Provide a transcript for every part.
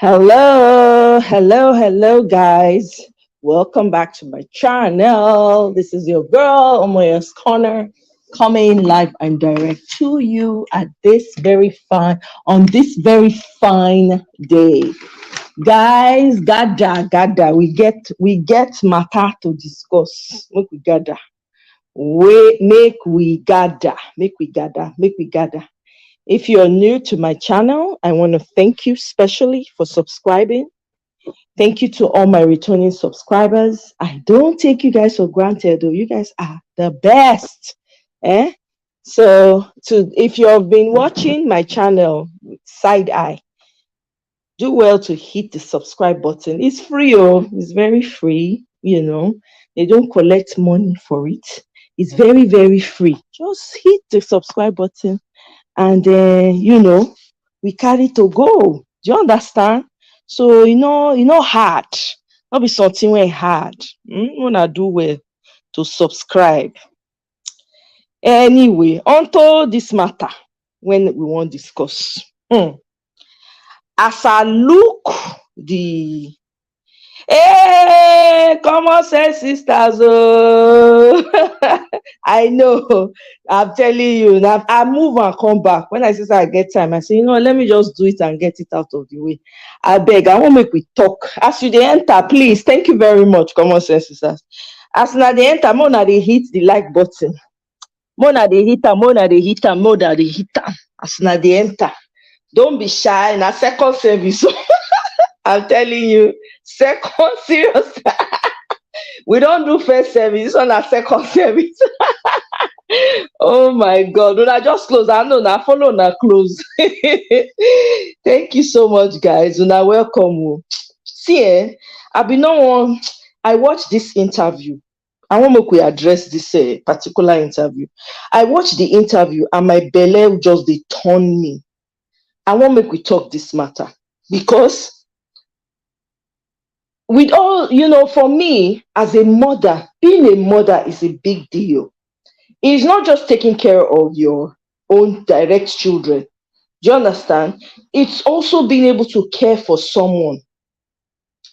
Hello, guys. Welcome back to my channel. This is your girl, Omoya's Corner, coming live and direct to you at on this very fine day. Guys, gather. We get matter to discuss. Make we gather. Make we gather. If you're new to my channel, I want to thank you specially for subscribing. Thank you to all my returning subscribers. I don't take you guys for granted, though. You guys are the best. Eh? So, if you've been watching my channel, side eye, do well to hit the subscribe button. It's free, it's very free. They don't collect money for it. It's very, very free. Just hit the subscribe button, and we carry to go. Do you understand? So hard. Not be something way hard. Wanna do well to subscribe. Anyway, onto this matter when we want to discuss. As I look the hey, come on, say sisters. Oh, I know. I'm telling you. Now I move and come back. When I say I get time, I say, let me just do it and get it out of the way. I beg, I won't make we talk. As you dey enter, please. Thank you very much. Come on, say sisters. As now they enter, more now they hit the like button. More now they hit them, more now they hit them, more now they hit them. As now they enter. Don't be shy. Na second service. I'm telling you, second serious. We don't do first service. This one a second service. Oh my God. When I just close, I know now follow now close. Thank you so much, guys. When I welcome you. See, I watched this interview. I want make we address this particular interview. I watched the interview and my belly just they turn me. I want make we talk this matter because with all, for me as a mother, being a mother is a big deal. It's not just taking care of your own direct children. Do you understand? It's also being able to care for someone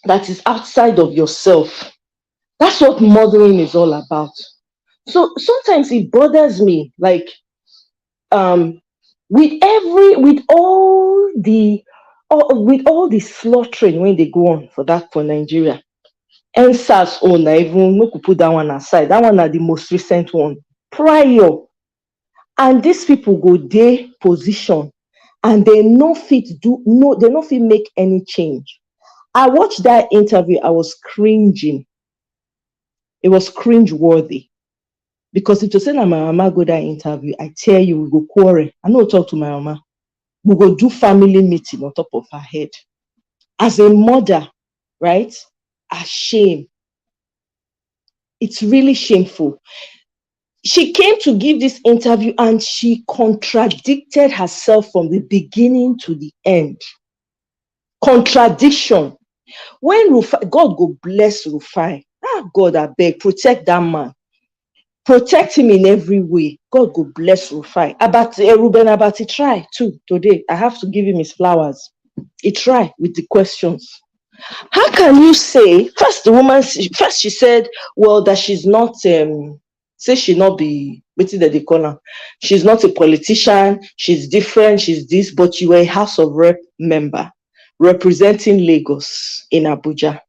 that is outside of yourself. That's what mothering is all about. So sometimes it bothers me, like with all the slaughtering when they go on for Nigeria. NSAS own, I even no could put that one aside. That one are the most recent one. Prior. And these people go their position and they no fit make any change. I watched that interview, I was cringing. It was cringe worthy. Because if you say my mama go that interview, I tell you, we go quarrel. I no talk to my mama. We go do family meeting on top of her head. As a mother, right? Ashamed. It's really shameful. She came to give this interview and she contradicted herself from the beginning to the end. Contradiction. When God go bless Rufai, God, I beg, protect that man. Protect him in every way. God go bless Rufai. Ruben Abati try too today. I have to give him his flowers. He try with the questions. How can you say, first she said, well, that she's not, say she not be, waiting that they call her. She's not a politician, she's different, she's this, but you were a House of Rep member representing Lagos in Abuja.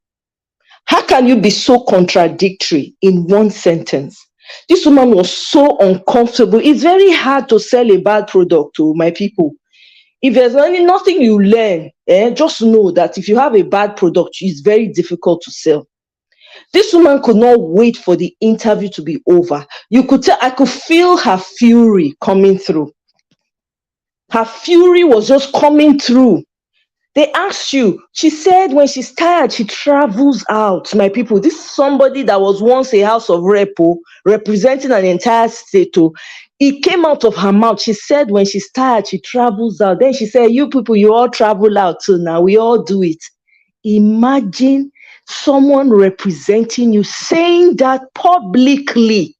How can you be so contradictory in one sentence? This woman was so uncomfortable. It's very hard to sell a bad product to my people. If there's nothing you learn, just know that if you have a bad product, it's very difficult to sell. This woman could not wait for the interview to be over. You could tell, I could feel her fury coming through. Her fury was just coming through. They asked you, she said when she's tired, she travels out. My people, this is somebody that was once a House of Rep, representing an entire state. It came out of her mouth. She said when she's tired, she travels out. Then she said, you people, you all travel out too now. We all do it. Imagine someone representing you saying that publicly.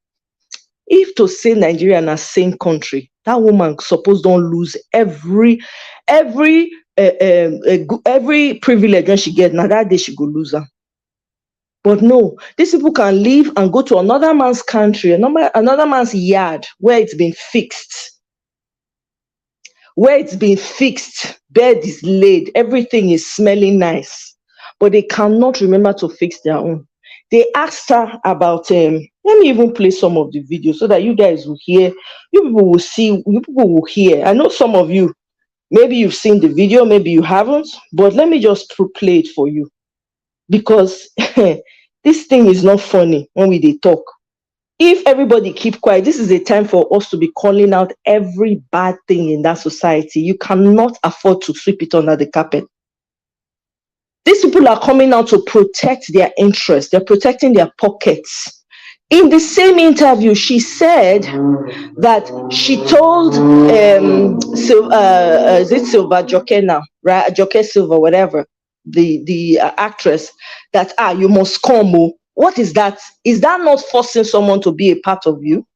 If to say Nigeria na same country, that woman suppose don't lose every every privilege when she get, now that day she go lose her. But no, these people can leave and go to another man's country, another man's yard where it's been fixed. Bed is laid, everything is smelling nice, but they cannot remember to fix their own. They asked her about, let me even play some of the videos so that you guys will hear, you people will see, you people will hear. I know some of you, maybe you've seen the video, maybe you haven't, but let me just play it for you, because this thing is not funny when they talk. If everybody keep quiet, this is a time for us to be calling out every bad thing in that society. You cannot afford to sweep it under the carpet. These people are coming out to protect their interests. They're protecting their pockets. In the same interview, she said that she told is it Silva Joke now, right? Joke Silva, whatever, the actress, that you must come. Oh. What is that? Is that not forcing someone to be a part of you?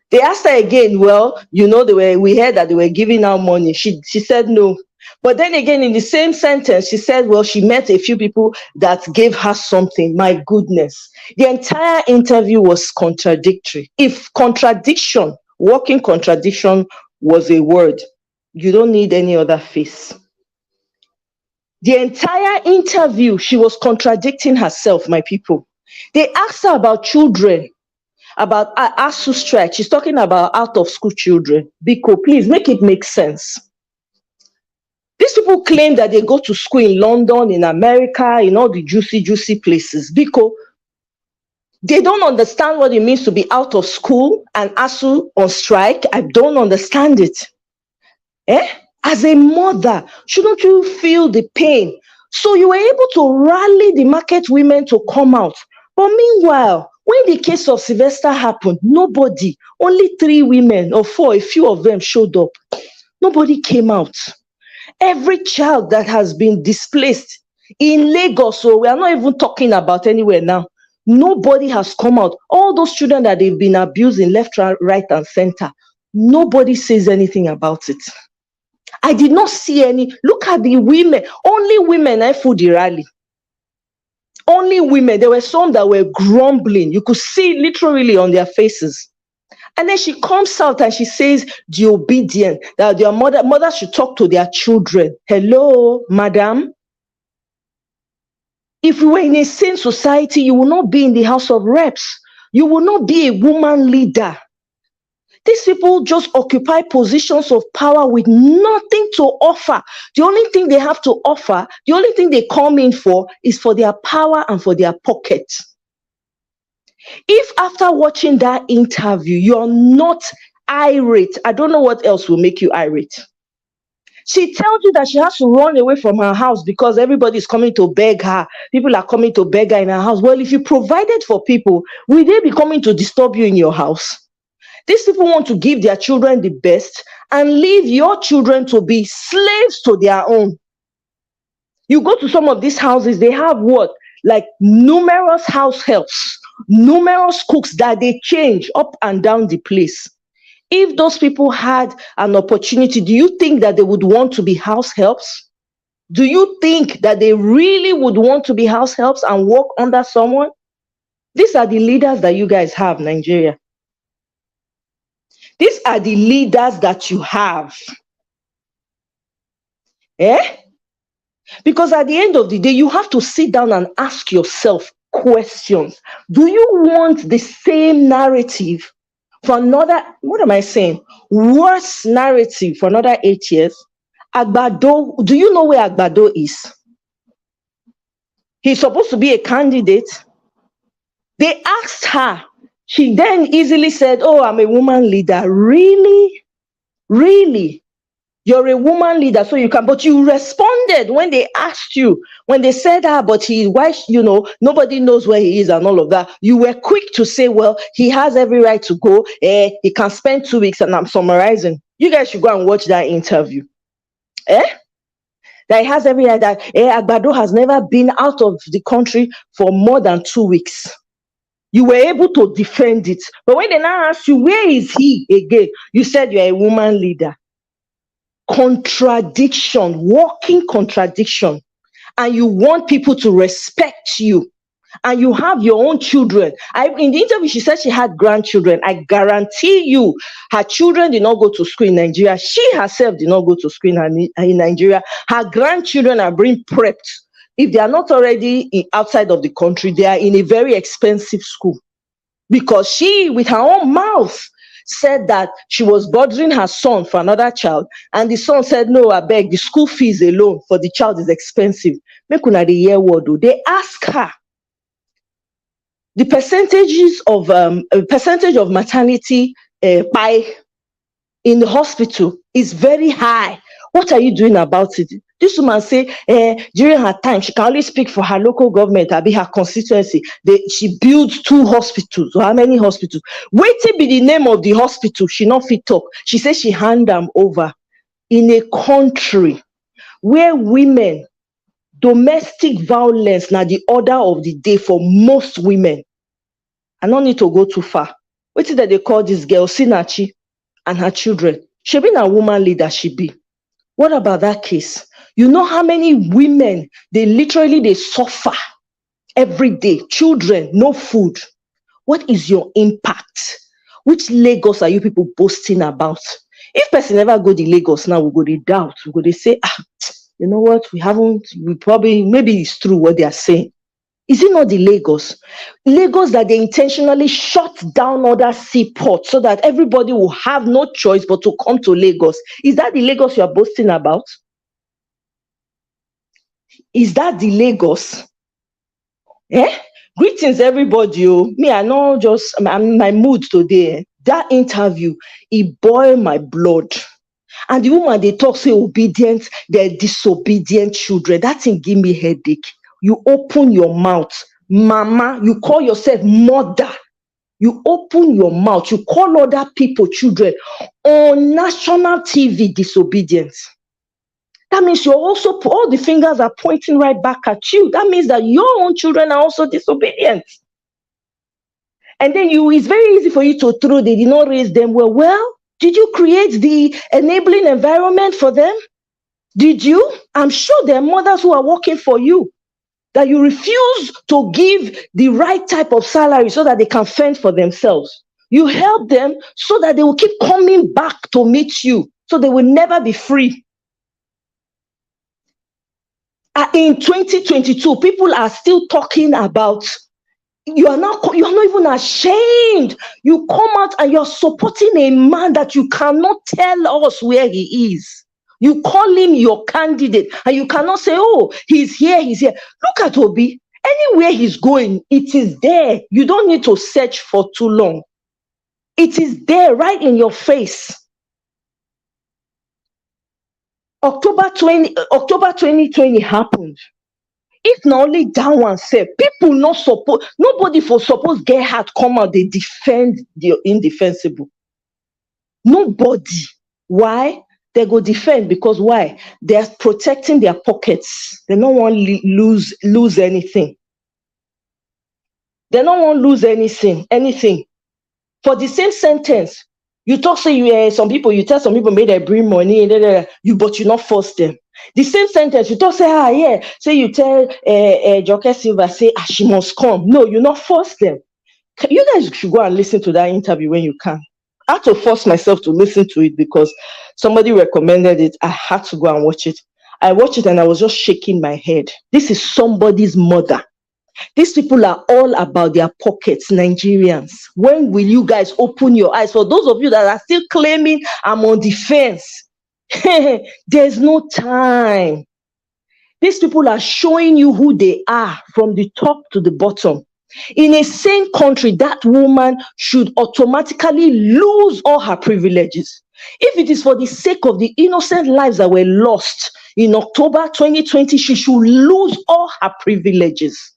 They asked her again, well, we heard that they were giving out money. She said no. But then again, in the same sentence, she said, well, she met a few people that gave her something. My goodness. The entire interview was contradictory. If walking contradiction was a word, you don't need any other face. The entire interview, she was contradicting herself, my people. They asked her about children, about ASU strike. She's talking about out-of-school children. Biko, please make it make sense. These people claim that they go to school in London, in America, in all the juicy places. Biko, they don't understand what it means to be out of school and ASU on strike. I don't understand it. As a mother, shouldn't you feel the pain? So you were able to rally the market women to come out. But meanwhile, when the case of Sylvester happened, nobody, only 3 women or 4, a few of them showed up. Nobody came out. Every child that has been displaced in Lagos, so we are not even talking about anywhere now, nobody has come out. All those children that they've been abusing left, right, and center, nobody says anything about it. I did not see any. Look at the women. Only women I food the rally. Only women. There were some that were grumbling. You could see literally on their faces. And then she comes out and she says, the obedient, that their mother should talk to their children. Hello, madam. If we were in a sane society, you will not be in the House of Reps. You will not be a woman leader. These people just occupy positions of power with nothing to offer. The only thing they have to offer, the only thing they come in for is for their power and for their pocket. If after watching that interview, you're not irate, I don't know what else will make you irate. She tells you that she has to run away from her house because everybody is coming to beg her. People are coming to beg her in her house. Well, if you provided for people, will they be coming to disturb you in your house? These people want to give their children the best and leave your children to be slaves to their own. You go to some of these houses, they have what? Like numerous house helps, numerous cooks that they change up and down the place. If those people had an opportunity, do you think that they would want to be house helps? Do you think that they really would want to be house helps and work under someone? These are the leaders that you guys have, Nigeria. These are the leaders that you have. Because at the end of the day, you have to sit down and ask yourself questions. Do you want the same narrative for another, what am I saying? Worse narrative for another 8 years? Agbado, do you know where Agbado is? He's supposed to be a candidate. They asked her. She then easily said, oh, I'm a woman leader. Really? Really? You're a woman leader, so you can, but you responded when they asked you, when they said, but why, nobody knows where he is and all of that. You were quick to say, well, he has every right to go. He can spend 2 weeks, and I'm summarizing. You guys should go and watch that interview. That he has every right that Agbado has never been out of the country for more than 2 weeks. You were able to defend it. But when they now ask you, where is he again? You said you're a woman leader. Contradiction, walking contradiction. And you want people to respect you. And you have your own children. In the interview, she said she had grandchildren. I guarantee you, her children did not go to school in Nigeria. She herself did not go to school in Nigeria. Her grandchildren are being prepped. If they are not already outside of the country, they are in a very expensive school. Because she, with her own mouth, said that she was bothering her son for another child, and the son said, no, I beg, the school fees alone for the child is expensive. Make una dey hear word o. They ask her the percentage of maternity pie in the hospital is very high. What are you doing about it? This woman say during her time, she can only speak for her local government, abi her constituency. She built 2 hospitals. So how many hospitals? Wetin be the name of the hospital? She not fit talk. She says she hand them over. In a country where women, domestic violence na the order of the day for most women. I don't need to go too far. Wetin that they call this girl, Sinachi, and her children? She been a woman leader, she be. What about that case? You know how many women, they suffer every day. Children, no food. What is your impact? Which Lagos are you people boasting about? If person never go to Lagos now, we go to doubt. We go to say, you know what? Maybe it's true what they are saying. Is it not the Lagos? Lagos that they intentionally shut down other seaports so that everybody will have no choice but to come to Lagos. Is that the Lagos you are boasting about? Is that the Lagos? Greetings, everybody. Me, I know I'm my mood today. That interview, it boiled my blood. And the woman, they talk, say obedient, they're disobedient children. That thing give me headache. You open your mouth, mama, you call yourself mother. You open your mouth, you call other people children on national TV disobedience. That means you're also, all the fingers are pointing right back at you. That means that your own children are also disobedient. And then it's very easy for you to throw, they did not raise them well. Well, did you create the enabling environment for them? Did you? I'm sure there are mothers who are working for you, that you refuse to give the right type of salary so that they can fend for themselves. You help them so that they will keep coming back to meet you, so they will never be free. In 2022, people are still talking about, you are not even ashamed. You come out and you're supporting a man that you cannot tell us where he is. You call him your candidate and you cannot say, oh, he's here. Look at Obi. Anywhere he's going, it is there. You don't need to search for too long. It is there right in your face. October 2020 happened. If not only that one said, people not support, nobody for suppose get hard come out, they defend the indefensible. Nobody. Why? They go defend because why? They're protecting their pockets. They don't want to lose anything. They don't want to lose anything. For the same sentence, you talk, say you tell some people may they bring money, but you not force them. The same sentence, you talk, say, say you tell Jumoke Silva, say, she must come. No, you not force them. You guys should go and listen to that interview when you can. I had to force myself to listen to it because somebody recommended it. I had to go and watch it. I watched it and I was just shaking my head. This is somebody's mother. These people are all about their pockets, Nigerians. When will you guys open your eyes? For those of you that are still claiming I'm on the fence, there's no time. These people are showing you who they are from the top to the bottom. In a sane country, that woman should automatically lose all her privileges. If it is for the sake of the innocent lives that were lost in October 2020, she should lose all her privileges.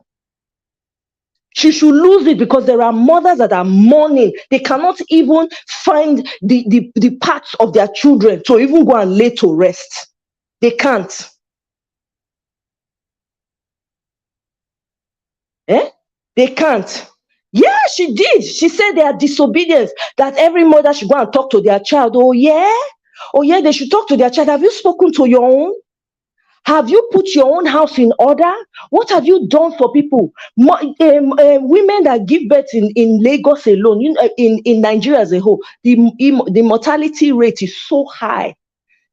She should lose it because there are mothers that are mourning. They cannot even find the parts of their children to even go and lay to rest. They can't. They can't. Yeah, she did. She said they are disobedience, that every mother should go and talk to their child. Oh, yeah? Oh yeah, they should talk to their child. Have you spoken to your own? Have you put your own house in order? What have you done for people? Women that give birth in Lagos alone, in Nigeria as a whole, the mortality rate is so high.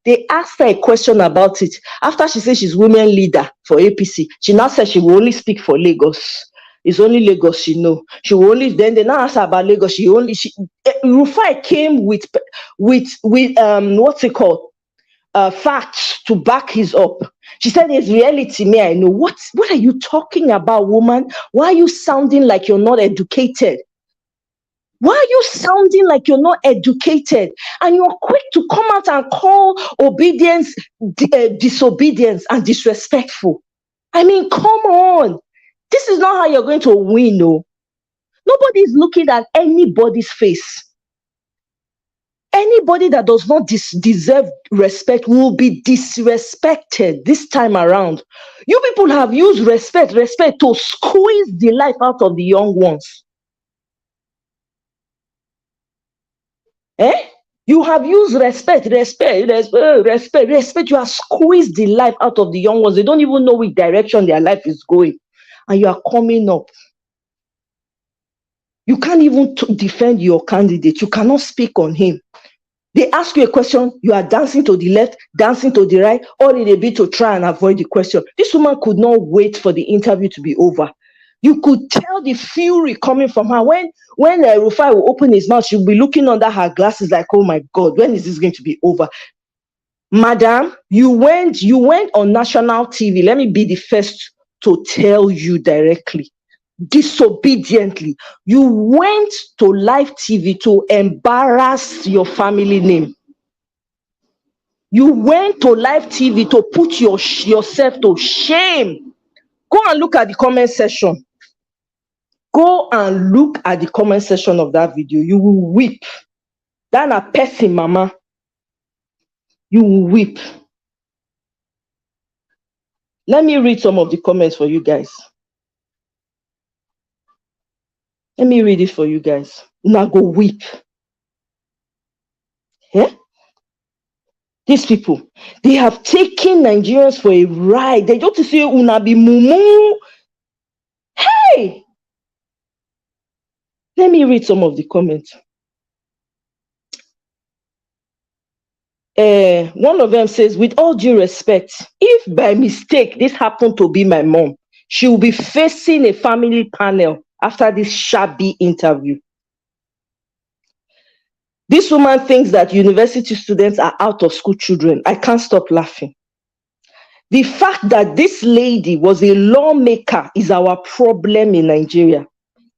They asked her a question about it. After she said she's women leader for APC, she now said she will only speak for Lagos. It's only Lagos she know. She will only, then they now ask her about Lagos. Rufai came with what's it called? Facts to back his up. She said, "It's reality, me. I know." What are you talking about, woman? Why are you sounding like you're not educated? Why are you sounding like you're not educated? And you're quick to come out and call obedience disobedience and disrespectful. I mean, come on. This is not how you're going to win, no. Nobody's looking at anybody's face. Anybody that does not deserve respect will be disrespected this time around. You people have used respect to squeeze the life out of the young ones. You have used respect. You have squeezed the life out of the young ones. They don't even know which direction their life is going. And you are coming up. You can't even defend your candidate. You cannot speak on him. They ask you a question, you are dancing to the left, dancing to the right, all in a bit to try and avoid the question. This woman could not wait for the interview to be over. You could tell the fury coming from her. When Rufai will open his mouth, she'll be looking under her glasses like, oh my God, when is this going to be over? Madam, you went on national TV. Let me be the first to tell you directly. Disobediently, you went to live TV to embarrass your family name. You went to live TV to put yourself to shame. Go and look at the comment section. Go and look at the comment section of that video. You will weep. That's a person, mama. You will weep. Let me read some of the comments for you guys. Let me read it for you guys. Now go weep. Yeah? These people, they have taken Nigerians for a ride. They don't say unabi mumu. Hey! Let me read some of the comments. One of them says, with all due respect, if by mistake this happened to be my mom, she will be facing a family panel after this shabby interview. This woman thinks that university students are out of school children. I can't stop laughing. The fact that this lady was a lawmaker is our problem in Nigeria.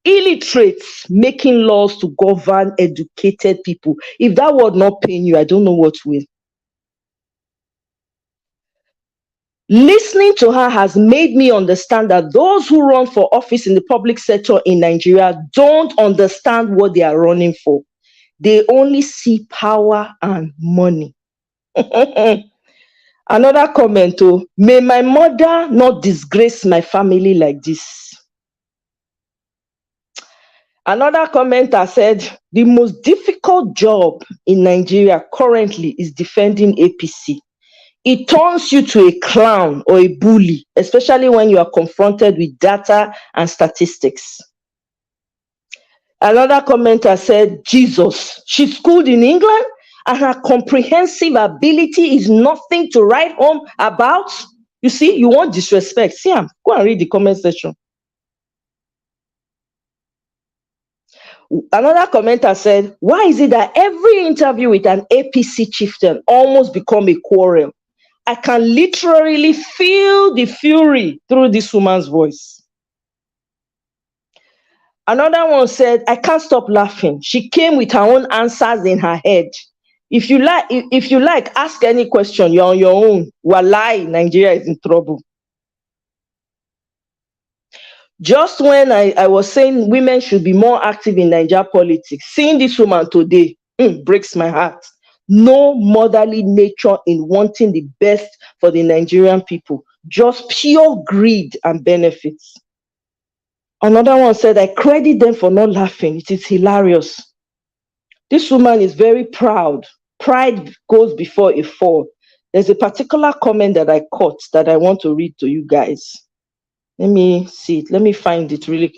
Illiterates making laws to govern educated people. If that would not pain you, I don't know what will. Listening to her has made me understand that those who run for office in the public sector in Nigeria don't understand what they are running for. They only see power and money. Another comment, oh, may my mother not disgrace my family like this. Another commenter said, the most difficult job in Nigeria currently is defending APC. It turns you to a clown or a bully, especially when you are confronted with data and statistics. Another commenter said, Jesus, she schooled in England and her comprehensive ability is nothing to write home about. You see, you want disrespect. See, go and read the comment section. Another commenter said, why is it that every interview with an APC chieftain almost become a quarrel? I can literally feel the fury through this woman's voice. Another one said, I can't stop laughing. She came with her own answers in her head. If you like, ask any question. You're on your own. Wallahi, Nigeria is in trouble. Just when I was saying women should be more active in Nigeria politics, seeing this woman today breaks my heart. No motherly nature in wanting the best for the Nigerian people. Just pure greed and benefits. Another one said, I credit them for not laughing. It is hilarious. This woman is very proud Pride goes before a fall. There's a particular comment that I caught that I want to read to you guys. Let me see it. Let me find it really.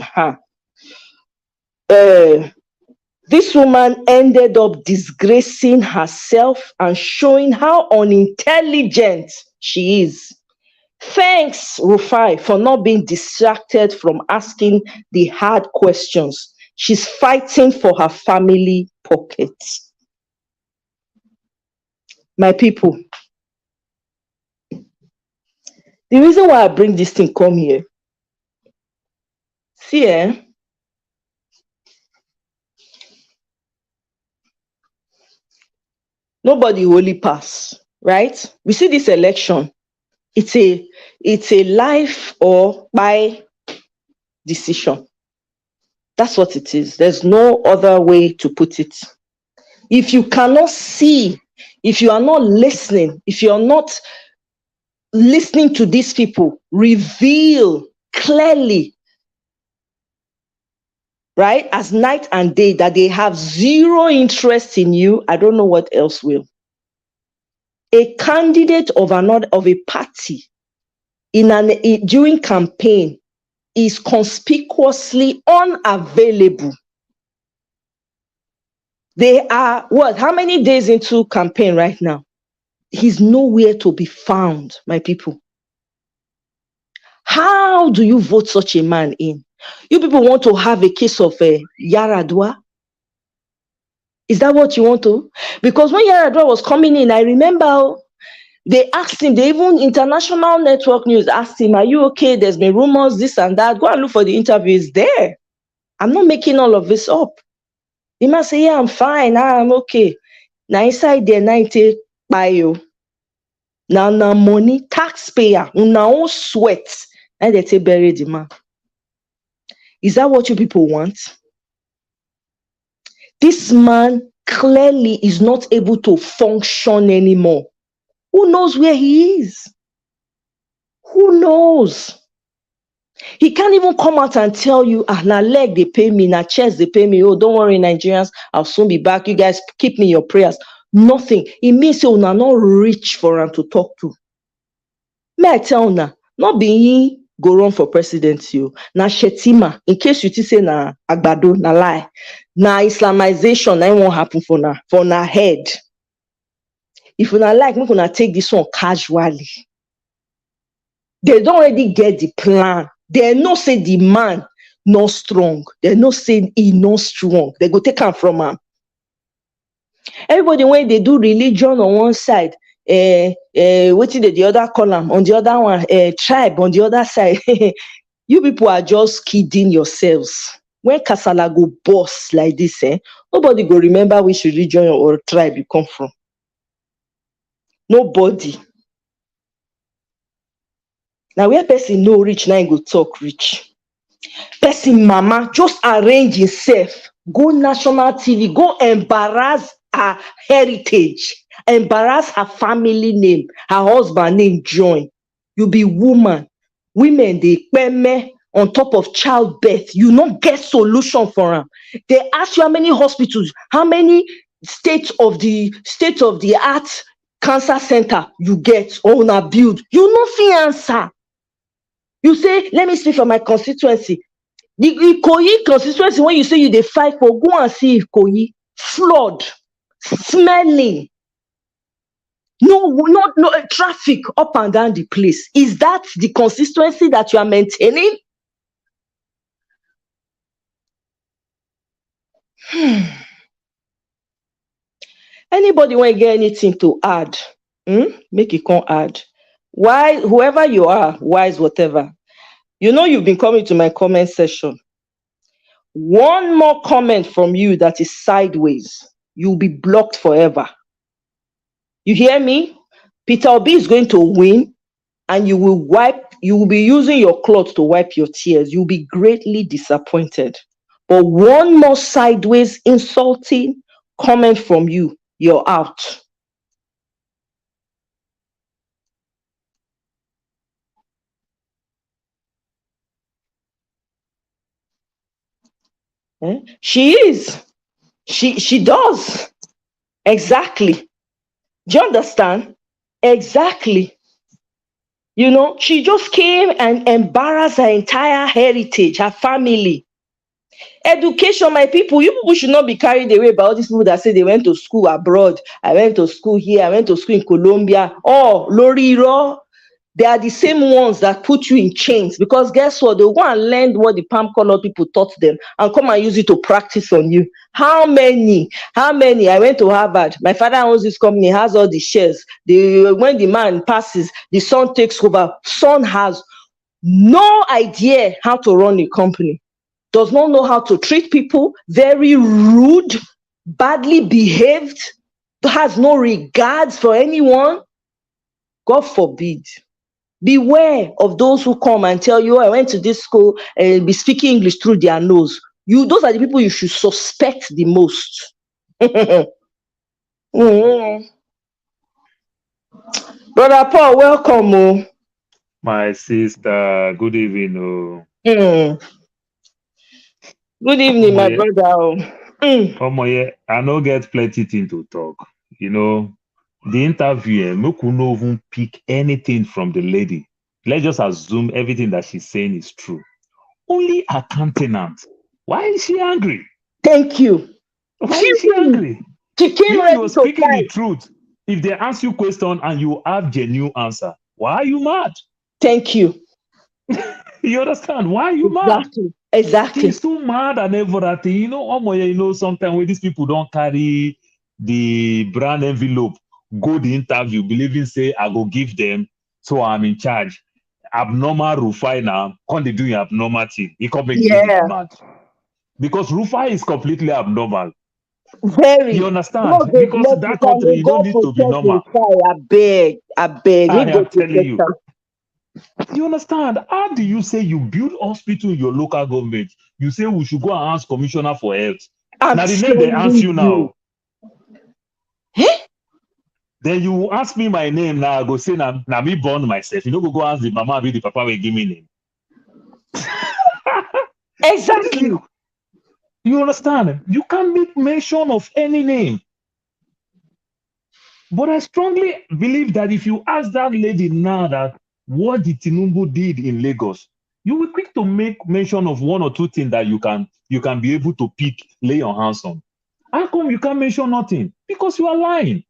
This woman ended up disgracing herself and showing how unintelligent she is. Thanks, Rufai, for not being distracted from asking the hard questions. She's fighting for her family pockets. My people, the reason why I bring this thing come here, see, nobody only pass, right? We see this election. It's a life or by decision. That's what it is. There's no other way to put it. If you cannot see, if you are not listening, if you're not listening to these people reveal clearly, right, as night and day, that they have zero interest in you, I don't know what else will. A candidate of a party during campaign is conspicuously unavailable. They are how many days into campaign right now? He's nowhere to be found, my people. How do you vote such a man in? You people want to have a case of Yaradua? Is that what you want to? Because when Yaradua was coming in, I remember they asked him, even international network news asked him, are you okay? There's been rumors, this and that. Go and look for the interview. It's there. I'm not making all of this up. The man say, yeah, I'm fine. I'm okay. Now inside there, 90 bio. Now money, taxpayer, now sweat. And they take bury the man. Is that what you people want? This man clearly is not able to function anymore. Who knows where he is? Who knows? He can't even come out and tell you, na leg they pay me, na chest they pay me. Oh, don't worry, Nigerians, I'll soon be back. You guys keep me in your prayers. Nothing. It means you are not rich for him to talk to. May I tell you, not being go run for president, you na Shetima. In case you say na Agbado, na lie, na Islamization, na won't happen for na head. If you not like, we gonna take this one casually. They don't already get the plan. They no say the man not strong. They no say he not strong. They go take him from him. Everybody, when they do religion on one side, what did the other column on the other one, tribe on the other side. You people are just kidding yourselves. When Kasala go boss like this, nobody go remember which religion or tribe you come from. Nobody. Now where person no rich, now go talk rich. Person mama just arrange himself, go national TV, go embarrass her heritage, embarrass her family name, her husband name join. You be woman. Women they peme on top of childbirth. You not get solution for them. They ask you how many hospitals, how many state of the art cancer center you get or una build. You no fit answer. You say, let me speak for my constituency. The Ikoyi constituency, when you say you dey fight for, go and see Ikoyi. Flood, smelling, no traffic up and down the place. Is that the consistency that you are maintaining? Anybody want to get anything to add? Make it come add. Why, whoever you are, wise, whatever. You know you've been coming to my comment section. One more comment from you that is sideways, you'll be blocked forever. You hear me? Peter Obi is going to win, and you will be using your cloth to wipe your tears. You'll be greatly disappointed. But one more sideways insulting comment from you, you're out. She is. She does. Exactly. Do you understand? Exactly. She just came and embarrassed her entire heritage, her family. Education, my people, you people should not be carried away by all these people that say they went to school abroad. I went to school here, I went to school in Colombia. Oh, lori ro. They are the same ones that put you in chains, because guess what? They go and learn what the palm colored people taught them and come and use it to practice on you. How many? How many? I went to Harvard. My father owns this company, has all the shares. When the man passes, the son takes over. Son has no idea how to run a company, does not know how to treat people, very rude, badly behaved, has no regards for anyone. God forbid. Beware of those who come and tell you, I went to this school and be speaking English through their nose. Those are the people you should suspect the most. Brother Paul, welcome. My sister, good evening. Good evening, my brother. I no get plenty thing to talk. The interview, make we no even pick anything from the lady. Let's just assume everything that she's saying is true. Only her countenance. Why is she angry? Thank you. Why is she angry? She came If you're speaking the truth, if they ask you question and you have genuine answer, why are you mad? Thank you. You understand? Why are you mad? Exactly. She's so mad and everything. Sometimes when these people don't carry the brand envelope, go the interview, believing say I go give them, so I'm in charge. Abnormal Rufai now, can't they do abnormal thing? It can make you mad. Because Rufai is completely abnormal. Very. You understand? Because that country, you don't need to be normal. I beg. I am telling you. You understand? How do you say you build hospital in your local government? You say we should go and ask commissioner for health. Now the name they ask you now. Then you ask me my name now. I go say now me born myself. You know, go ask the mama, be the papa will give me name. Exactly. You understand? You can't make mention of any name. But I strongly believe that if you ask that lady now that what the Tinubu did in Lagos, you will quick to make mention of one or two things that you can be able to pick, lay your hands on. How come you can't mention nothing? Because you are lying.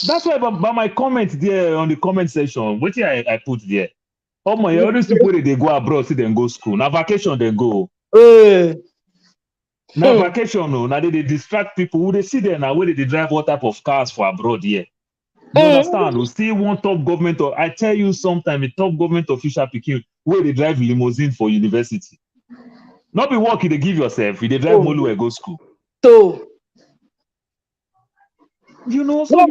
That's why by my comment there on the comment section, what I put there. Oh my, all these people they go abroad, see them go school. Now vacation they go. Now vacation, no. Now they distract people. Who they see there now where they drive what type of cars for abroad here. You understand? We still want top government. I tell you sometime a top government official picking where they drive limousine for university. Not be work they give yourself. If they drive Molu go school. So so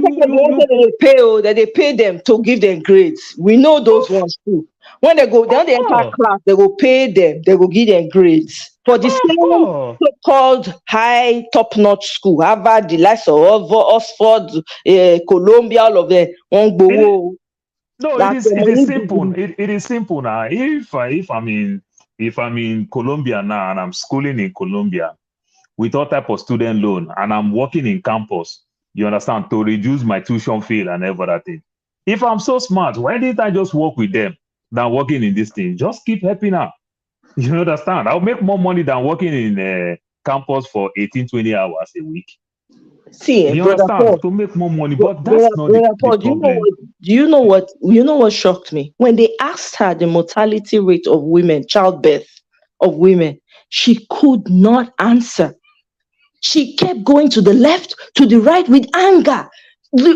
they pay them to give them grades. We know those ones too. When they go, then they enter class, they will pay them, they will give them grades. For the same so-called high top-notch school, Harvard, the likes of Oxford, Columbia, all of them. No, it is simple. It is simple now. If I'm in Colombia now and I'm schooling in Colombia with all type of student loan and I'm working in campus, you understand, to reduce my tuition fee and everything. If I'm so smart, why didn't I just work with them than working in this thing? Just keep helping out. You understand? I'll make more money than working in campus for 18, 20 hours a week. See, you understand? Paul, to make more money, but that's not the problem. Do you know what shocked me? When they asked her the mortality rate of women, childbirth of women, she could not answer. She kept going to the left, to the right with anger.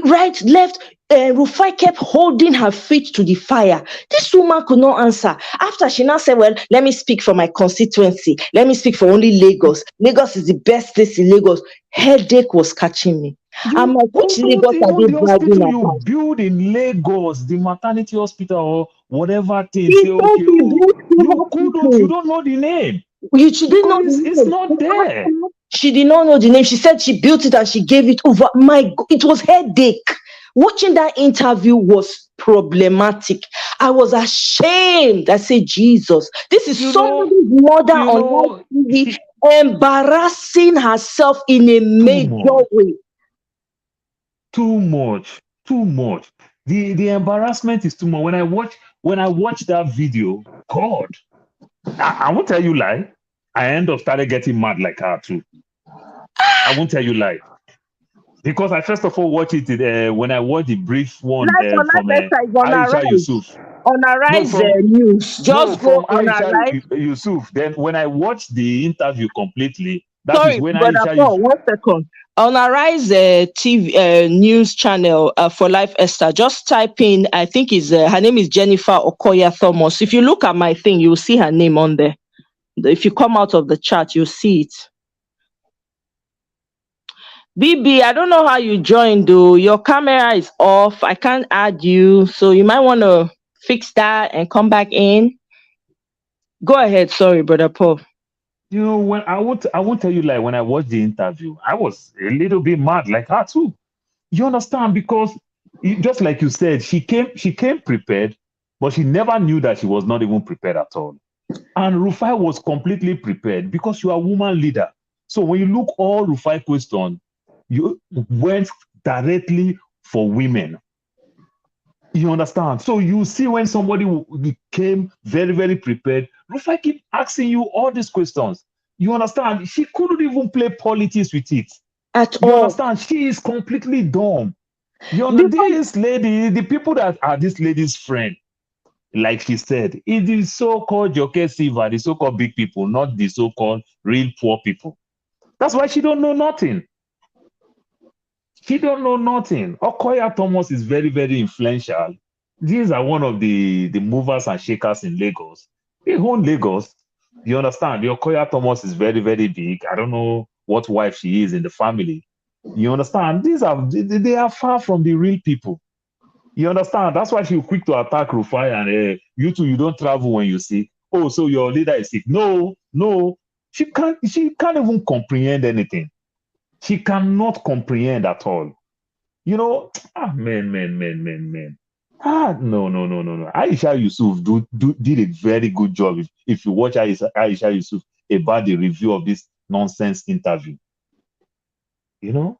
Right, left. Rufai kept holding her feet to the fire. This woman could not answer. After she now said, well, let me speak for my constituency. Let me speak for only Lagos. Lagos is the best place in Lagos. Headache was catching me. I'm like, which Lagos are they driving at? You build in Lagos, the maternity hospital or whatever thing. Say, okay, you don't know the name. She didn't know the name. It's not there. She did not know the name. She said she built it and she gave it over. My God, it was headache. Watching that interview was problematic. I was ashamed. I said, Jesus, this is somebody's mother on TV embarrassing herself in a major way. too much, too much. The embarrassment is too much. When I watch that video, God, I won't tell you lie. I end up started getting mad like her too. I won't tell you lie. Because I first of all watch it when I watch the brief one Life on from Life Extra is on Aisha Arise. Yusuf. On No, Arise from News. no, Just go from on Aisha Arise. Yusuf. Then when I watched the interview completely, that is Sorry, when Brother Aisha Paul, Yusuf. 1 second. On Arise TV news channel for Life Esther, just type in, I think her name is Jennifer Okoya-Thomas. If you look at my thing, you'll see her name on there. If you come out of the chat, you'll see it. BB, I don't know how you joined though. Your camera is off. I can't add you. So you might want to fix that and come back in. Go ahead. Sorry, Brother Paul. You know, when I won't tell you like when I watched the interview, I was a little bit mad like her too. You understand? Because just like you said, she came prepared, but she never knew that she was not even prepared at all. And Rufai was completely prepared because you are a woman leader. So when you look all Rufai question, you went directly for women. You understand? So you see when somebody became very, very prepared, Rufai keep asking you all these questions. You understand? She couldn't even play politics with it. At You all. understand? She is completely dumb. You know, Because this lady, the people that are this lady's friend, like she said, it is so-called Jumoke Silva, the so-called big people, not the so-called real poor people. That's why she don't know nothing. She don't know nothing. Okoya-Thomas is very, very influential. These are one of the movers and shakers in Lagos. They own Lagos. You understand? The Okoya-Thomas is very, very big. I don't know what wife she is in the family. You understand? They are far from the real people. You understand? That's why she's quick to attack Rufai and you two, you don't travel when you sick. Oh, so your leader is sick. No. She can't even comprehend anything. She cannot comprehend at all. You know, man. No. Aisha Yusuf did a very good job. If you watch Aisha Yusuf about the review of this nonsense interview. You know?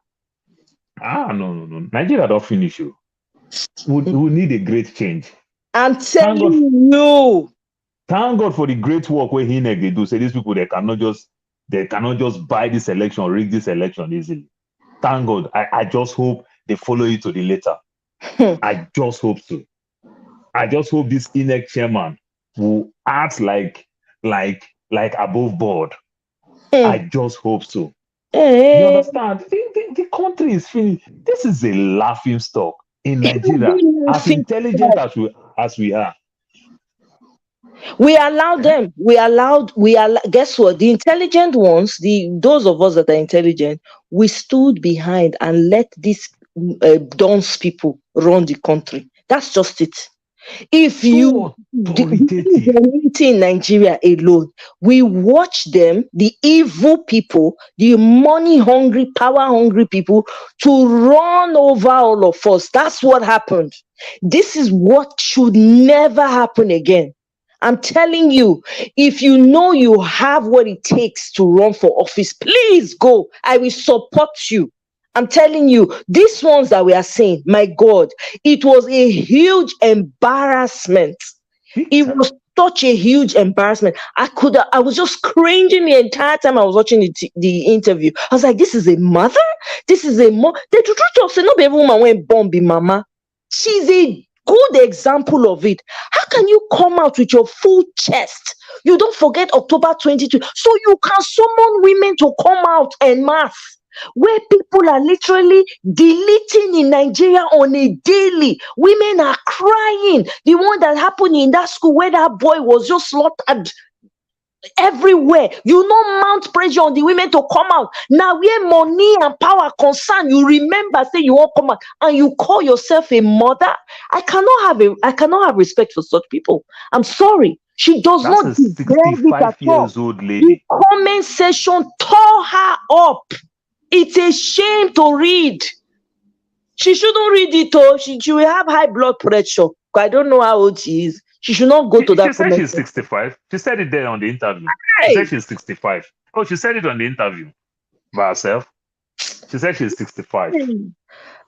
No. Nigeria don't finish you. We need a great change. I'm telling you. Thank God for the great work where Hinek they do. Say these people they cannot just buy this election, rig this election easily. Thank God. I just hope they follow it to the letter. I just hope so. I just hope this Hinek chairman will act like above board. I just hope so. You understand? The country is finished. This is a laughing stock in Nigeria. As intelligent as we are. We allowed them. Guess what? The intelligent ones, those of us that are intelligent, we stood behind and let these dunce people run the country. That's just it. If you the community in Nigeria alone, we watch them, the evil people, the money hungry, power hungry people, to run over all of us. That's what happened. This is what should never happen again. I'm telling you, if you know you have what it takes to run for office, please go. I will support you. I'm telling you, these ones that we are saying, my God, it was a huge embarrassment. It was such a huge embarrassment. I was just cringing the entire time I was watching the interview. I was like, this is a mother? This is a mom? The truth say, not every woman went bomb be mama. She's a good example of it. How can you come out with your full chest? You don't forget October 22, so you can summon women to come out en masse, where people are literally deleting in Nigeria on a daily. Women are crying. The one that happened in that school where that boy was just slaughtered everywhere. You know, mount pressure on the women to come out. Now, where money and power concern, you remember say you won't come out and you call yourself a mother. I cannot have respect for such people. I'm sorry. She does That's not a 65 years old lady. The comment section tore her up. It's a shame to read. She shouldn't read it, though. She will have high blood pressure. I don't know how old she is. She should not go to that. She said she's 65. She said it there on the interview. She said she's 65. Oh, she said it on the interview by herself. She said she's 65.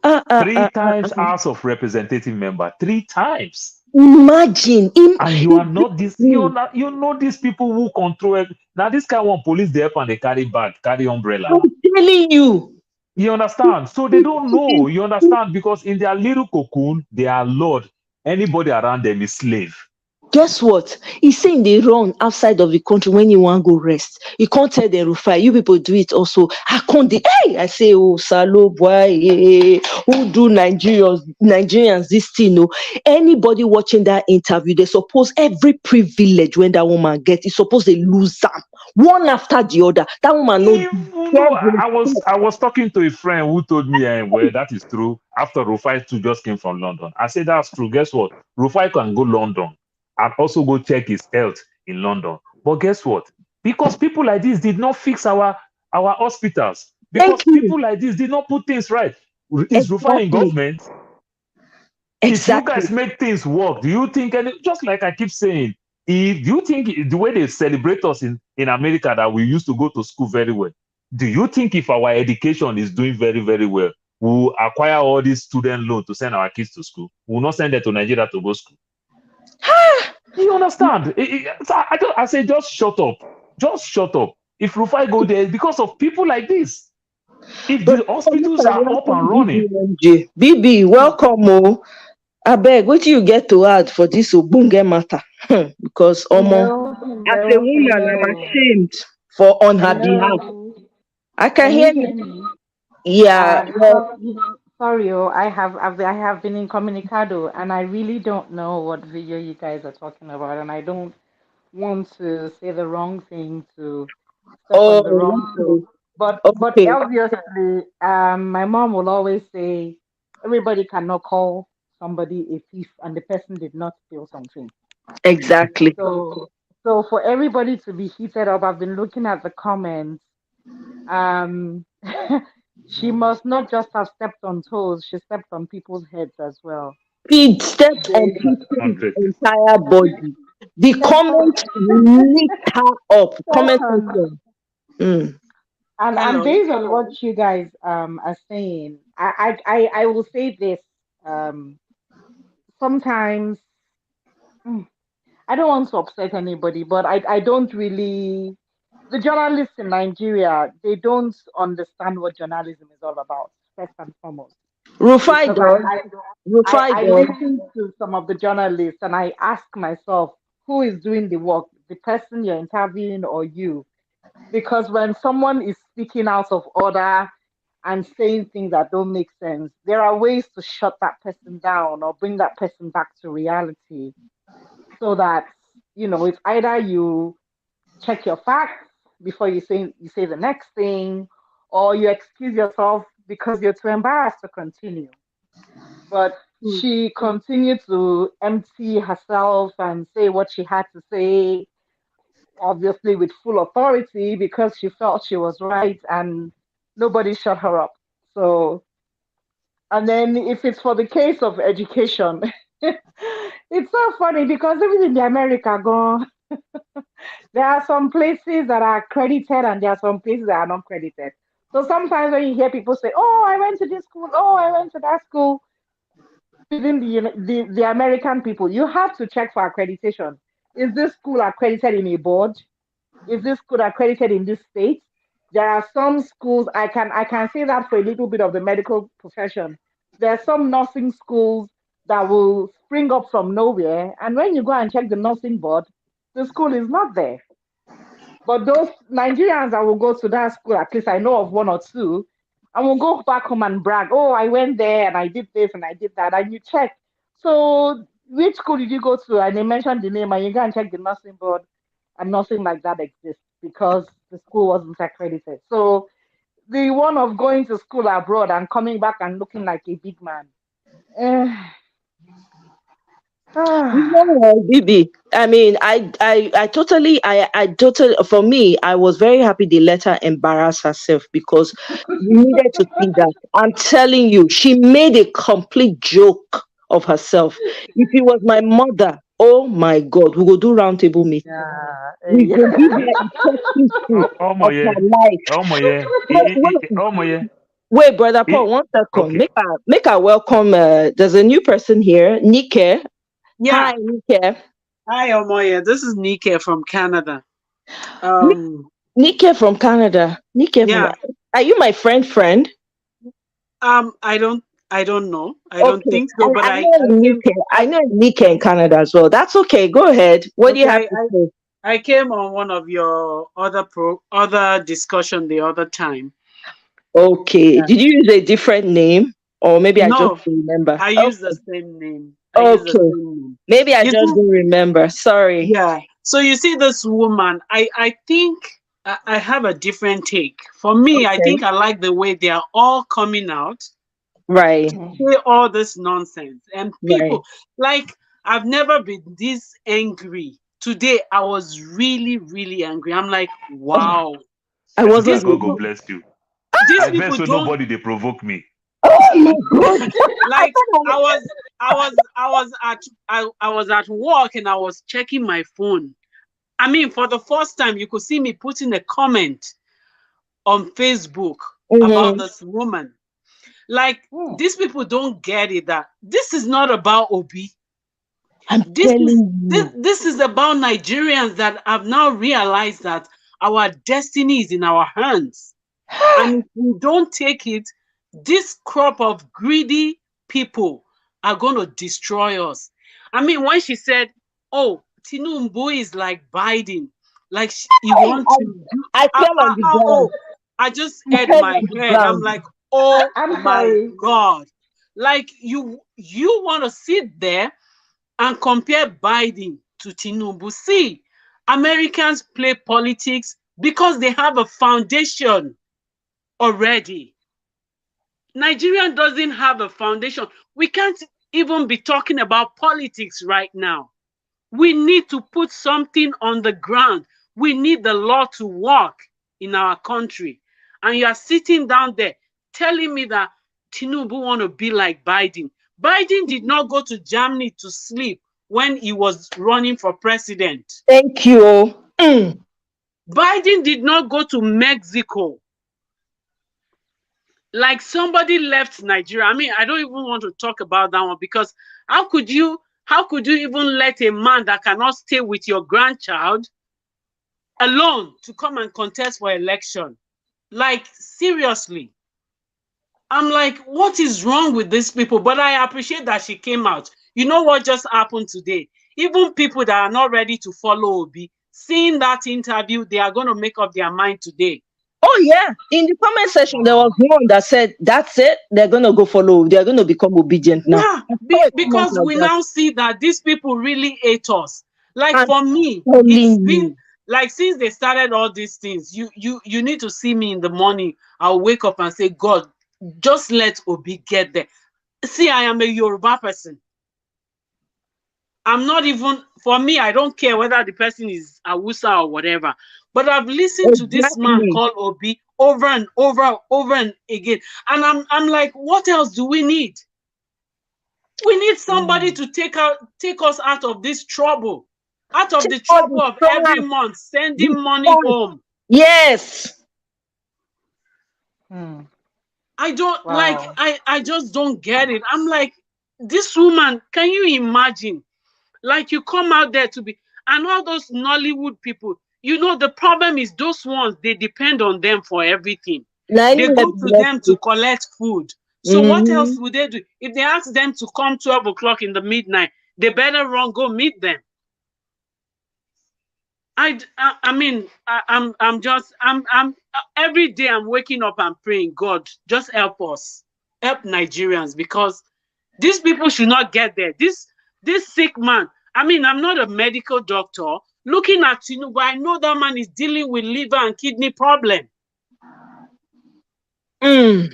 Three times House of Representative member. 3 times. Imagine him. And you are not this, you know these people who control it. Now this kind of police they help and they carry bag, carry umbrella. I'm telling you. You understand? So they don't know. You understand? Because in their little cocoon, they are lord. Anybody around them is slave. Guess what? He's saying they run outside of the country when you want to go rest. You can't tell them, Rufai, you people do it also. I can't. Hey, I say, oh, Salo, boy, who do Nigerians this thing? No, anybody watching that interview, they suppose every privilege when that woman gets, it's supposed they lose them one after the other. That woman I was talking to a friend who told me, well, that is true. After Rufai too just came from London, I said that's true. Guess what? Rufai can go London and also go check his health in London. But guess what? Because people like this did not fix our hospitals. Because people like this did not put things right. Is Rufai in government? If you guys make things work, do you think just like I keep saying, do you think the way they celebrate us in America that we used to go to school very well, do you think if our education is doing very, very well, we'll acquire all these student loans to send our kids to school? We'll not send them to Nigeria to go school. Do you understand? I say just shut up. Just shut up. If Rufai go there, because of people like this. If the hospitals are up and running. BB, welcome. I beg, what do you get to add for this Obunge matter? Because as a woman, I'm ashamed on her behalf. I can hear you. Yeah. Sorry, I have been incommunicado, and I really don't know what video you guys are talking about, and I don't want to say the wrong thing to step on the wrong toe. But obviously, my mom will always say everybody cannot call somebody a thief, and the person did not steal something. Exactly. So for everybody to be heated up, I've been looking at the comments. She must not just have stepped on toes; she stepped on people's heads as well. He stepped on people's entire body. The comment lit her up. Comment section. And based on what you guys are saying, I will say this. Sometimes I don't want to upset anybody, but I don't really. The journalists in Nigeria, they don't understand what journalism is all about, first and foremost. Rufai does. I listen to some of the journalists and I ask myself, who is doing the work, the person you're interviewing or you? Because when someone is speaking out of order and saying things that don't make sense, there are ways to shut that person down or bring that person back to reality so that, it's either you check your facts before you say the next thing, or you excuse yourself because you're too embarrassed to continue. But she continued to empty herself and say what she had to say, obviously with full authority because she felt she was right and nobody shut her up. So, and then if it's for the case of education, it's so funny because even in the America gone. There are some places that are credited and there are some places that are not credited. So sometimes when you hear people say, "Oh, I went to this school," "Oh, I went to that school," within the American people, you have to check for accreditation. Is this school accredited in a board? Is this school accredited in this state? There are some schools I can say that for a little bit of the medical profession. There are some nursing schools that will spring up from nowhere, and when you go and check the nursing board, the school is not there. But those Nigerians that will go to that school, at least I know of one or two, and will go back home and brag, "Oh, I went there and I did this and I did that." And you check. So, which school did you go to? And they mentioned the name, and you go and check the nursing board, and nothing like that exists because the school wasn't accredited. So, the one of going to school abroad and coming back and looking like a big man. Bibi. I mean, I totally, for me, I was very happy they let her embarrass herself because we needed to see that. I'm telling you, she made a complete joke of herself. If it was my mother, oh my God, we will do roundtable meeting. We will give her a talking to of her life. Wait, brother Paul, 1 second. Okay. Make a welcome. There's a new person here, Nike. Yeah. Hi, Nike. Hi, Omoya. This is Nike from Canada. Nike from Canada. Nike from. Yeah. Are you my friend? I don't know. I don't Okay. think so. But I I know came. Nike. I know Nike in Canada as well. That's okay. Go ahead. What do you have Okay. to say? I came on one of your other discussion the other time. Okay. Yeah. Did you use a different name, or maybe I just No, don't remember? I use the Okay. same name. Okay. Maybe I You just see, don't remember. Sorry. yeah. So you see this woman, I think I have a different take. For me, I Okay. think I like the way they are all coming out Right. to say all this nonsense. And Right. people, like, I've never been this angry. Today, I was really, really angry. I'm like, wow. I My sister, wasn't. These God go people, bless you. these I bet people so don't nobody they provoke me. Oh my God. like I was at work and I was checking my phone. I mean, for the first time, you could see me putting a comment on Facebook about Mhm. this woman. Like, these people don't get it that this is not about Obi. I'm This is telling you. this is about Nigerians that have now realized that our destiny is in our hands. And if we don't take it, this crop of greedy people are going to destroy us. I mean, when she said, "Oh, Tinubu is like Biden, like he wants to do," I fell on the ground. I just I had fell my on the head. I'm ground. like, "Oh I'm my sorry. God!" Like you want to sit there and compare Biden to Tinubu? See, Americans play politics because they have a foundation already. Nigeria doesn't have a foundation. We can't even be talking about politics right now. We need to put something on the ground. We need the law to work in our country. And you are sitting down there telling me that Tinubu want to be like Biden. Biden did not go to Germany to sleep when he was running for president. Thank you. Biden did not go to Mexico. Like, somebody left Nigeria. I mean, I don't even want to talk about that one, because how could you even let a man that cannot stay with your grandchild alone to come and contest for election? Like, seriously. I'm like, what is wrong with these people? But I appreciate that she came out. You know what just happened today? Even people that are not ready to follow Obi, seeing that interview, they are going to make up their mind today. Oh yeah. In the comment section, there was one that said, "That's it. They're gonna go follow. They're gonna become obedient now." Yeah, I saw a comment because like we that. now see that these people really hate us. Like, I'm for me, it's telling been you. like, since they started all these things, you need to see me in the morning. I'll wake up and say, God, just let Obi get there. See, I am a Yoruba person. I'm not even, for me, I don't care whether the person is Awusa or whatever. But I've listened to this man Exactly. called Obi over and over and again. And I'm like, what else do we need? We need somebody to take us out of this trouble, out of Take the all the trouble of every strong, month the sending money strong. home. Yes. I don't like, Wow. I just don't get it. I'm like, this woman, can you imagine? Like, you come out there to be, and all those Nollywood people, the problem is those ones, they depend on them for everything. Now They you go have to blessed them to you. collect food. So what else Mhm. would they do? If they ask them to come 12 o'clock in the midnight, they better run, go meet them. I mean, I'm every day I'm waking up and praying, God, just help us, help Nigerians, because these people should not get there. This sick man. I mean, I'm not a medical doctor. Looking at Tinubu, I know that man is dealing with liver and kidney problem. Mm.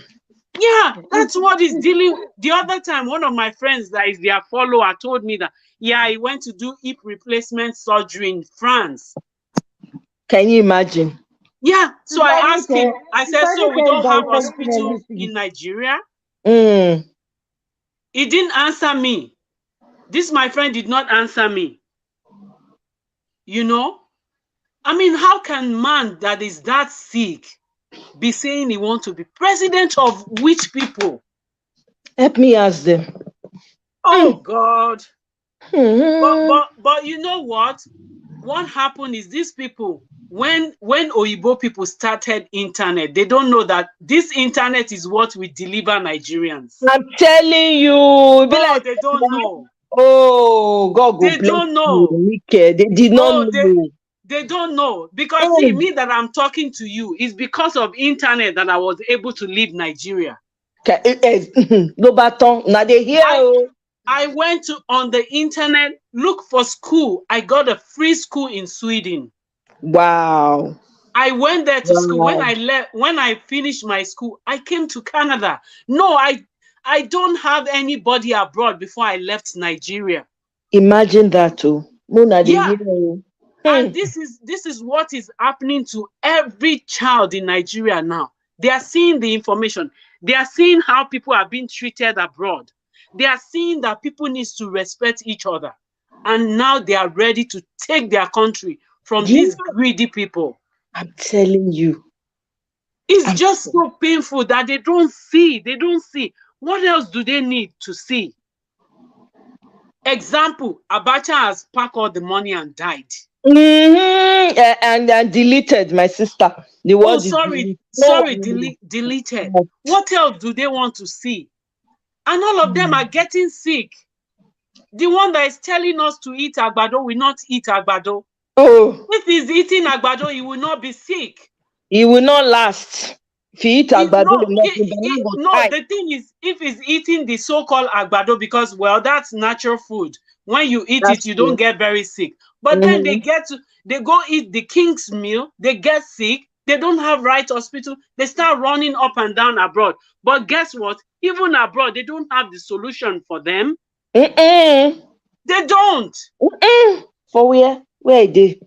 Yeah, that's what he's dealing. The other time, one of my friends that is their follower told me that, yeah, he went to do hip replacement surgery in France. Can you imagine? Yeah, so I asked him, I said, Sister so we Nike is don't have dissecting hospital everything. in Nigeria? Mm. He didn't answer me. This, my friend, did not answer me. I mean, how can man that is that sick be saying he wants to be president of which people? Help me ask them. Oh God. Hmm. But you know what? What happened is these people, when Oyibo people started internet, they don't know that this internet is what we deliver Nigerians. I'm telling you, be Oh, like, they don't know. oh, God go They bless don't you, know. Nike. They did not Oh, know. they don't know. Because see, Mm. me that I'm talking to you is because of internet that I was able to leave Nigeria. No baton. Now they hear. I went to on the internet, look for school. I got a free school in Sweden. Wow. I went there to school. When Wow. I left, when I finished my school, I came to Canada. No, I don't have anybody abroad before I left Nigeria. Imagine that too. Mona they Yeah, hear. and Hmm. this is what is happening to every child in Nigeria now. They are seeing the information. They are seeing how people are being treated abroad. They are seeing that people need to respect each other. And now they are ready to take their country from Yeah, these greedy people. I'm telling you. It's I'm just so painful that they don't see. They don't see. What else do they need to see? Example, Abacha has packed all the money and died. And deleted my sister. The Oh, word is sorry, deleted. No, sorry, deleted. no. What else do they want to see? And all of them are getting sick. The one that is telling us to eat agbado will not eat agbado. Oh, If he's eating agbado, he will not be sick. he will not last. If you eat agbado No, enough, the banana go no. die. The thing is, if he's eating the so-called agbado, because well, that's natural food. When you eat That's it, you don't true. get very sick. But then Mhm. they go eat the king's meal. They get sick. They don't have right hospital. They start running up and down abroad. But guess what? Even abroad, they don't have the solution for them. Mm-mm. They don't. Mm-mm. For where? Where are they?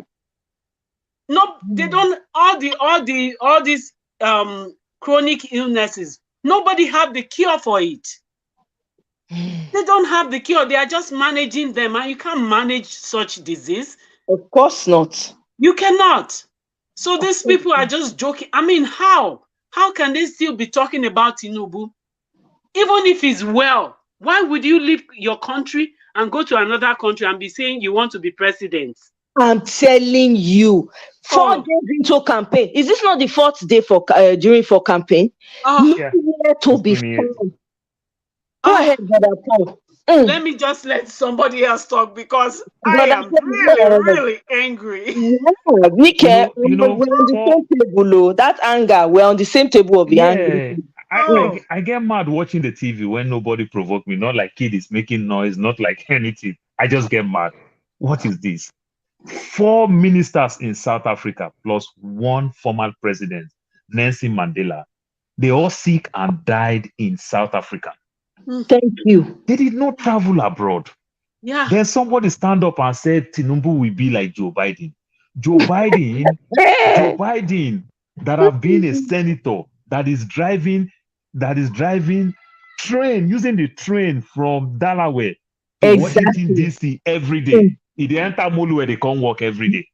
No, they don't. All these chronic illnesses. Nobody have the cure for it. They don't have the cure. They are just managing them, and you can't manage such disease. Of course not. You cannot. So Of these course people are not. just joking. I mean, how? How can they still be talking about Tinubu? Even if he's well, why would you leave your country and go to another country and be saying you want to be president? I'm telling you, 4 days Oh, into campaign. Is this not the fourth day for campaign? oh, Yeah, Nowhere to it's be been years. found. Go oh. ahead, brother Paul. Let me just let somebody else talk because I Brother am Paul, go really, ahead. really angry. Yeah, Nike, we're on the For same table. Oh. That anger, we're on the same table of the anger. yeah, Oh, I get mad watching the TV when nobody provoke me. Not like kid is making noise, not like anything. I just get mad. What is this? 4 ministers in South Africa plus one former president, Nelson Mandela. They all sick and died in South Africa. Thank you. They did not travel abroad. yeah. Then somebody stand up and said Tinubu will be like Joe Biden. Joe Biden, Joe Eh, Biden, that have been a senator, that is driving train, using the train from Delaware to Washington, exactly. D.C. every day. Mm. He dey enter Molu where they come work every day.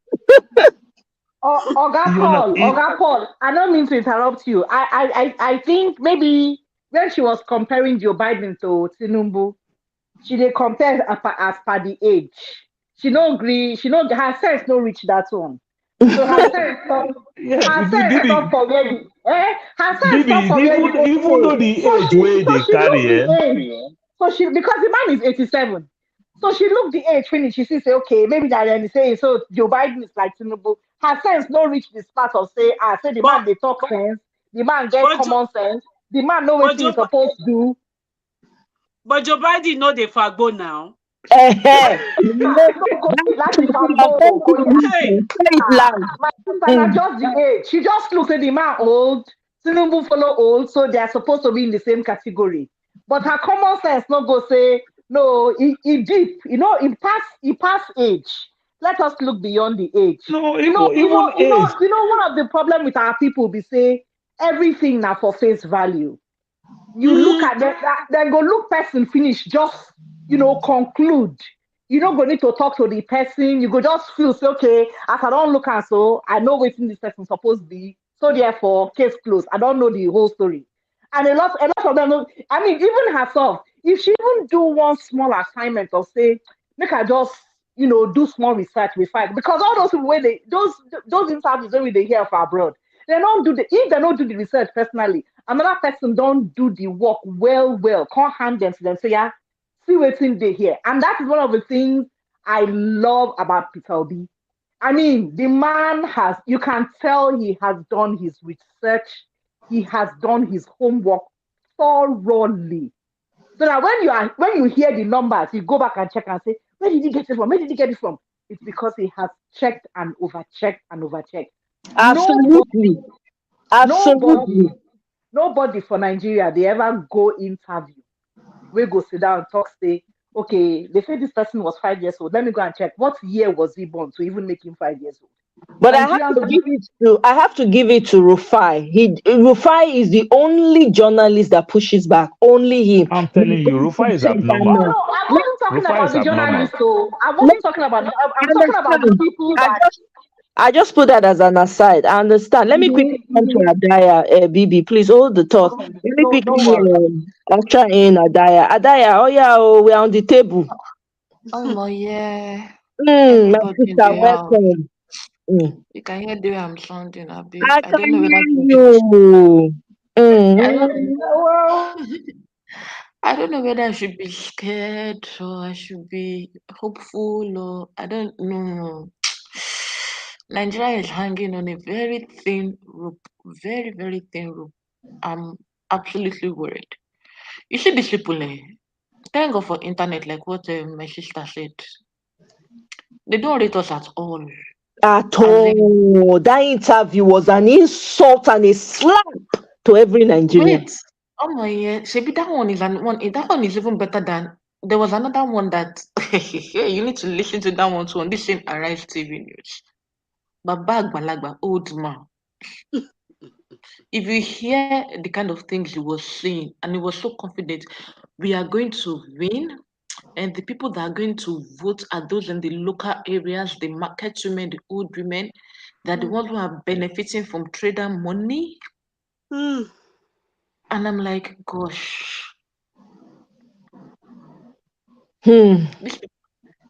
Oga You know, Paul, Oga Paul, I don't mean to interrupt you. I think maybe when she was comparing Joe Biden to Tinubu, she dey compare as per the age. She no agree. She no her sense no reach that one. So yeah, her sense stop Bibi, for where the her sense stop Bibi, for where the even though age. the age where So they she look carry, the age. So she because the man is 87. So she look the age finish. She see say okay maybe that then say so Joe Biden is like Tinubu. Her sense no reach the part of say the But man they talk sense. The man get but common sense. The man know what but he Joe, supposed to do. Joe Biden know the fagbo now. You know, Láti I'm Fambo, telling you Okoya. this Hey, thing, say it loud. My sister, not Mm. just the age. She just looks at the man old. Tinubu follow old, so they are supposed to be in the same category. But her common sense no go say no. He deep, he pass age. Let us look beyond the age. no, even age. One of the problem with our people be say everything now for face value. You look mm, at them, then go look person finish, just conclude. You don't go need to talk to the person. You go just feel say, okay, as I don't look at so I know waiting this person supposed to be. So therefore, case closed. I don't know the whole story. And a lot of them know, I mean, even herself, if she even do one small assignment or say, make her just, do small research with fight. Because all those people where those interviews when they hear for abroad, they don't do the if they don't do the research personally, another person don't do the work well, can't hand them to them. So yeah, see what's in they here. And that is one of the things I love about Peter Obi. I mean, the man has, you can tell he has done his research, he has done his homework thoroughly. So that when you hear the numbers, you go back and check and say, where did he get it from? Where did he get it from? It's because he has checked and overchecked and overchecked. Absolutely. Nobody, Absolutely. nobody for Nigeria, they ever go interview. We go sit down and talk, say, okay, they say this person was 5 years old. Let me go and check. What year was he born to even make him 5 years old? But Nigerians, I have to give it to Rufai. Rufai is the only journalist that pushes back. Only him. I'm telling you, Rufa is oh abnormal. no, I wasn't talking Rufa about is the abnormal. journalists, so I Let wasn't talking about, I'm talking about the understand. people I that, just I just put that as an aside. I understand. Let me quickly come to Adaya, Bibi. Please hold the thought. okay, Let me no, no quickly worries. usher in Adaya. Adaya, oh yeah, oh, we're on the table. Oh my yeah. My Everybody in sister, the house. welcome. Mm. You can hear the way I'm sounding, Abby. I I can don't know whether I hear should be you. I don't Well, I don't know whether I should be scared or I should be hopeful or I don't know. Nigeria is hanging on a very thin rope, very, very thin rope. I'm absolutely worried. You see these people, thank God for internet, like what my sister said. They don't rate us at all. At As in, all. That interview was an insult and a slap to every Nigerian. wait, oh my yeah, Shebi, that one is even better than there was another one that you need to listen to that one too on this same Arise TV news. Baba Agbalagba, old man. If you hear the kind of things he was saying, and he was so confident, we are going to win, and the people that are going to vote are those in the local areas, the market women, the old women, they're the ones who are benefiting from trader money. Mm. And I'm like, gosh, Hmm. these people,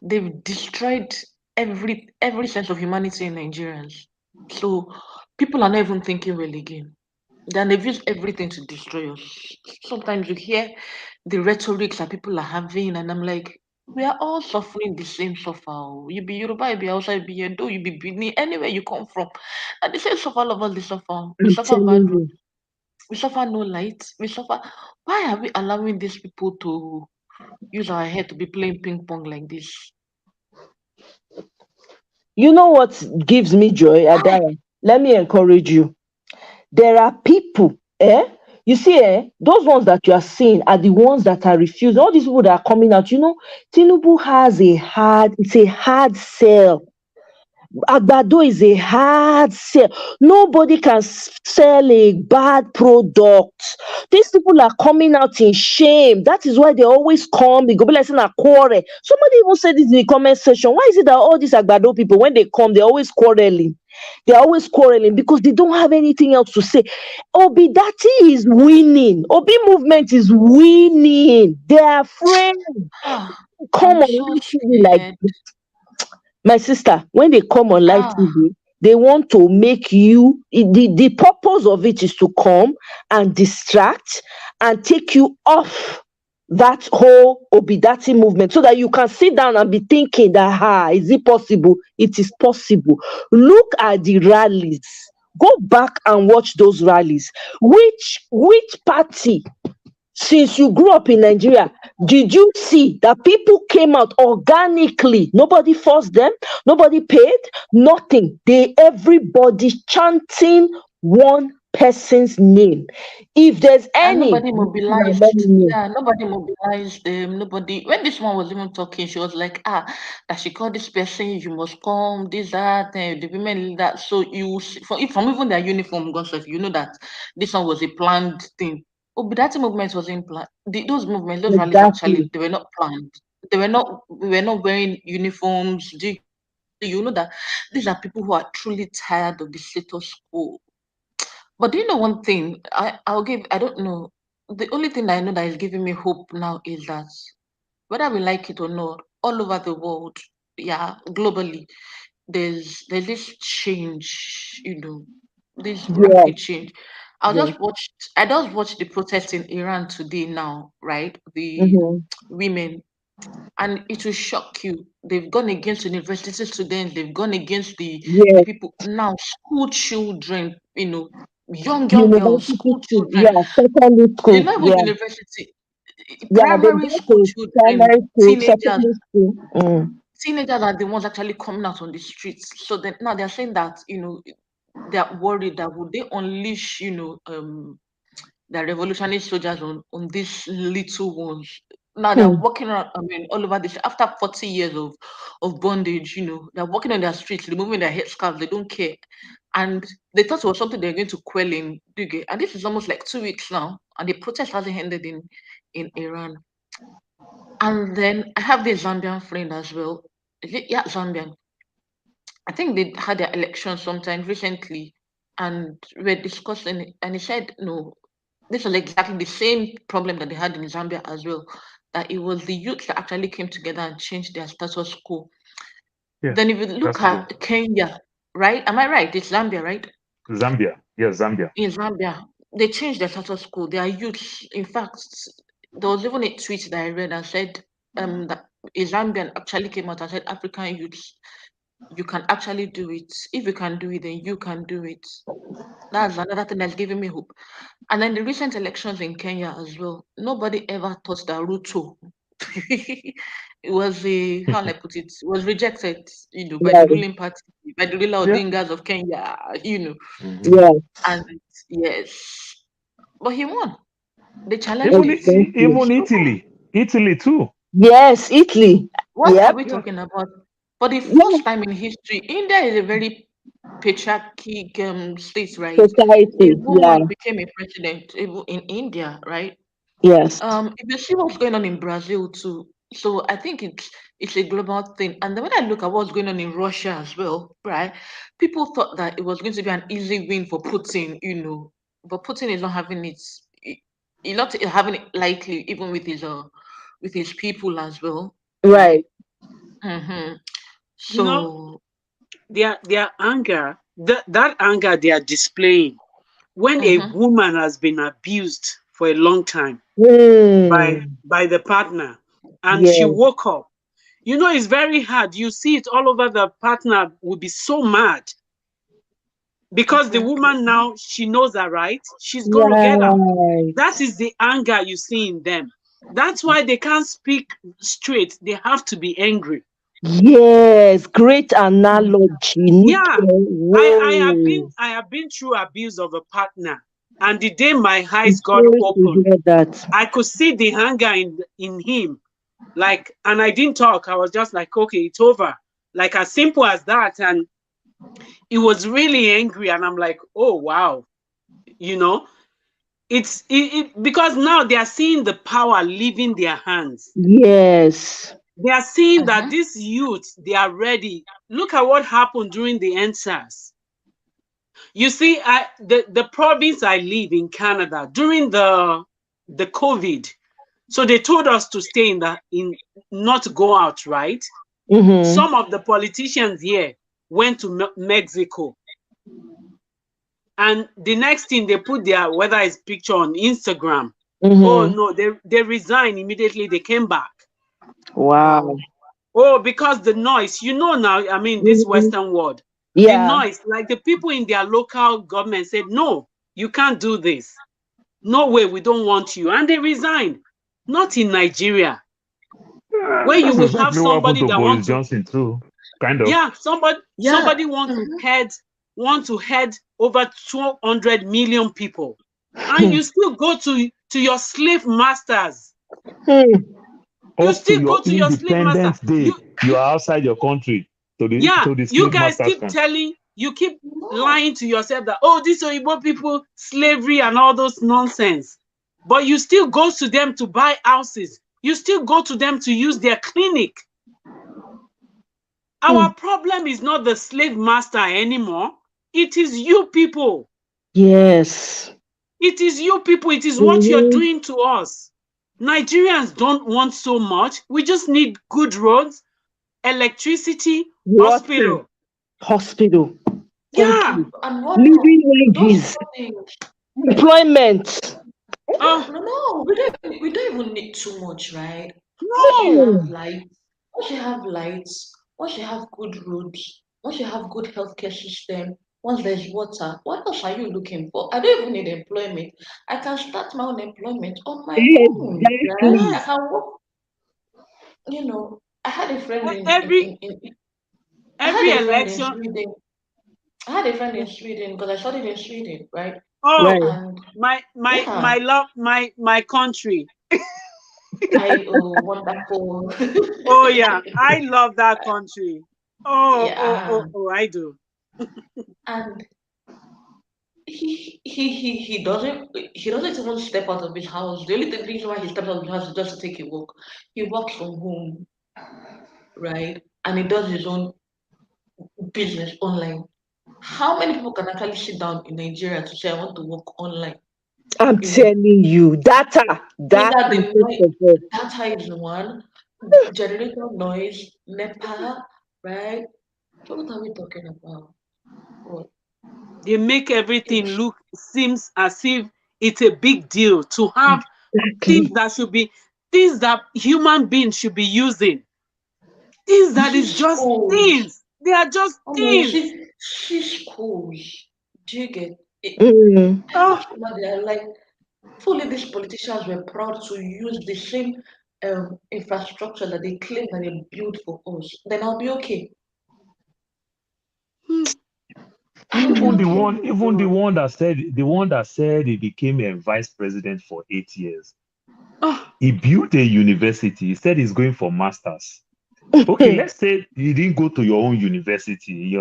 they've destroyed every sense of humanity in Nigerians. So people are not even thinking well again. Then they've used everything to destroy us. Sometimes you hear the rhetorics that people are having, and I'm like, we are all suffering the same suffer. Oh. You be Yoruba, you be Hausa, you be Edo, you be Benin, anywhere you come from. And the same suffer, all of us, they suffer. We I'm suffer bad telling road. you. We suffer no light. We suffer. Why are we allowing these people to use our head to be playing ping pong like this? You know what gives me joy, Why? Adaya? Let me encourage you. There are people, you see, those ones that you are seeing are the ones that are refused. All these people that are coming out, Tinubu has it's a hard sell. Agbado is a hard sell. Nobody can sell a bad product. These people are coming out in shame. That is why they always come. They go be like saying a quarrel. Somebody even said this in the comment section. Why is it that all these Agbado people, when they come, they're always quarreling? They're always quarreling because they don't have anything else to say. Obi Dati is winning. Obi movement is winning. They are afraid. Ah, Come I'm on, so live TV like scared. my sister, when they come on live Ah, TV, they want to make you the purpose of it is to come and distract and take you off that whole obidati movement so that you can sit down and be thinking that is it possible? It is possible. Look at the rallies. Go back and watch those rallies. Which party, since you grew up in Nigeria, did you see that people came out organically? Nobody forced them, nobody paid, nothing. Everybody chanting one person's name. If there's and any, nobody let me mobilized. know. Yeah, nobody mobilized them. Nobody. When this one was even talking, she was like, that she called this person, you must come, this, that, the women, that. So from even their uniform, God says, you know that this one was a planned thing. Oh, but that movement wasn't planned. Those movements, those rallies actually, Exactly. they were not planned. We were not wearing uniforms. You know that these are people who are truly tired of the status quo. But do you know one thing? I don't know. The only thing I know that is giving me hope now is that whether we like it or not, all over the world, yeah, globally, there's this change, this Yeah. rapid change. Yeah. I just watched the protest in Iran today now, right? The Mm-hmm. women, and it will shock you. They've gone against university students, they've gone against the Yeah. people now, school children, young girls, University school school. children. Yeah. Secondary It's school. not even Yeah. university, Yeah. They primary go school to children, primary school, teenagers. secondary school. Mm. Teenagers are the ones actually coming out on the streets. So then now they're saying that, they're worried that would they unleash, the revolutionary soldiers on these little ones. Now they're Hmm. walking around, I mean, all over this after 40 years of bondage, they're walking on their streets, removing their headscarves, they don't care. And they thought it was something they're going to quell in Duge. And this is almost like 2 weeks now, and the protest hasn't ended in Iran. And then I have this Zambian friend as well. Is it, yeah, Zambian. I think they had their election sometime recently, and we're discussing it, and he said, no, this was exactly the same problem that they had in Zambia as well, that it was the youth that actually came together and changed their status quo. Yeah, Then if you look that's true. at Kenya, right? Am I right? It's Zambia, right? Zambia. Yes, Zambia. In Zambia, they changed their status quo. Their youth, in fact, there was even a tweet that I read and said that a Zambian actually came out and said, African youths, you can actually do it. If you can do it, then you can do it. That's another thing that's giving me hope. And then the recent elections in Kenya as well. Nobody ever thought that Ruto it was how will I put it? It was rejected, by the Right. ruling party, by the ruler Yeah. Odingas of Kenya, Mhm. Yeah. and yes, but he won. They challenged Even it. Exactly. even Italy too. Yes. Italy. What are Yep. we Yeah. talking about? For the Yeah. first time in history, India is a very patriarchy state, right? A Society. Yeah. woman became a president in India, right? Yes. If you see what's going on in Brazil too, so I think it's a global thing. And then when I look at what's going on in Russia as well, right? People thought that it was going to be an easy win for Putin, but Putin is not having it. He's not having it lightly, even with his people as well, right? Right. Mm-hmm. You know, So, their anger, that anger they are displaying when a mm-hmm, woman has been abused for a long time by Hmm. the partner, and she Yeah. woke up. It's very hard. You see it all over. The partner will be so mad because the exactly. woman now, she knows her right. She's going to get out. Right. That is the anger you see in them. That's why they can't speak straight. They have to be angry. Yes. Great analogy. Nike. Yeah, Whoa. I have been through abuse of a partner, and the day my eyes I'm got sorry to open, hear that. I could see the anger in him. Like, and I didn't talk. I was just like, okay, it's over. Like, as simple as that. And he was really angry, and I'm like, oh wow, you know, because now they are seeing the power leaving their hands. Yes. They are seeing that Mm-hmm. these youth, they are ready. Look at what happened during the NSAS. You see, the province I live in Canada during the COVID, so they told us to stay in not go out, right? Mm-hmm. Some of the politicians here went to Mexico, and the next thing they put their whether it's picture on Instagram. Oh Mm-hmm. no, they resigned immediately. They came back. Wow. Wow. Oh, because the noise, now, I mean, this Mhm. Western world, the Yeah. noise, like the people in their local government said, no, you can't do this. No way, we don't want you. And they resigned. Not in Nigeria, where you That's will have exactly what happened somebody to that Boris want to, Johnson too. Kind of. yeah, Yeah. somebody want to head over 200 million people. And you still go to your slave masters. Hmm. You Up to still your go to your slave master. Independence Day, you are outside your country Yeah, to the you slave guys master's keep country. you keep lying to yourself that, oh, these Oyibo people, slavery and all those nonsense. But you still go to them to buy houses. You still go to them to use their clinic. Hmm. Our problem is not the slave master anymore. It is you people. Yes. It is you people, it is what you're doing to us. Nigerians don't want so much. We just need good roads, electricity, Water, hospital. Thank Yeah. you. And what Living those wages, two things. employment. Oh, No, we don't even need too much, right? Once you no. have No. lights, once you have lights, once you have good roads, once you have good healthcare system, once there's water, what else are you looking for? I don't even need employment. I can start my own employment on my own, right? Exactly. I Yes. can work, I had a friend Every I had every a friend in election. Sweden. I had a friend in Sweden because I studied in Sweden, right? Oh, Right. And my yeah, love, my country. wonderful. Oh yeah, I love that country. Yeah, I do. and he doesn't even step out of his house. The only reason why he steps out of his house is just to take a walk. He works from home, right? And he does his own business online. How many people can actually sit down in Nigeria to say I want to work online? I'm You know, telling you, data, that whether is the first noise, of all. data is one, generator noise, NEPA, right? So what are we talking about? What? They make everything It's look seems as if it's a big deal to have things Exactly. that should be things that human beings should be using. Things you that see is just schools. things. They are just Oh no, things. see schools. Do you get it? Mm. I Oh, watched over there like fully these politicians were proud to use the same infrastructure that they claim that they built for us, then I'll be okay. hmm. I'll be Even the okay. one, Oh even God. the one that said he became a vice president for 8 years. Oh, He built a university. He said he's going for masters. Okay, let's say you didn't go to your own university,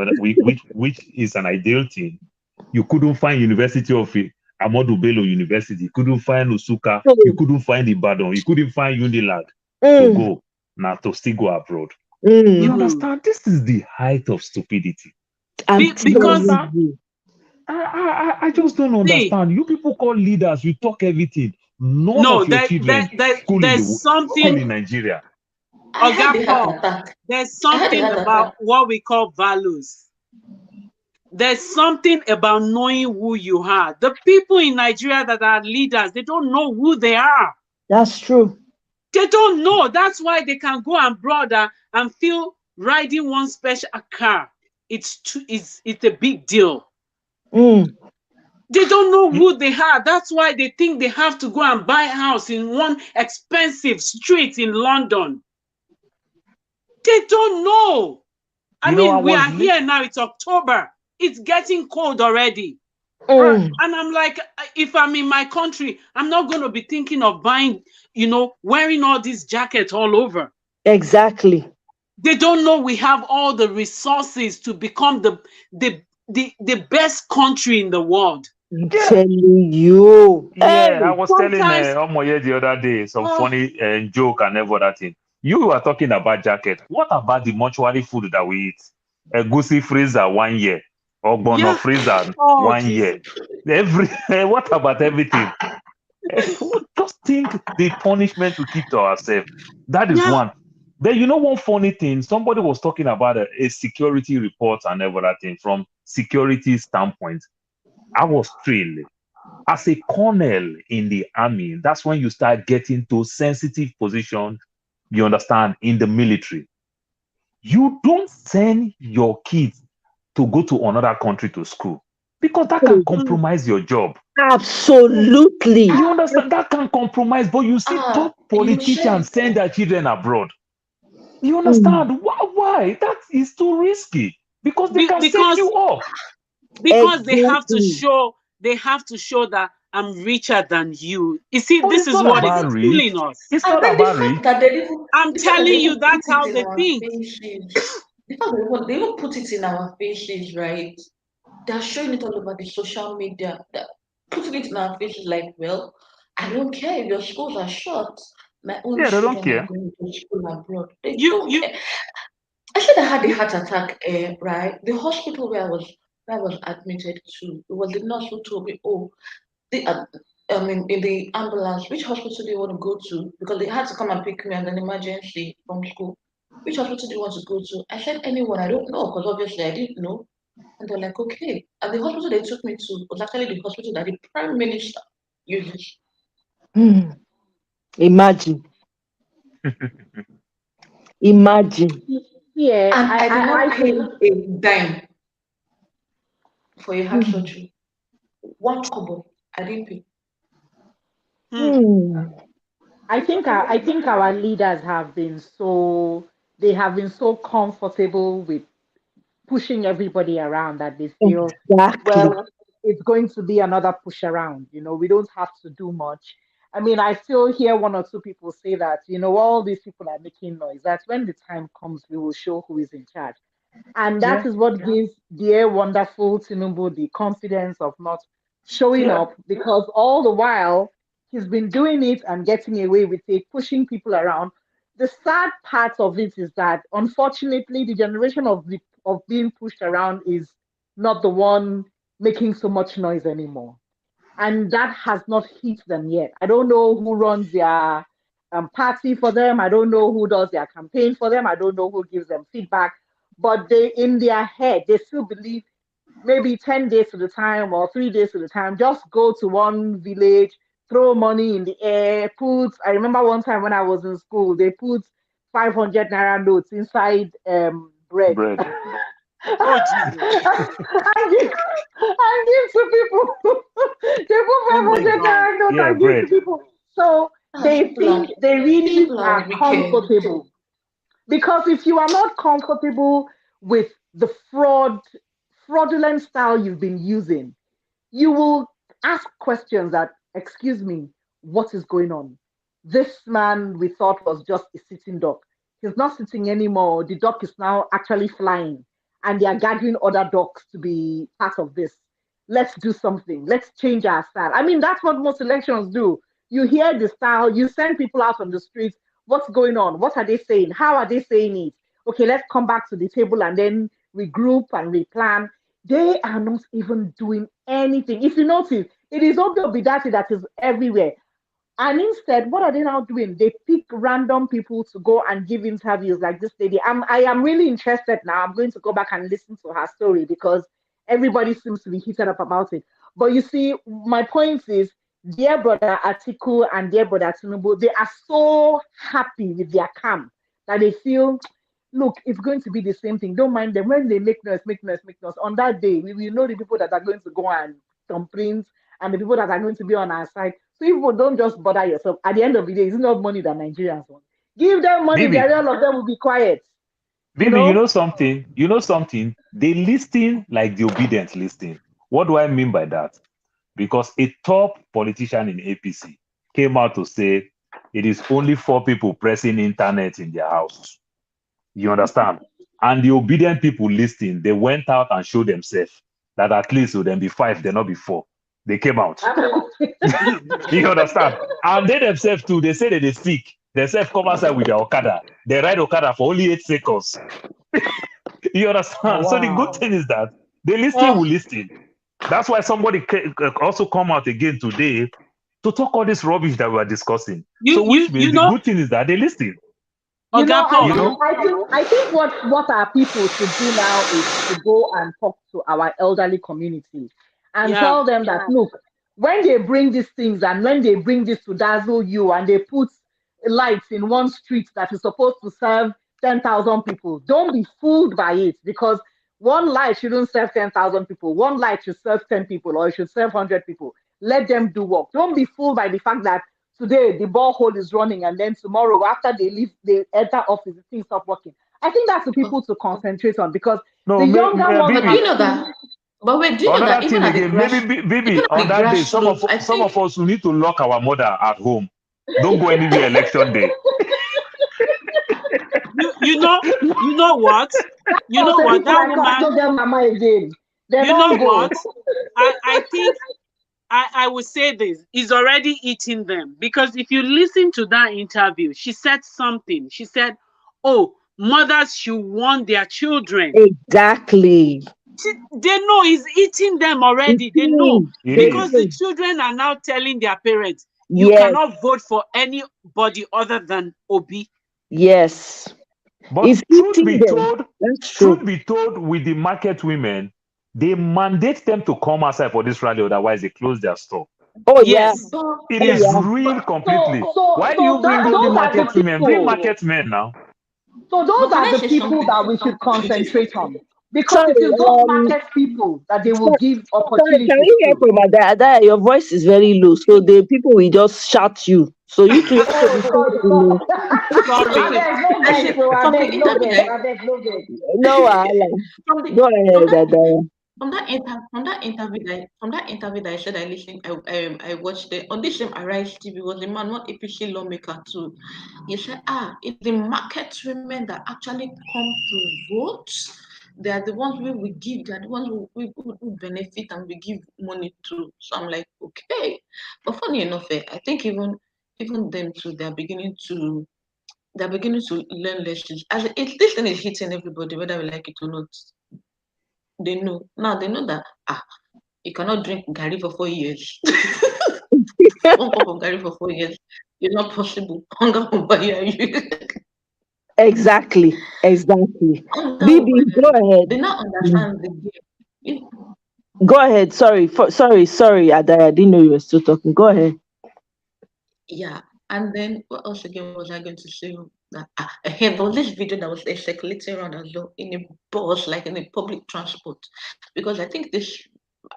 which is an ideal thing. You couldn't find University of Amadu Bello University. You couldn't find Usuka. You Mm. couldn't find Ibadan. You couldn't find Unilag to Mm. go. Now to still go abroad. You Mm. hmm. understand? This is the height of stupidity. I'm You Because telling understand? you. I just don't see, understand. You people call leaders, you talk everything. None no, of your children there's school something, in Nigeria. I had Oga a heart Paul, attack. there's I had a something heart about attack. what we call values. There's something about knowing who you are. The people in Nigeria that are leaders, they don't know who they are. That's true. They don't know. That's why they can go and brother and feel riding one special car. It's a big deal. Mm. They don't know You, who they are. That's why they think they have to go and buy a house in one expensive street in London. They don't know. I you know, I mean, we was are here now. It's October. It's getting cold already. right. Mm. And I'm like, if I'm in my country, I'm not going to be thinking of buying, wearing all these jackets all over. Exactly. They don't know we have all the resources to become the best country in the world. I'm Yeah, telling you. yeah. I Hey. was telling Sometimes, Omoye the other day some oh, funny joke and every other thing. You were talking about jacket. What about the mortuary food that we eat? A goosey freezer 1 year, or bono yeah. freezer Oh, 1 year. Jesus. Every what about everything? Just think the punishment we keep to ourselves. That is Yeah. one. Then you know one funny thing. Somebody was talking about a security report and every other thing from security standpoint. I was thrilled. As a colonel in the army, that's when you start getting to sensitive position, you understand, in the military. You don't send your kids to go to another country to school because that can Mm. Mm. compromise your job. Absolutely. You understand? That can compromise, but you see top You said politicians send their children abroad. You Mm. understand? Why? That is too risky because they can set Because you up. Exactly. they have to show that I'm richer than you. You see, But this it's is not what is about rich. killing us. It's And not then the about fact rich. that they even I'm the fact that telling they you, even put that's how it in they our think. faces, the fact that they even put it in our faces, right? They're showing it all over the social media. They're putting it in our faces like, well, I don't care if your schools are shut. My own Yeah, they don't children are care. going to school abroad. They You don't you care. I said I had a heart attack, right? The hospital where I was I was admitted to. It was the nurse who told me, oh, in the ambulance, which hospital do you want to go to? Because they had to come and pick me as an emergency from school. Which hospital do you want to go to? I said, anyone, I don't know, because obviously I didn't know. And they're like, okay. And the hospital they took me to was actually the hospital that the Prime Minister uses. Imagine. Imagine. Yeah, And I did not pay think a dime for a heart surgery. 1 kobo, I didn't pay. I think our leaders have been so comfortable with pushing everybody around that they feel, Exactly. well, it's going to be another push around. We don't have to do much. I mean, I still hear one or two people say that, all these people are making noise. That's when the time comes, we will show who is in charge. And that is what gives dear wonderful Tinubu the confidence of not showing up, because all the while he's been doing it and getting away with it, pushing people around. The sad part of it is that unfortunately the generation of being pushed around is not the one making so much noise anymore. And that has not hit them yet. I don't know who runs their party for them. I don't know who does their campaign for them. I don't know who gives them feedback. But they, in their head, they still believe maybe 10 days at a time or 3 days at a time, just go to one village, throw money in the air, I remember one time when I was in school, they put 500 naira notes inside bread. Bread. Oh, Jesus. I give to people. They put Oh, my 500 God. naira notes Yeah, and give to bread. people. So they think they really are comfortable. Because if you are not comfortable with the fraudulent style you've been using, you will ask questions that, excuse me, what is going on? This man we thought was just a sitting duck. He's not sitting anymore. The duck is now actually flying, and they are gathering other ducks to be part of this. Let's do something. Let's change our style. I mean, that's what most elections do. You hear the style, you send people out on the streets. What's going on? What are they saying? How are they saying it? Okay, let's come back to the table and then regroup and replan. They are not even doing anything. If you notice, it is Obi Obidati that is everywhere. And instead, what are they now doing? They pick random people to go and give interviews like this lady. I am really interested now. I'm going to go back and listen to her story because everybody seems to be heated up about it. But you see, my point is, dear brother Atiku and dear brother Tinubu, they are so happy with their camp that they feel, look, it's going to be the same thing. Don't mind them. When they make noise, make noise, make noise. On that day, we will know the people that are going to go and complain and the people that are going to be on our side. So people don't just bother yourself. At the end of the day, it's not money that Nigerians want. Give them money, Bibi, all of them will be quiet. Bibi, you know something? You know something? They listen like the obedient listen. What do I mean by that? Because a top politician in APC came out to say it is only 4 people pressing internet in their house. You understand? And the obedient people listening, they went out and showed themselves that at least would then be 5, they not be 4. They came out. You understand? And they themselves too, they say that they speak. They self come outside with their Okada. They ride Okada for only 8 seconds. You understand? Wow. So the good thing is that they listen will listen. That's why somebody also come out again today to talk all this rubbish that we are discussing. Which means the good thing is that they listen. I think what our people should do now is to go and talk to our elderly community and tell them that, look, when they bring these things and when they bring this to dazzle you and they put lights in one street that is supposed to serve 10,000 people, don't be fooled by it, because one light shouldn't serve 10,000 people. One light should serve 10 people, or it should serve 100 people. Let them do work. Don't be fooled by the fact that today the borehole is running and then tomorrow after they leave, they enter office, the things stop working. I think that's the people to concentrate on, because the younger ones. But do you know that? But wait, do you know that even at the grassroots, maybe on that day, some of us will need to lock our mother at home. Don't go anywhere election day. You know what? You know what? That woman. Mama again. You know what? I think I would say this is already eating them, because if you listen to that interview, she said something. She said, "Oh, mothers should warn their children." Exactly. They know he's eating them already. They know. It Because the is. children are now telling their parents, you Yes, cannot vote for anybody other than Obi. yes. But It's eating them. That's true. truth be told, with the market women, they mandate them to come outside for this rally, otherwise they close their store. Oh yeah. Yes. But It Oh is yeah. real completely. Why do you So bring all the those are the market women? Bring people. market men now. So but those can are I the say people something? that we should concentrate on. Because Sorry, it is those market people that they will give sorry, can opportunities you hear to. from Ada? Your voice is very low, so the people will just shout you. So you two have to Oh, be sorry, careful. I Sorry. Okay. beg, no I vex, say so I from the beg, no interview vex, that I beg, no vex. No, Allah. from the Go from ahead, that Ada. from that interview that I said I listened, I watched it on this same Arise TV was a man, one APC lawmaker too. He said, it's the market women that actually come to vote. They are the ones we give. They are the ones who benefit and we give money to. So I'm like, okay. But funny enough, I think even them too, they're beginning to learn lessons. As this thing is hitting everybody, whether we like it or not. They know now. They know that you cannot drink Gary for 4 years. One cup of Gary for 4 years. It's not possible. Hunger will buy you. Exactly, exactly. Hunger will Bibi, buy go you. ahead. They now understand the game. If Go ahead. Sorry, Ada. I didn't know you were still talking. Go ahead. Yeah, and then what else again was I going to say? That there was this video that was circulating around as well in a bus, like in a public transport, because I think this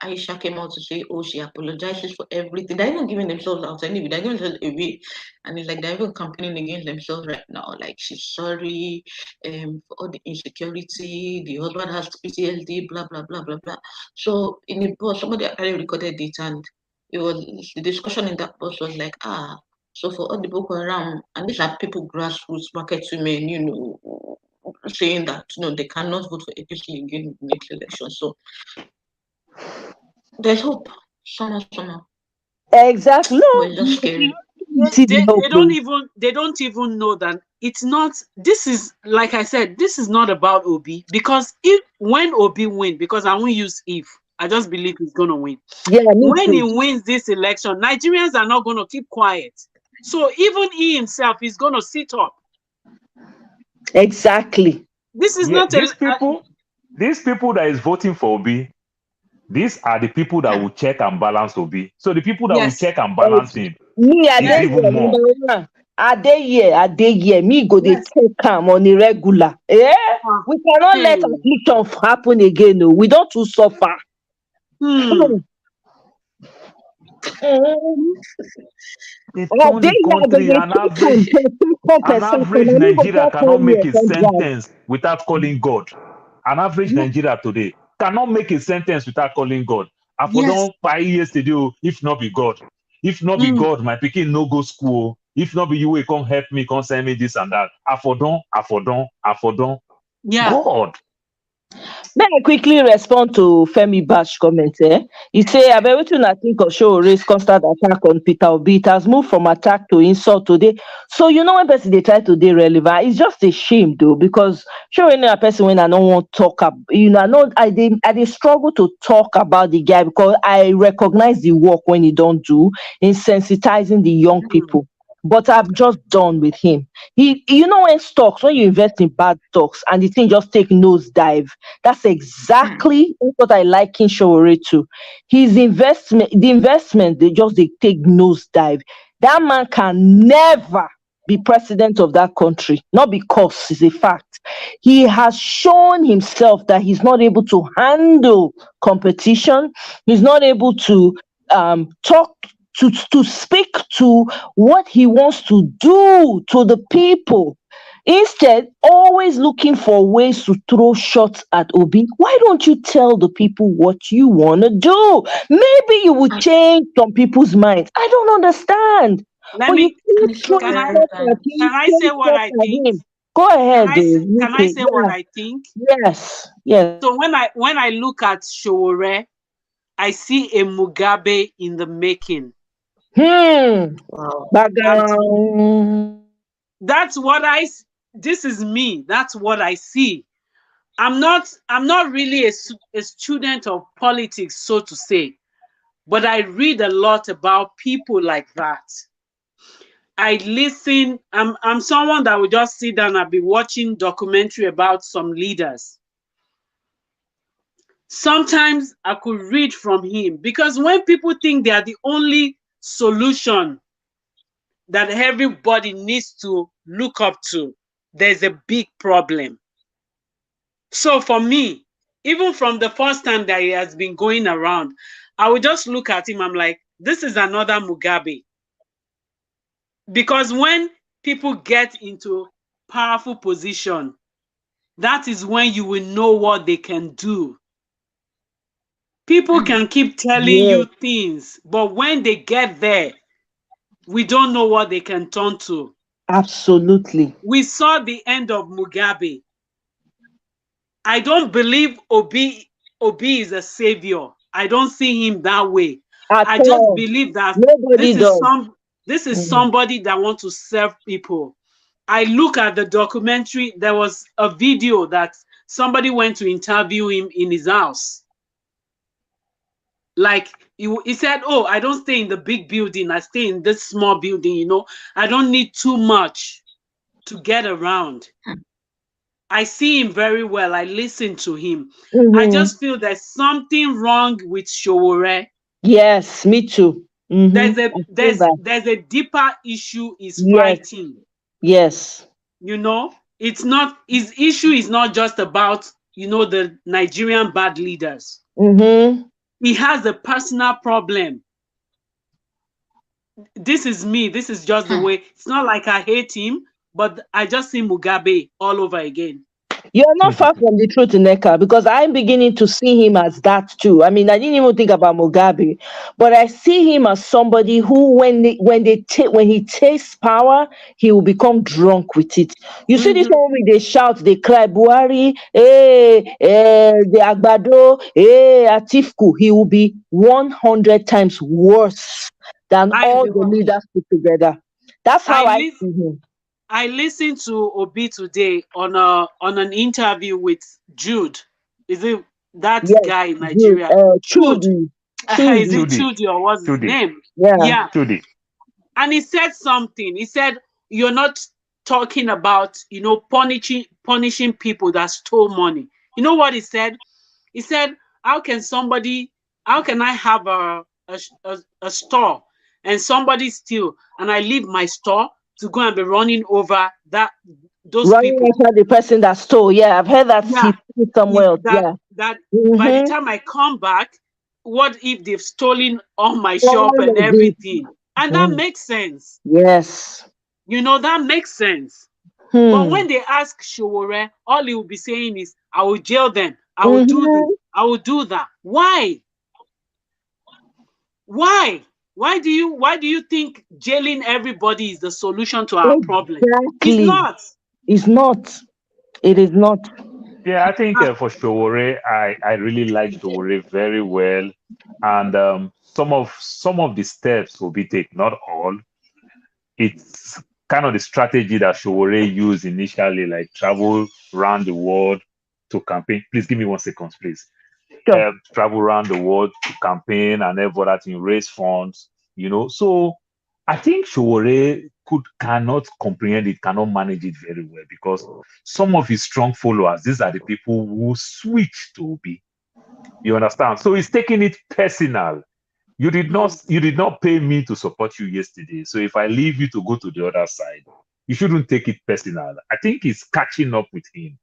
Aisha came out to say, oh, she apologizes for everything. They're even giving themselves out anyway. They're giving themselves away, and it's like they're even campaigning against themselves right now. Like she's sorry, for all the insecurity. The husband has PTSD, blah blah blah blah blah. So in a bus, somebody actually recorded it, and it was the discussion in that post was like, so for all the Boko Haram, and these are people grassroots market women, saying that they cannot vote for APC again in the next election. So there's hope. Somehow. Exactly. But No, it's just scary. see the help. They don't even know that it's not. This is, like I said, this is not about Obi, because if when Obi win, because I won't use if, I just believe he's gonna win. Yeah, me When he too. wins this election, Nigerians are not gonna keep quiet. So even he himself is gonna sit up. Exactly. This is Yeah, not these people that is voting for Obi, these are the people that will check and balance Obi. So the people that will yes, check and balance him Me, I is dey yes, here, even more. number one. I dey here. Me go dey yes. take am on a regular. Ah, We cannot let hey. affliction happen again. No, we don't too suffer. Hmm. Mm. They I turn dey the here, I go country dey take am an percent. I average no go Nigeria talk 10 cannot make years, a come drive. sentence without calling God. An average Nigeria today cannot make a sentence without calling God. I for Yes. don kpai yesterday, if not be God. If not be Hmm. God, my pikin no go school. If not be you, wey come help me, come send me this and that. I for don. Yeah. God. May I quickly respond to Femi Bash comment? He say, I bet wetin una think of Showore's constant attack on Peter Obi. It has moved from attack to insult today. So when person they try to dey relevant, it's just a shame though, because Showore na person when I don't want talk about, I dey struggle to talk about the guy because I recognize the work when he don't do in sensitizing the young Hmm. people. But I'm just done with him. When you invest in bad stocks and the thing just take nosedive, that's exactly what I like in Showore too. The investment, they take nosedive. That man can never be president of that country, not because it's a fact. He has shown himself that he's not able to handle competition. He's not able to talk to speak to what he wants to do to the people. Instead, always looking for ways to throw shots at Obi. Why don't you tell the people what you want to do? Maybe you would And, change some people's minds. I don't understand. Let But you me. keep and it's so throwing Can I? very shots bad. at him, Can I say throwing what shots I at think? him. Go Can ahead, I say? Can I UK. say what I think? Yes, yes. So when I look at Showore, I see a Mugabe in the making. Wow. That's Background. that's what I. This is me. That's what I see. I'm not really a student of politics, so to say, but I read a lot about people like that. I listen. I'm someone that will just sit down and be watching documentary about some leaders. Sometimes I could read from him, because when people think they are the only solution that everybody needs to look up to, there's a big problem. So for me, even from the first time that he has been going around, I would just look at him. I'm like, this is another Mugabe. Because when people get into powerful position, that is when you will know what they can do. People can keep telling Yes, you things, but when they get there, we don't know what they can turn to. absolutely. We saw the end of Mugabe. I don't believe Obi is a savior. I don't see him that way. At I just all. believe that Nobody does. this is Mm. somebody that wants to serve people. I look at the documentary. There was a video that somebody went to interview him in his house. Like he said, "Oh, I don't stay in the big building. I stay in this small building. I don't need too much to get around." I see him very well. I listen to him. I Mhm. just feel there's something wrong with Showore. Yes, me too. There's a I feel that. there's a deeper issue he's Yes, fighting. yes. It's not his issue is not just about the Nigerian bad leaders. Mm-hmm. He has a personal problem. This is me. This is just the way. It's not like I hate him, but I just see Mugabe all over again. You're not far from the truth, Neka, because I'm beginning to see him as that too. I mean, I didn't even think about Mugabe, but I see him as somebody who, when he tastes power, he will become drunk with it. You see this Mhm. one when they shout, they cry, Buhari, the Agbado, Atifku. He will be 100 times worse than I all the leaders put together. That's I how I live. see him. I listened to Obi today on an interview with Jude. Is it that Yes, guy in good. Nigeria? Jude. Chudi, Is it Chudi. Judy, Jude or what's his Judy, name? Yeah. Yeah. Judy. And he said something. He said, "You're not talking about, punishing people that stole money." You know what he said? He said, how can I have a store and somebody steal, and I leave my store to go and be running over those Running people? after the person that stole. Yeah, I've heard that he Yeah. stole somewhere else. That Yeah. that by the Mm-hmm. time I come back, what if they've stolen all my All shop and of it. everything? And that Mm. makes sense. Yes. That makes sense. But Hmm. when they ask Showore, all he will be saying is, "I will jail them. I will do this. Mm-hmm. I will do that." Why? Why? Why do you think jailing everybody is the solution to our problem? It's Exactly. not. It's not. It is not. Yeah, I think Ah, for Showore, I really like Showore very well, and some of the steps will be taken, not all. It's kind of the strategy that Showore used initially, like travel around the world to campaign. Please give me 1 second, please. Sure. Travel around the world to campaign and every other thing, raise funds. So I think Showore cannot comprehend it, cannot manage it very well because some of his strong followers, these are the people who switch to Obi. You understand? So he's taking it personal. You did not pay me to support you yesterday. So if I leave you to go to the other side, you shouldn't take it personal. I think it's catching up with him.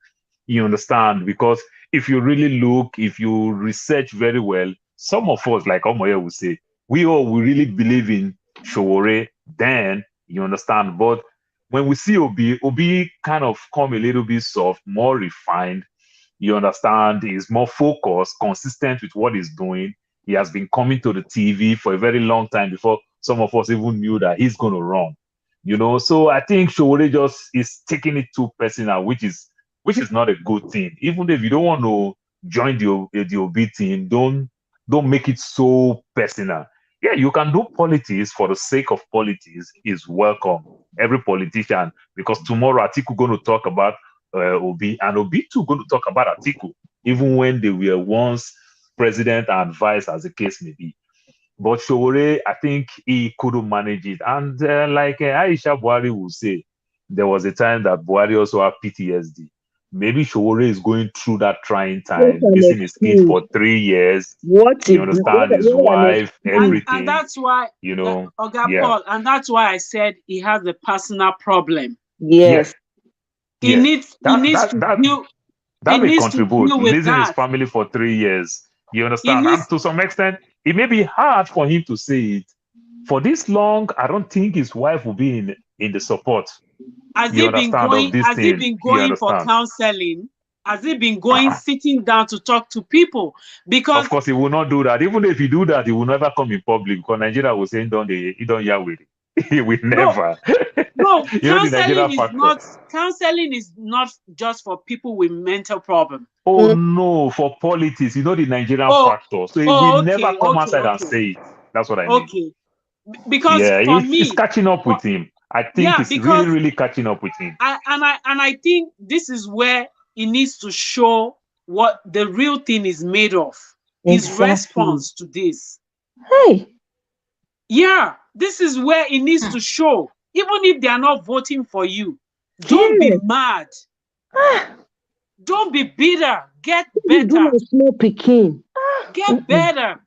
You understand? Because if you really look, if you research very well, some of us, like Omoye will say, we really believe in Showore, then you understand. But when we see Obi kind of come a little bit soft, more refined, you understand, he's more focused, consistent with what he's doing. He has been coming to the TV for a very long time before some of us even knew that he's going to run. So I think Showore just is taking it too personal, which is not a good thing. Even if you don't want to join the OB team, don't make it so personal. Yeah, you can do politics for the sake of politics is welcome. Every politician, because tomorrow Atiku going to talk about Obi, and Obi too going to talk about Atiku, even when they were once president and vice, as the case may be. But Showore, I think he couldn't manage it. And like Aisha Buhari will say, there was a time that Buhari also had PTSD. Maybe Showore is going through that trying time, missing his kid for 3 years. What You understand? His wife, everything. And that's why, you know, Paul, and that's why I said he has a personal problem. Yes. He needs to deal. That may needs to contribute. deal with Losing his that. family for 3 years. You understand? And to some extent, it may be hard for him to say it. For this long, I don't think his wife will be in the support. Has he been going for counseling? Has he been going sitting down to talk to people? Because of course he will not do that. Even if he do that, he will never come in public because Nigeria will say he don't Yahweh. He will never. No, counseling is not just for people with mental problems. Oh no, for politics, the Nigerian factor. So he will never come outside and say it. That's what I mean. Okay. Because for me, it's catching up with him. I think it's really, really catching up with him. I think this is where he needs to show what the real thing is made of. His response to this. Hey. Yeah, this is where he needs to show. Even if they are not voting for you, don't be mad. Don't be bitter. Get better. Get better.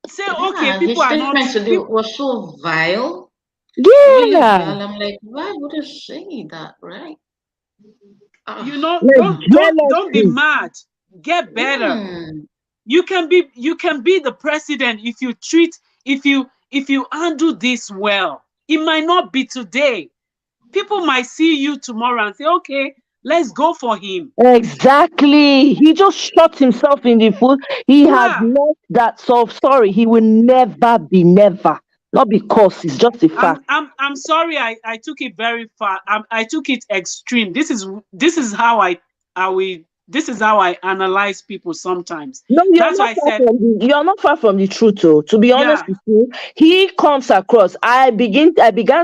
Say, okay, people are not. His statement was so vile. Yeah. Really vile. I'm like, why would you say that, right? Don't be mad. Get better. You can be the president if you handle this well. It might not be today. People might see you tomorrow and say, okay, let's go for him. Exactly. He just shot himself in the foot. He has lost that sorry. He will never be never. Not because it's just a fact. I'm sorry. I took it very far. I took it extreme. This is how I analyze people sometimes. No, you're not far from the truth, though. To be honest with you, he comes across. I began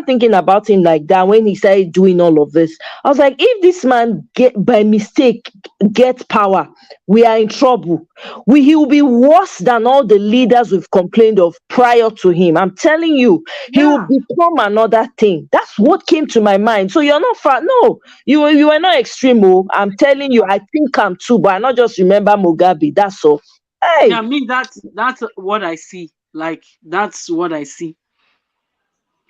thinking about him like that when he started doing all of this. I was like, if this man by mistake gets power, we are in trouble. He will be worse than all the leaders we've complained of prior to him. I'm telling you, he will become another thing. That's what came to my mind. So you're not far. No, you are not extreme. I'm telling you, I think I'm too, but I not just remember Mugabe. That's all. Hey. Yeah, I mean that's what I see. Like that's what I see.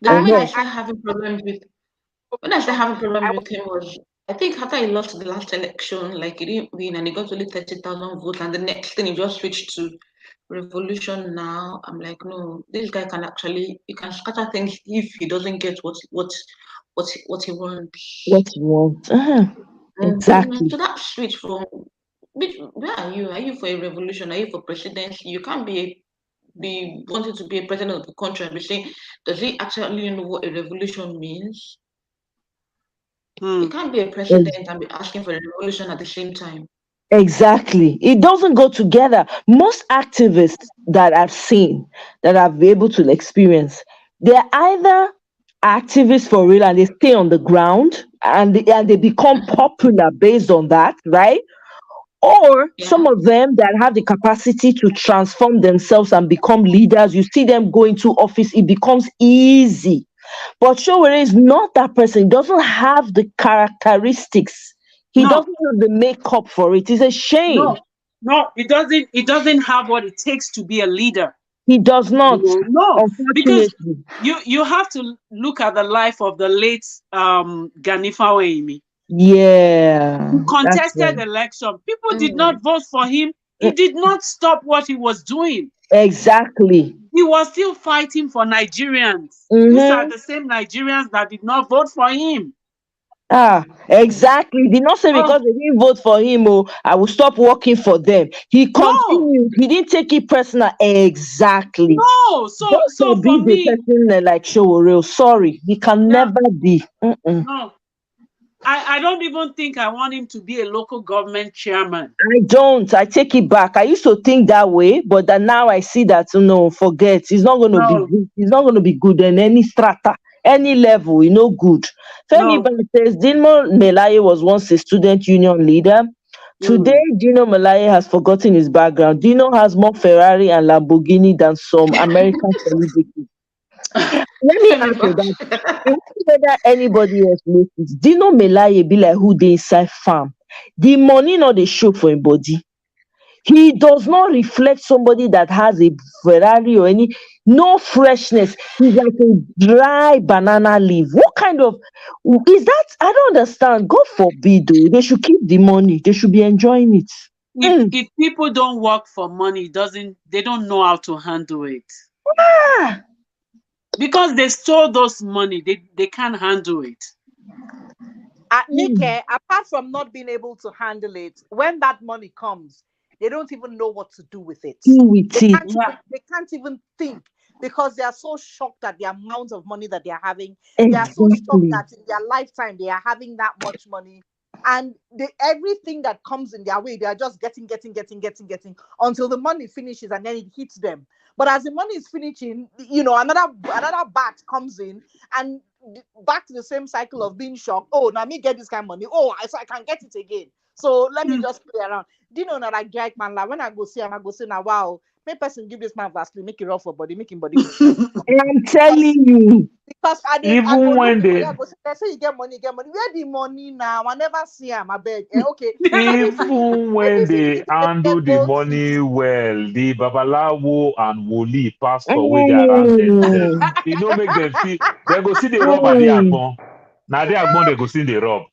When I started having problems with him was, I think after he lost the last election, like he didn't win and he got only 30,000 votes, and the next thing he just switched to revolution. Now I'm like, no, this guy can scatter things if he doesn't get what he wants. What he wants. Exactly. So that switch from where are you? Are you for a revolution? Are you for presidency? You can't be wanting to be a president of the country and be saying, does he actually know what a revolution means? You can't be a president and be asking for a revolution at the same time. Exactly. It doesn't go together. Most activists that I've seen, that I've been able to experience, they're either activists for real and they stay on the ground and they become popular based on that, right? Or some of them that have the capacity to transform themselves and become leaders, you see them go into office, it becomes easy. But Showore is not that person. He doesn't have the characteristics. He doesn't have the makeup for it. It's a shame. No, it doesn't. It doesn't have what it takes to be a leader. He does not. No, because you have to look at the life of the late Ganifa Oemi. Yeah. He contested election. People did not vote for him. He did not stop what he was doing. Exactly. He was still fighting for Nigerians. These are the same Nigerians that did not vote for him. Exactly. Did not say because they didn't vote for him, I will stop working for them. He continued. He didn't take it personal. Exactly. No. So for me, person like Showore, sorry, he can never be. No. I don't even think I want him to be a local government chairman. I don't. I take it back. I used to think that way, but now I see that forget. He's not going to be good. He's not going to be good in any strata. any level, no good. Femi No. says Dino Melaye was once a student union leader. Today, Dino Melaye has forgotten his background. Dino has more Ferrari and Lamborghini than some American celebrities. Let me ask you that. I wonder whether anybody else notice. Dino Melaye be like who dey inside farm. The money not dey show for him body. He does not reflect somebody that has a Ferrari or no freshness. He's like a dry banana leaf. What kind of is that? I don't understand. God forbid, though. They should keep the money. They should be enjoying it. If people don't work for money, they don't know how to handle it. Ah, Because they stole those money, they can't handle it. Nike, apart from not being able to handle it, when that money comes, they don't even know what to do with it. do with They it. can't even think because they are so shocked at the amount of money that they are having. They are so shocked Exactly. that in their lifetime they are having that much money. And everything that comes in their way, they are just getting until the money finishes and then it hits them. But as the money is finishing, another bat comes in and back to the same cycle of being shocked. Oh, now me get this kind of money. Oh, so I can get it again. So let me just play around. Do you know that I drag man like when I go see him, I go say now, wow, make person give this man Vaseline, make it rough for body, make him body. I'm telling you. Because Even when they say you get money. Where the money now? I never see him. I beg. Okay. even when they handle the money well, the babalawo and woli pastor wey dey around themselves, e no make them feel. They go see the rub at the agbon. Now the agbon they go see the rub.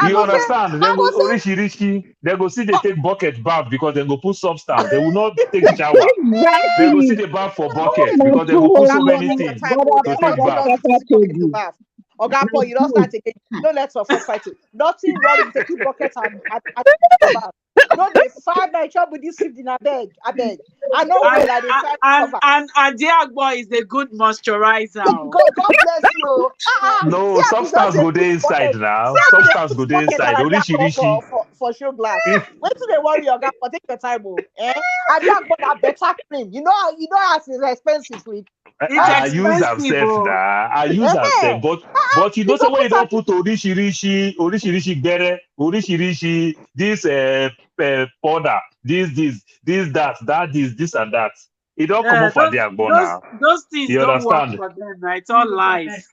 You understand? They go orishi. They go see they take bucket bath because they go put substance. They will not take shower. They go see the bath for bucket because they go put so many things to take bath. Paul, you don't start taking. Don't let for fight it. Nothing wrong with taking buckets and bath. No, they find my job with this in a beg. I know where that they and Adiagbo is a good moisturizer. God bless you. No, substance go there inside now. Substance go there inside. Orishi. For show glass. Wait till they worry your guy for take your time. Adiagbo that better cream. You know how it's expensive. I use ourselves now. I use ourselves, but you know so when you don't put orishi bere, orishi this powder, this that this and that. It don't come up for the agbo now. Those things you don't understand? work for them. Right? It's all lies.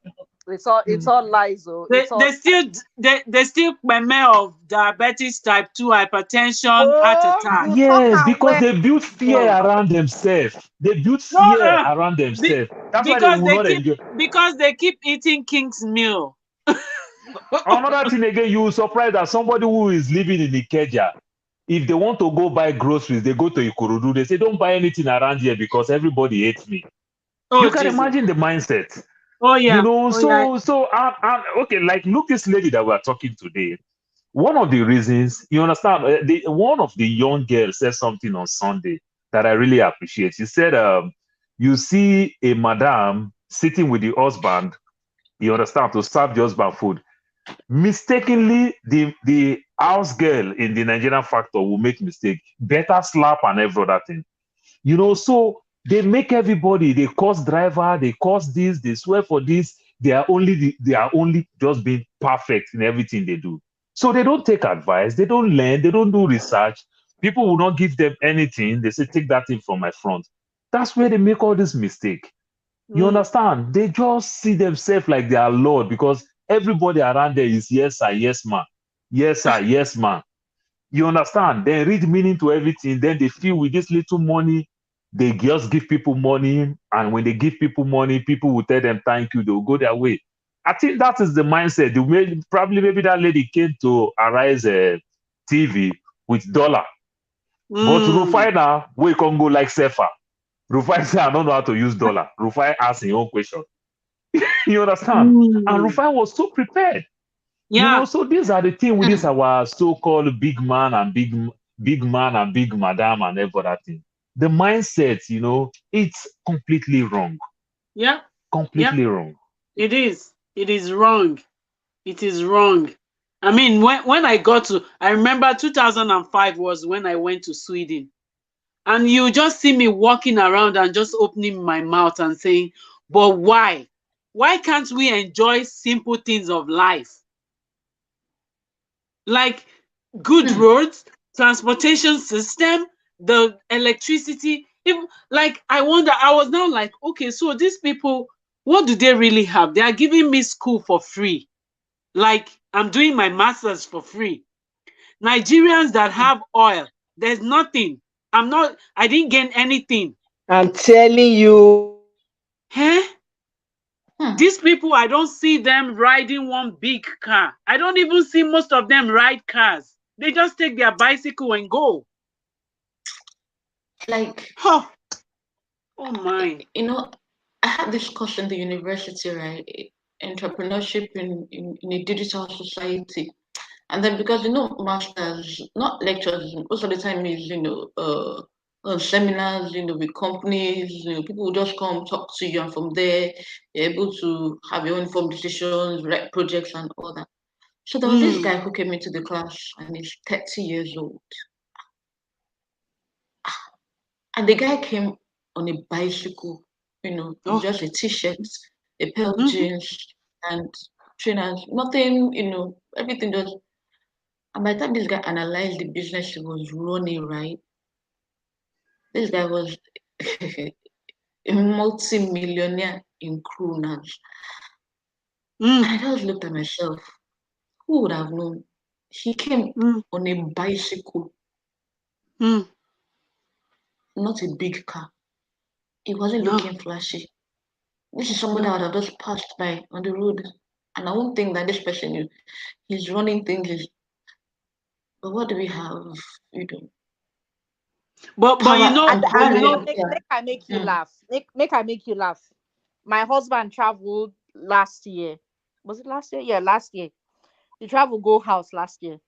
It's all lies. Though. They still meme of diabetes type 2, hypertension, heart attack. Yes, because they build fear around themselves. They build fear around themselves. That's why they will not enjoy. Because they keep eating King's meal. Another thing again, you will surprise that somebody who is living in Ikeja, if they want to go buy groceries, they go to Ikorodu. They say, don't buy anything around here because everybody hates me. You can imagine the mindset. Oh yeah. Okay, like look this lady that we are talking today. One of the reasons, you understand, one of the young girls said something on Sunday that I really appreciate. She said, you see a madam sitting with the husband, you understand, to serve the husband food. Mistakenly, the house girl in the Nigerian factor will make mistake, better slap and every other thing. So they make everybody, they cost driver, they cost this, they swear for this. They are only just being perfect in everything they do. So they don't take advice, they don't learn, they don't do research. People will not give them anything. They say, take that thing from my front. That's where they make all this mistake. You understand? They just see themselves like they are Lord because everybody around there is yes sir, yes man. Yes sir, yes man. You understand? They read meaning to everything. Then they feel with this little money, they just give people money. And when they give people money, people will tell them thank you. They'll go their way. I think that is the mindset. Maybe that lady came to Arise TV with $. But Rufai now, we can go like Sefa. Rufai said, I don't know how to use $. Rufai asked his own question. You understand? And Rufai was so prepared. Yeah. So these are the things with this our so-called big man and big man and big madam and every other thing. The mindset, it's completely wrong. Yeah. Completely wrong. It is. It is wrong. It is wrong. I mean, when I remember 2005 was when I went to Sweden. And you just see me walking around and just opening my mouth and saying, but why? why can't we enjoy simple things of life? Like good roads, transportation system, the electricity. Even, like, I wonder, I was now like, okay, so these people, what do they really have? They are giving me school for free. Like, I'm doing my masters for free. Nigerians that have oil, there's nothing. I didn't gain anything. I'm telling you. Huh? These people, I don't see them riding one big car. I don't even see most of them ride cars. They just take their bicycle and go. Like, Oh, oh my. you know, I had this course in the university, right? Entrepreneurship in a digital society. And then because, masters, not lectures, most of the time is, seminars, with companies, people will just come talk to you, and from there, you're able to have your own informed decisions, write projects and all that. So there was this guy who came into the class, and he's 30 years old. And the guy came on a bicycle, just a t-shirt, a pair of jeans, and trainers, nothing, everything just. And by the time this guy analyzed the business he was running, right, this guy was a multi-millionaire in kronas. And I just looked at myself. Who would have known? He came on a bicycle, not a big car. He wasn't looking flashy. This is somebody that would have just passed by on the road. And I won't think that this person, he's running things. But what do we have? But And make I make you Mm. laugh. Make I make you laugh. My husband traveled last year. Was it last year? Yeah, last year. He traveled go house last year.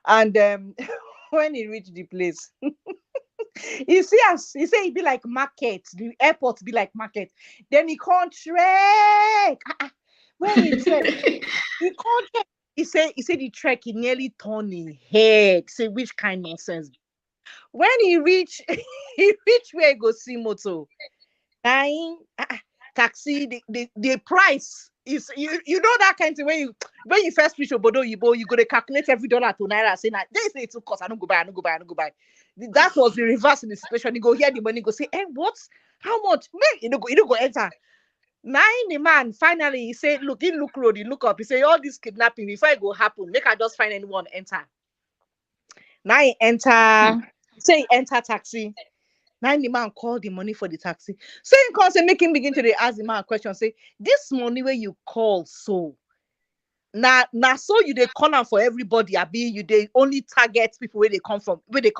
And when he reached the place, he see us. He say it be like market. The airport be like market. Then he can't trek. When he trek, he can't trek. He said the trek he nearly turned his head. Say which kind nonsense. When he reach, he reach where he go see motor. Nine taxi. The price is you know that kind of thing when you first reach Obodo Yibo, you go to calculate every dollar to naira. Say now they say it will cost. I don't go buy. I don't go buy. I don't go buy. That was the reverse in the situation. You go hear the money, go say, what? How much? Man, you don't go enter. Nine the man finally he said, look, he look road, he look up. He say all this kidnapping before it go happen. Make I just find anyone enter. Now he enter. Say he enter taxi. Now the man call the money for the taxi. So he calls and make him begin to ask the man a question. Say, this money where you call so. Now so you they call out for everybody. I be you they only target people where they come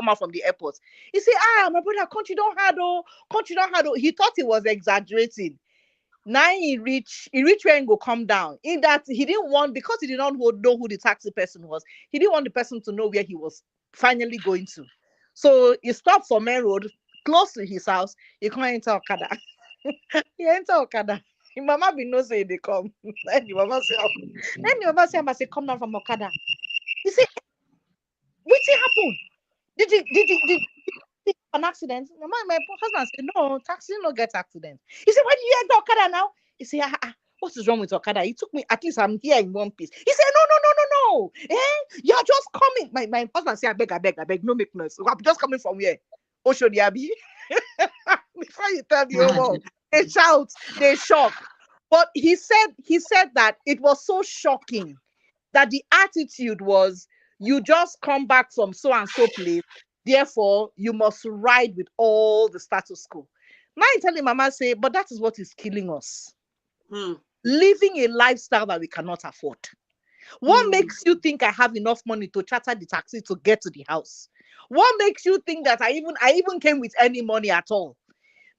out from the airport. He say, my brother, country don't have country don't have. He thought he was exaggerating. Now he reach where he go come down. In that he didn't want, because he did not know who the taxi person was, he didn't want the person to know where he was finally going to. So he stopped for main road, close to his house. He can't enter Okada. He enter Okada. His mama be no say they come. Then the mama say, I say, come down from Okada. He say, what happened? Did an accident? My husband said, no, taxi no get accident. He said, why do you enter Okada now? He said, what is wrong with Okada? He took me, at least I'm here in one piece. He said, no. You're just coming. My husband said, I beg, no make noise. I'm just coming from where? Oshodiabi. Before you tell the whole world, they shout, they shock. But he said that it was so shocking that the attitude was, you just come back from so and so place, therefore you must ride with all the status quo. Now I tell him, Mama say, but that is what is killing us. Living a lifestyle that we cannot afford. What makes you think I have enough money to charter the taxi to get to the house? What makes you think that I even came with any money at all?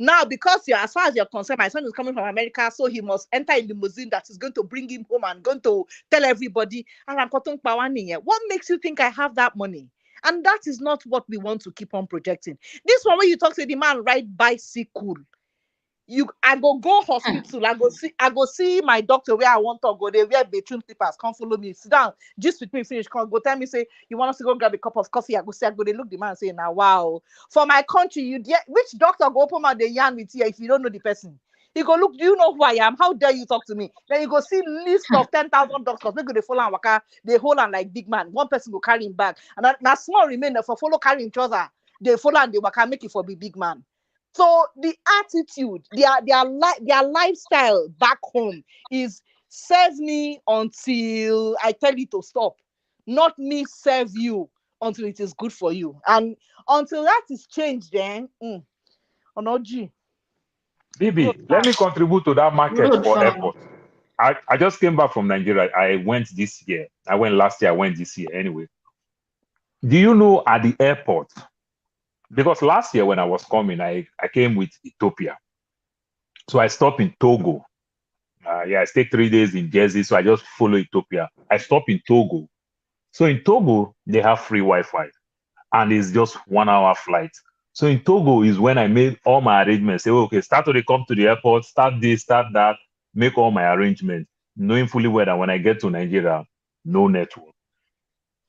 Now, because as far as you're concerned, my son is coming from America, so he must enter a limousine that is going to bring him home and going to tell everybody. What makes you think I have that money? And that is not what we want to keep on projecting. This one, when you talk to the man, ride bicycle. I go hospital. I go see my doctor where I want to go. They wear bedroom slippers. Come follow me. Sit down. Just with me. Finish. Come go tell me say you want us to go grab a cup of coffee. I go say I go. They look the man and say now wow. For my country, which doctor go open out the yarn with you if you don't know the person? He go, look, do you know who I am? How dare you talk to me? Then you go see list of 10,000 doctors. They go they follow and waka, they hold on like big man. One person go carry him back, and now small remain for follow carrying trouser. They follow and they waka make it for be big man. So the attitude, their lifestyle back home is serve me until I tell you to stop, not me serve you until it is good for you. And until that is changed, then Onoji. Bibi, let me contribute to that market Road for far. airport. I just came back from Nigeria. I went this year. I went last year. I went this year. Anyway, do you know at the airport? Because last year when I was coming, I came with Ethiopia. So I stopped in Togo. I stayed 3 days in Jersey. So I just follow Ethiopia. I stopped in Togo. So in Togo, they have free Wi-Fi. And it's just 1 hour flight. So in Togo is when I made all my arrangements. Say, okay, start to come to the airport, start this, start that, make all my arrangements, knowing fully well that when I get to Nigeria, no network.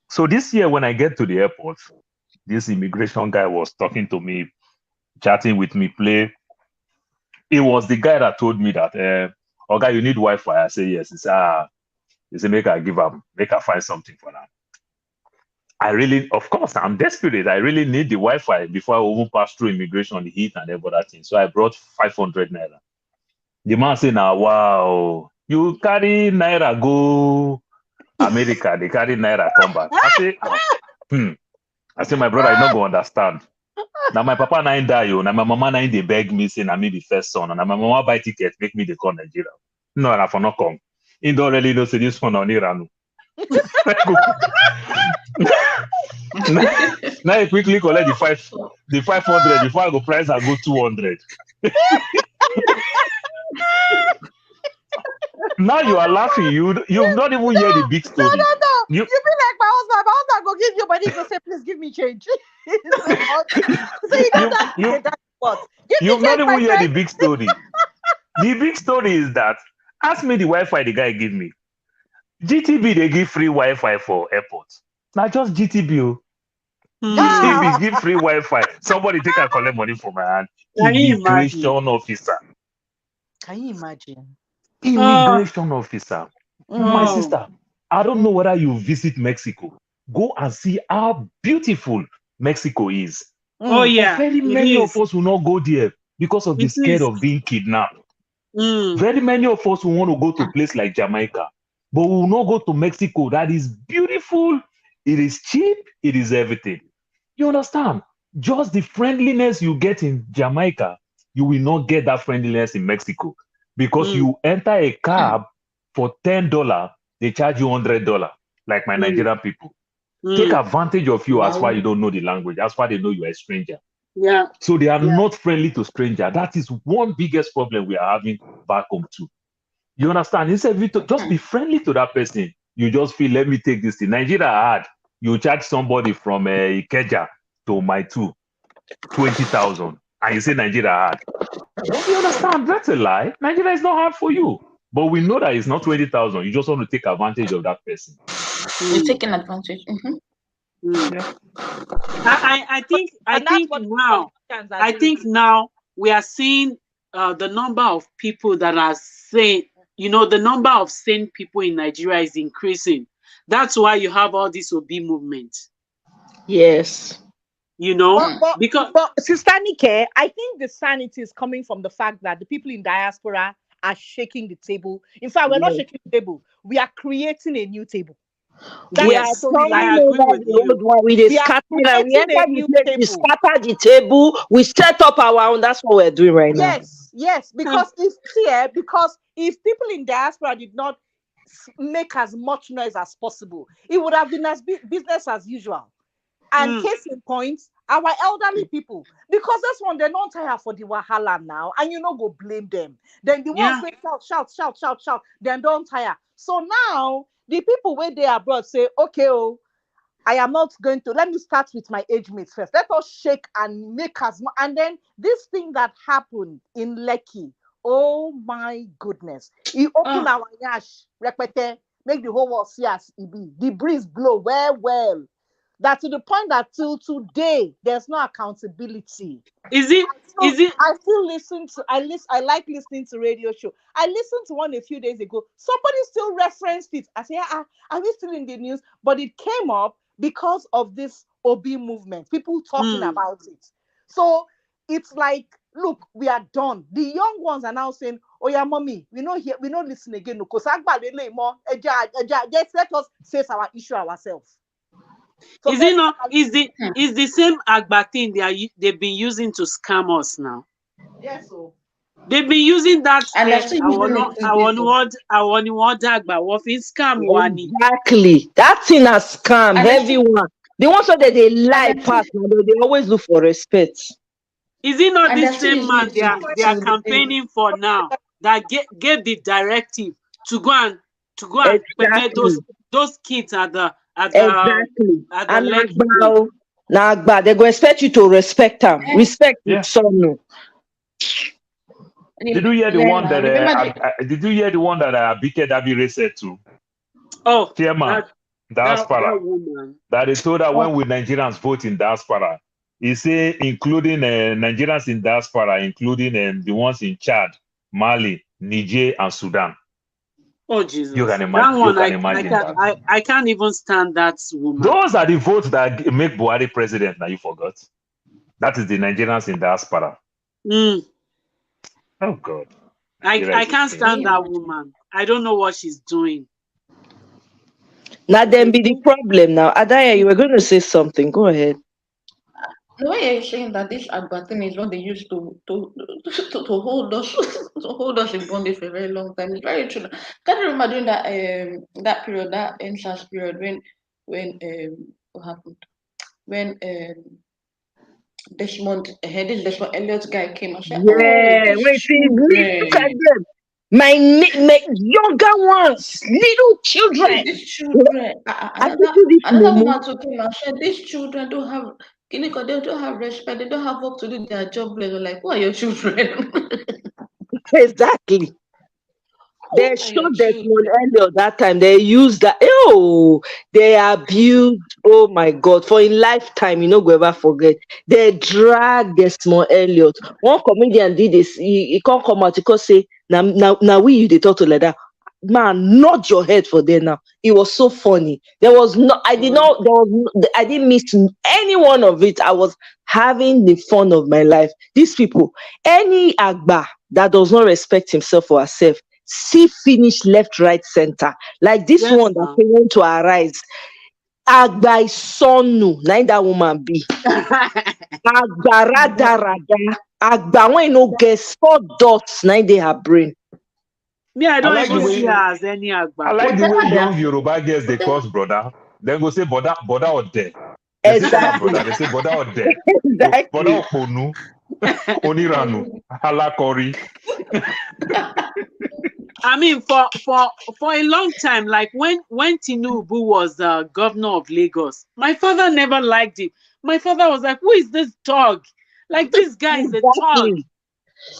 So this year, when I get to the airport, this immigration guy was talking to me, chatting with me, play. It was the guy that told me that, okay, you need Wi-Fi. I say, yes. He said, make I give up, make I find something for now. I really, of course, I'm desperate. I really need the Wi-Fi before I even pass through immigration, the heat and every other thing. So I brought 500 naira. The man said, now, wow, you carry naira go America, they carry naira come back. I say, my brother, you not go understand. Now my papa nine die, now my mama nine they beg me, say, I me the first son, and now my mama buy ticket, make me the come Nigeria. No, and I for not come. He don't really know say this one on Iran. Now I quickly collect the 500 before I go price and go 200. Now you are laughing. You've not even heard the big story. No. You be like my husband. My husband go give you money. Go say, please give me change. So you know that what? You've not even heard the big story. The big story is that ask me the Wi-Fi the guy give me. GTB they give free Wi-Fi for airports. Not just GTB. GTB give free Wi-Fi. Somebody take and collect money from my hand. Immigration officer. Can you imagine? Immigration officer. My sister, I don't know whether you visit Mexico. Go and see how beautiful Mexico is. Oh yeah. Very many of us will not go there because of the scared of being kidnapped. Very many of us will want to go to a place like Jamaica, but we will not go to Mexico. That is beautiful. It is cheap. It is everything. You understand? Just the friendliness you get in Jamaica, you will not get that friendliness in Mexico because you enter a cab for $10, they charge you $100, like my Nigerian people. Take advantage of you as far you don't know the language, as far they know you are a stranger. Yeah. So they are not friendly to stranger. That is one biggest problem we are having back home too. You understand? Instead of you to just be friendly to that person, you just feel, let me take this thing. Nigeria hard. You charge somebody from Ikeja to my 20,000, and you say Nigeria hard. You understand? That's a lie. Nigeria is not hard for you. But we know that it's not 20,000. You just want to take advantage of that person. You're taking advantage. I think now we are seeing the number of people that are sane. The number of sane people in Nigeria is increasing. That's why you have all this OB movement. Yes. But Sister Nike, I think the sanity is coming from the fact that the people in diaspora are shaking the table. In fact, we're not shaking the table. We are creating a new table. We are turning over the old one. We scatter the table. We set up our own. That's what we're doing right now. Yes. Because if people in diaspora did not make as much noise as possible, it would have been as business as usual. And case in point, our elderly people, because this one they're not tired for the wahala now, and go blame them. Then the ones wait shout, then don't tire. So now the people where they abroad say, okay, I am not going to. Let me start with my age mates first. Let us shake and make as much. And then this thing that happened in Lekki, oh my goodness, it opened our yash, repete, make the whole world see us. The breeze blow well. that to the point that till today there's no accountability. Is it? I still listen to I like listening to radio show. I listened to one a few days ago. Somebody still referenced it. I say, are we still in the news? But it came up because of this OB movement, people talking about it. So it's like, look, we are done. The young ones are now saying, oh yeah, mommy, we not listen again. Because just let us face our issue ourselves. So is it not? Is the same Agba thing they've been using to scam us now? Yes, so they've been using that. And they're still using it today. I want Agba. What is scam one? Exactly. That thing has scam everyone. The ones that they lie past, they always look for respect. Is it not the same man they are campaigning for now that gave the directive to go and permit those kids at the exactly. at the Agba, they go expect you to respect them. Respect it, son. Did you hear the one that did you hear the one that Abike Dabire said to? Oh, chairman diaspora that they told her when we Nigerians vote in diaspora, he say including Nigerians in diaspora, including the ones in Chad, Mali, Niger, and Sudan. Oh Jesus! You can imagine. I can't even stand that woman. Those are the votes that make Buhari president. Now you forgot. That is the Nigerians in diaspora. Oh God! I can't stand that woman. I don't know what she's doing. Now then be the problem now. Adaya, you were going to say something. Go ahead. The way you're saying that this Agba thing is what they used to hold us in bondage for a very long time. It's very true. Can't you remember during that period, that NSAS period, when what happened? When Desmond Elliot guy came and said, yeah, look at them. My younger ones, little children. These children. Another woman took him and said, these children don't have. They don't have respect. They don't have work to do their job. They're like, who are your children? Exactly. They showed Desmond Elliot that time. They used that. They abused. Oh my God! For in lifetime, go ever forget. They dragged Desmond Elliot. One comedian did this. He can't come out because say, now we they talk to like that. Man, nod your head for them now. It was so funny. I didn't miss any one of it. I was having the fun of my life. These people, any Agba that does not respect himself or herself, see finish left, right, center. Like this one that came to arise. Agba is sonu. Like that woman be. Agba rada. Agba when no get 4 dots, now they have brain. Me, I don't even see her as any Agba. I like the way young Yoruba girls they cross brother. Then go say brother or there. Exactly. They say brother or there. Exactly. Brother Oponu, Oniranu, Halakori. I mean, for a long time, like when Tinubu was governor of Lagos, my father never liked him. My father was like, "Who is this dog? Like this guy is a dog."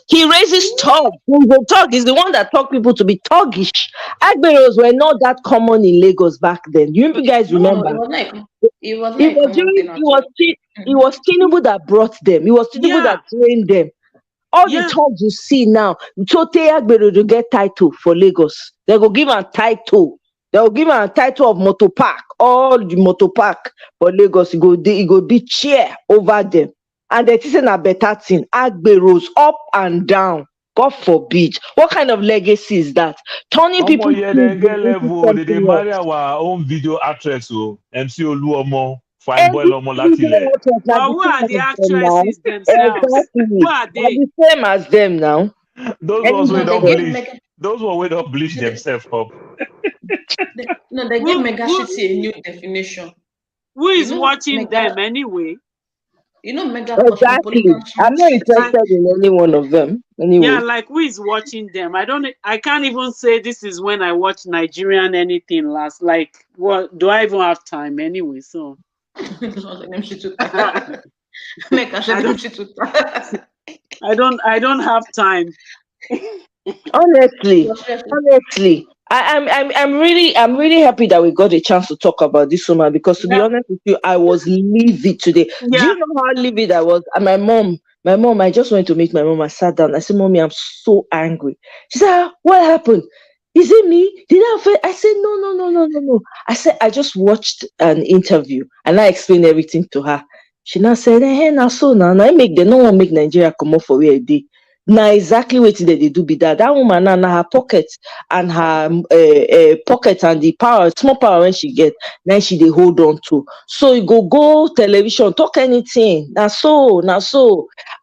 He raises thug. The thug is the one that taught people to be thuggish. Agberos were not that common in Lagos back then. You guys remember? It was Tinubu that brought them. It was Tinubu that trained them. All the thugs you see now, Chote Agbero to get title for Lagos. They go give a title. They will give a title of motor park. All the motor park for Lagos, it go be chair over them. And they say a better thing. Agberos up and down. God forbid. What kind of legacy is that? Turning people. They get level. They marry our own video actress, MC Oluomo, fine boy Lomo Latile. Well, who are the actresses themselves? Exactly. Who are they? They're the same as them now. Those ones who don't bleach. Those ones who don't bleach themselves up. They give Mega City a new definition. Who is watching them anyway? Mega exactly. I'm not interested in any one of them. Anyway. Yeah, like who is watching them? I can't even say this is when I watch Nigerian anything last. Like, what do I even have time anyway? So I don't have time. Honestly, I'm really happy that we got a chance to talk about this woman, because to be Yeah. honest with you, I was livid today. Do Yeah. you know how livid I was? And my mom, I just went to meet my mom. I sat down. I said, "Mommy, I'm so angry." She said, "Ah, what happened? Is it me? Did I offend?" I said, "No, no, no, no, no, no." I said, "I just watched an interview and I explained everything to her." She now said, "Hey, now so now I make the no one make Nigeria come up for where they." Now exactly what they do be that woman now her pocket and her pocket and the power, small power when she get, then she they hold on to. So you go television, talk anything. Now so.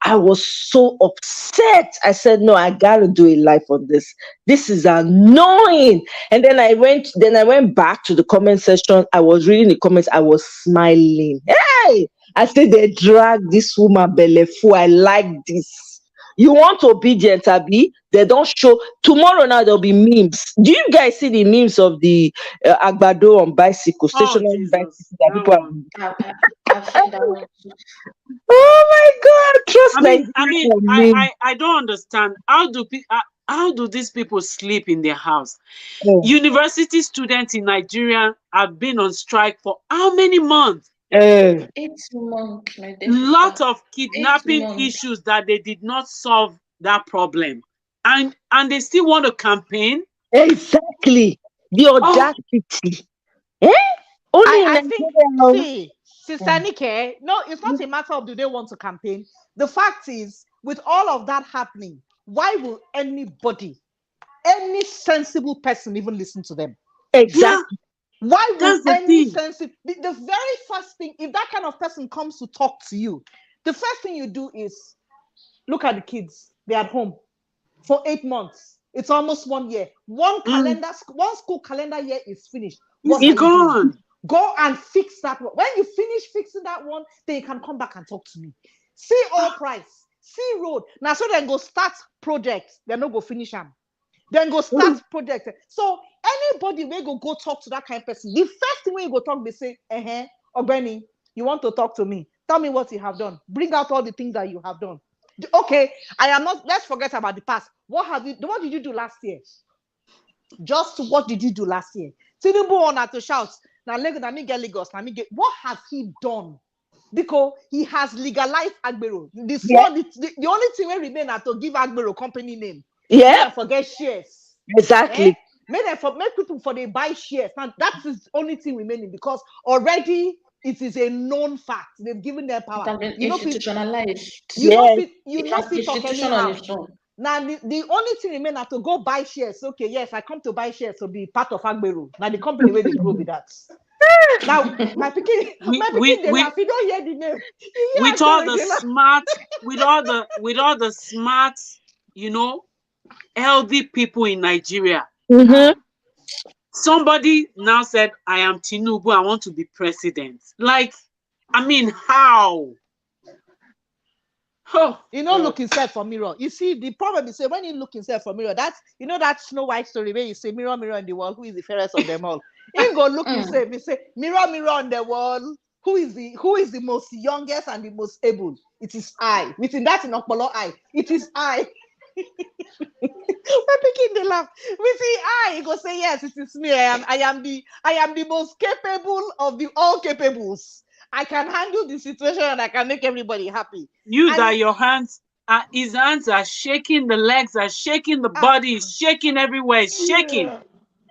I was so upset. I said, no, I gotta do a live on this. This is annoying. And then I went back to the comment section. I was reading the comments. I was smiling. Hey, I said they drag this woman belefu. I like this. You want obedience, Abi? They don't show. Tomorrow now there'll be memes. Do you guys see the memes of the Agbado on bicycle, Oh stationary bicycle Jesus, that that people one. I've seen that one too. Oh my God! Trust Nigeria for memes. I don't understand. How do these people sleep in their house? Oh, University students in Nigeria have been on strike for how many months? eh, 8 months, my dear Lot sister. of 8 kidnapping months. issues that they did not solve that problem, and they still want to campaign. exactly. The Oh, audacity. Eh? Only in I think, Nigeria. Oh. see, Sister Nike, no, it's not a matter of do they want to campaign. The fact is, with all of that happening, why will anybody, any sensible person, even listen to them? yeah, Exactly. Why will that's the any thing. sensible, the very first thing, if that kind of person comes to talk to you, the first thing you do is look at the kids. They're at home for 8 months. It's almost 1 year. Mm, One school calendar year is finished. What it's are you doing? gone. Go and fix that one. When you finish fixing that one, then you can come back and talk to me. See all price, see road. Now, so then go start projects. They're not go finish them. Then go start Mm, project. So anybody will go talk to that kind of person. The first thing when you go talk, they say, Ogbeni, you want to talk to me? Tell me what you have done. Bring out all the things that you have done. Okay, I am not. Let's forget about the past. What did you do last year? Just what did you do last year? Tinubu on to shout. Now me get Lagos. Now me get. What has he done? Because he has legalized Agbero. Yeah. The only thing we remain are to give Agbero company name. Make Yeah. them forget shares. Exactly. Make people for they buy shares. Now that is the only thing remaining because already it is a known fact. They've given their It power. has been You know, institutionalized. Yes. you It's know, an fit talk institution on anyhow. its own. Now the only thing remain are to go buy shares. Okay, yes, I come to buy shares to be part of Agbero. Now the company where they grow with that. Now my picking, we they laugh. You don't hear the name. You hear with all Agbero, the they laugh. smart, with all the smart, you know, healthy people in Nigeria. Mm-hmm. Somebody now said, I am Tinubu, I want to be president. Like, I mean, how? Oh, You know, God. look himself for mirror. You see, the problem is say when you look himself for mirror, that's that Snow White story where you say mirror, mirror on the wall, who is the fairest of them all? He go look himself, he say, mirror, mirror on the wall, who is the most youngest and the most able? It is I. Within that in Okpolo eye, it is I. We're picking the laugh. We see I he go say, yes, it is me. I am the most capable of the all capables. I can handle the situation and I can make everybody happy. You And that your hands, his hands are shaking, the legs are shaking, the body is shaking everywhere, it's shaking.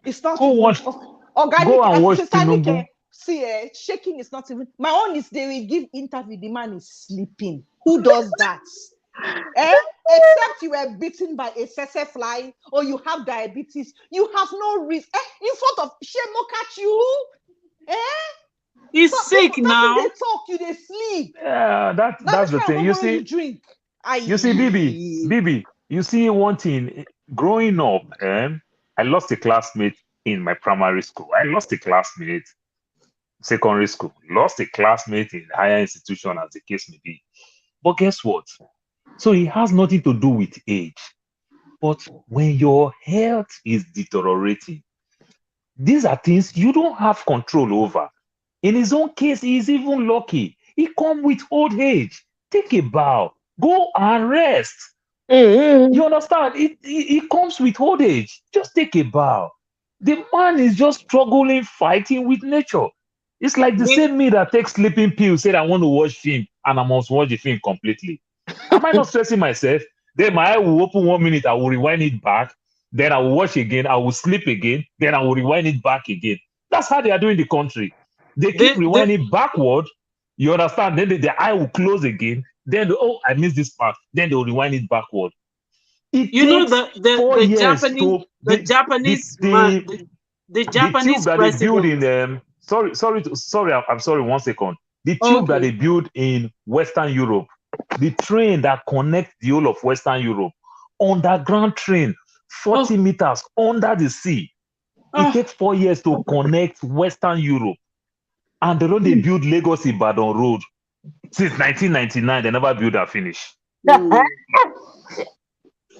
it's not Go even watch. Go organic. and watch Sister Tinubu. Nike, see, shaking is not even. My own is they will give interview. The man is sleeping. Who does that? Except you were bitten by a tsetse fly or you have diabetes, you have no risk. In front of Shemo catch you. Eh? He's So sick people, person now. they talk, you they sleep. Yeah, Now that's which the kind thing. of You borrow see, you drink? Bibi, Aye. You see one thing. Growing up, I lost a classmate in my primary school. I lost a classmate secondary school. Lost a classmate in higher institution, as the case may be. But guess what? So it has nothing to do with age. But when your health is deteriorating, these are things you don't have control over. In his own case, he's even lucky. He come with old age. Take a bow. Go and rest. Mm-hmm. You understand? It comes with old age. Just take a bow. The man is just struggling, fighting with nature. It's like the same me that takes sleeping pills, said I want to watch film and I must watch the film completely. Am I not stressing myself? Then my eye will open 1 minute, I will rewind it back. Then I will watch again, I will sleep again. Then I will rewind it back again. That's how they are doing the country. They keep rewinding backward. You understand? Then the eye will close again. Then, oh, I missed this part. Then they will rewind it backward. It You know takes the 4 years Japanese to the Japanese man the tube Japanese that they build president. in I'm sorry 1 second. The tube that they build in Western Europe, the train that connects the whole of Western Europe, underground train, 40 meters under the sea. It takes 4 years to connect Western Europe. And they build Lagos Ibadan Road. Since 1999, they never build and finish.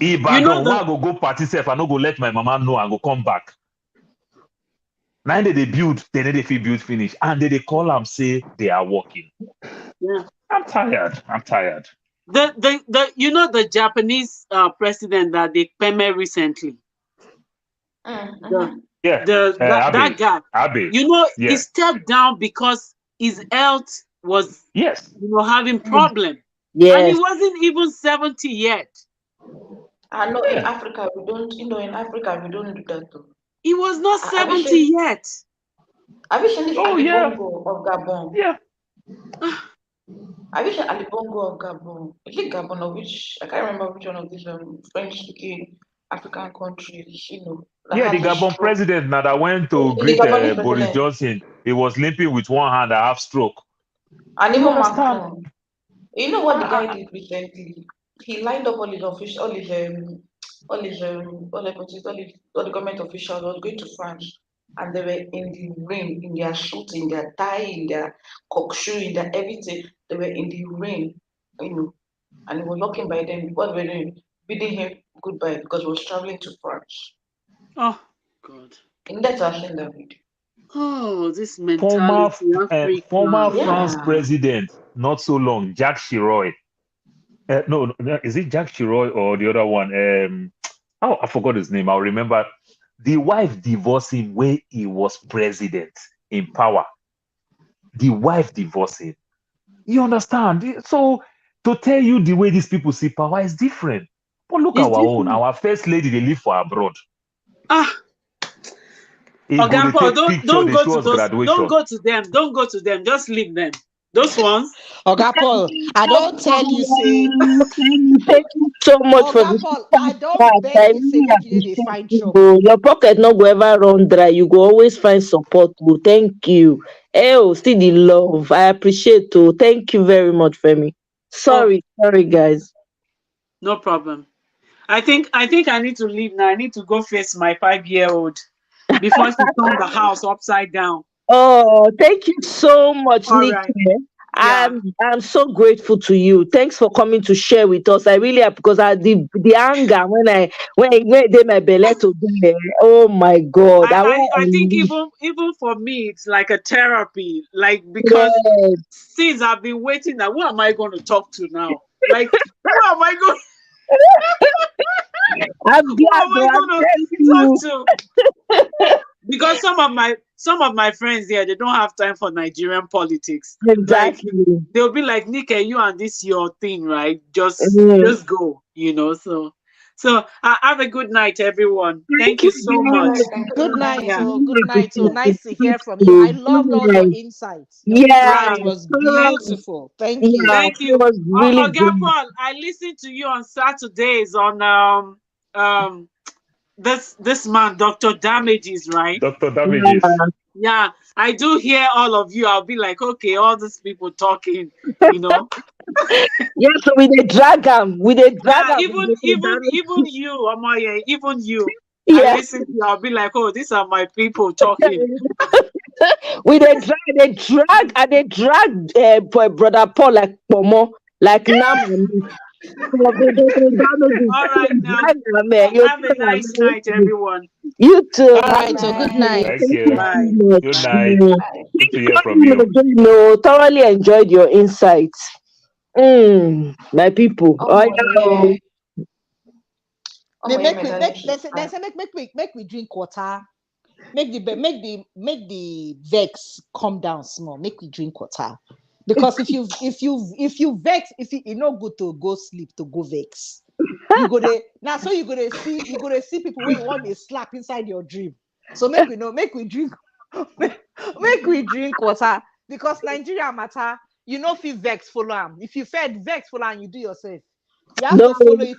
Ibadan, why I go party self, I no go let my mama know and go come back. Now they build, then they feel build finish. And they call them, say they are working. Yeah. I'm tired. The you know the Japanese president that they permit recently. That guy. Abe. You know, he stepped down because his health was having problem. Yes. And he wasn't even 70 yet. I know in Africa we don't, in Africa we don't do that too. He was not 70 yet. Have you seen this Alibongo of Gabon? Yeah. Have you seen Alibongo of Gabon? Is it Gabon or which? I can't remember which one of these French-speaking African countries, the Gabon president now that went to greet Boris Johnson, he was limping with one hand, I have stroke. And even Macron. You know what the guy did recently? He lined up all the government officials was going to France, and they were in the rain, in their suits, in their tie, in their cock shoe, in their everything. They were in the rain, and he was walking by them. What were they doing? Bidding him goodbye because he was traveling to France. Oh God! And that's I've seen that video. Oh, this mentality. Former France president, not so long, Jacques Chirac. No, is it Jacques Chirac or the other one? I forgot his name. I'll remember. The wife divorced him when he was president in power. The wife divorced him. You understand? So to tell you the way these people see power is different. But look at our own. Our first lady, they live for abroad. Okay, Paul, don't go to those. Don't go to them. Don't go to them. Just leave them. Those ones. Okay, Paul, I don't tell you, say. Thank you so much for this. Paul, I don't beg you, say, that you find trouble. Your pocket not go ever run dry. You go always find support. Thank you. Still the love. I appreciate it. Thank you very much, Femi. Sorry, guys. No problem. I think I need to leave now. I need to go face my 5-year-old before she turn the house upside down. Oh, thank you so much, Nick. Right. I'm so grateful to you. Thanks for coming to share with us. I really because the anger when they my belly to do, oh my God. I think even for me it's like a therapy, like because since I've been waiting now, who am I going to talk to now? Like who am I going I'm glad to talk to? Because some of my friends here, they don't have time for Nigerian politics. Exactly. Like, they'll be like, Nika, you and this your thing, right? Just go, So have a good night, everyone. Thank you so much. Good night. Good night. Nice to hear from you. I loved all your insights. It was beautiful. Thank you. Thank you. Paul, I listened to you on Saturdays on this man, Dr. Damages, right? Dr. Damages. Yeah, I do hear all of you. I'll be like, okay, all these people talking, Yeah, so we did drag them. Even you, Amaya, even you. I listen to you, I'll be like, oh, these are my people talking. They drag Brother Paul like Pomo, like Nam. All right, now. Have a nice night, everyone. You too. All right, so good night. Thank you. Bye. Good night. Good to hear from you. Thoroughly enjoyed your insights. My people. Make we drink water. make the vex come down small. Make we drink water. Because if you vex, if you no good to go sleep, to go vex. You go there now, so you go to see people where you want to slap inside your dream. So make we drink make we drink water, because Nigeria matter. You know, if you vex follow am. If you fed vex follow am, you do yourself. You have to follow it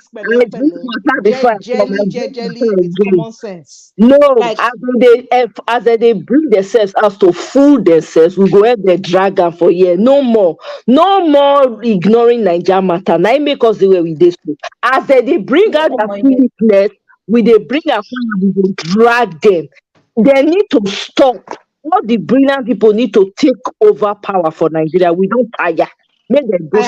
jelly with common sense. No, Like, as they bring themselves out to fool themselves, we go have the dragon for year. No more ignoring Nigeria matter. Now it make us the way we dey so. As they bring out their foolishness, they bring our we go drag them. They need to stop. All the brilliant people need to take over power for Nigeria. We don't tire. Make them go.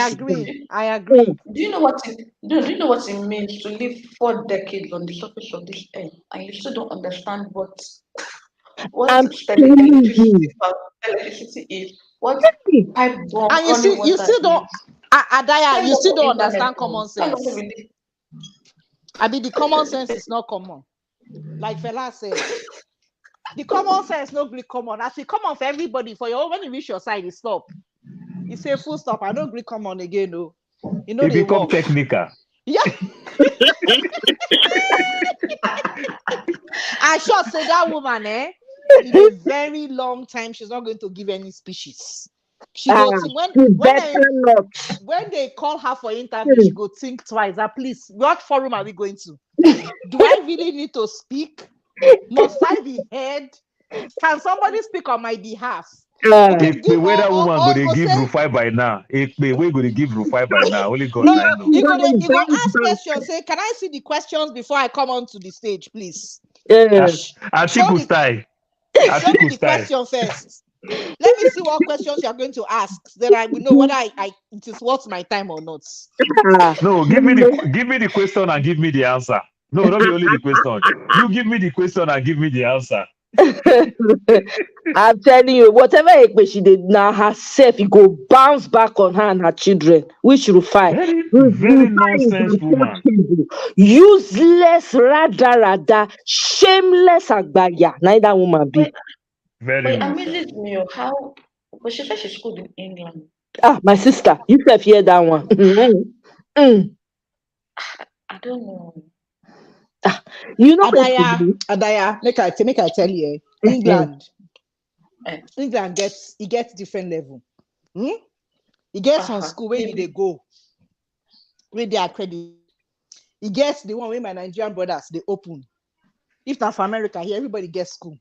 I agree. Do you know what it means to live 4 decades on the surface of this earth and you still don't understand what electricity is? What pipe bomb? And you still don't, Adaya, you still don't understand common sense. I mean, the common sense is not common. Like Fela said, the common sense not really common. As it common for everybody, for your when you reach your side, it stop. You say full stop. I don't agree. Come on again, no. You know it they become work. technical. Yeah. I sure say that woman, in a very long time, she's not going to give any speeches. She go think when they call her for interview, she go think twice. Please, what forum are we going to? Do I really need to speak? Must I be heard? Can somebody speak on my behalf? If the way that woman go to give Rufai by now, if the way go to give Rufai by now, only God I know. You go ask questions. Say, can I see the questions before I come onto the stage, please? Atiku style. Show me the question first. Let me see what questions you are going to ask. Then I will know whether it is worth my time or not. No, give me the question and give me the answer. No, not only the question. You give me the question and give me the answer. I'm telling you, whatever she did now herself, it go bounce back on her and her children. Which Rufai, very nonsense woman, useless, rada, shameless agbaya. Neither woman be. Very. But amazes me how. But she said she schooled in England. My sister, you have hear that one. I don't know. You know, Adaya, make I tell you, England gets different level. It gets on school where they go, where they are accredited. It gets the one where my Nigerian brothers they open. If not for America, here everybody gets school.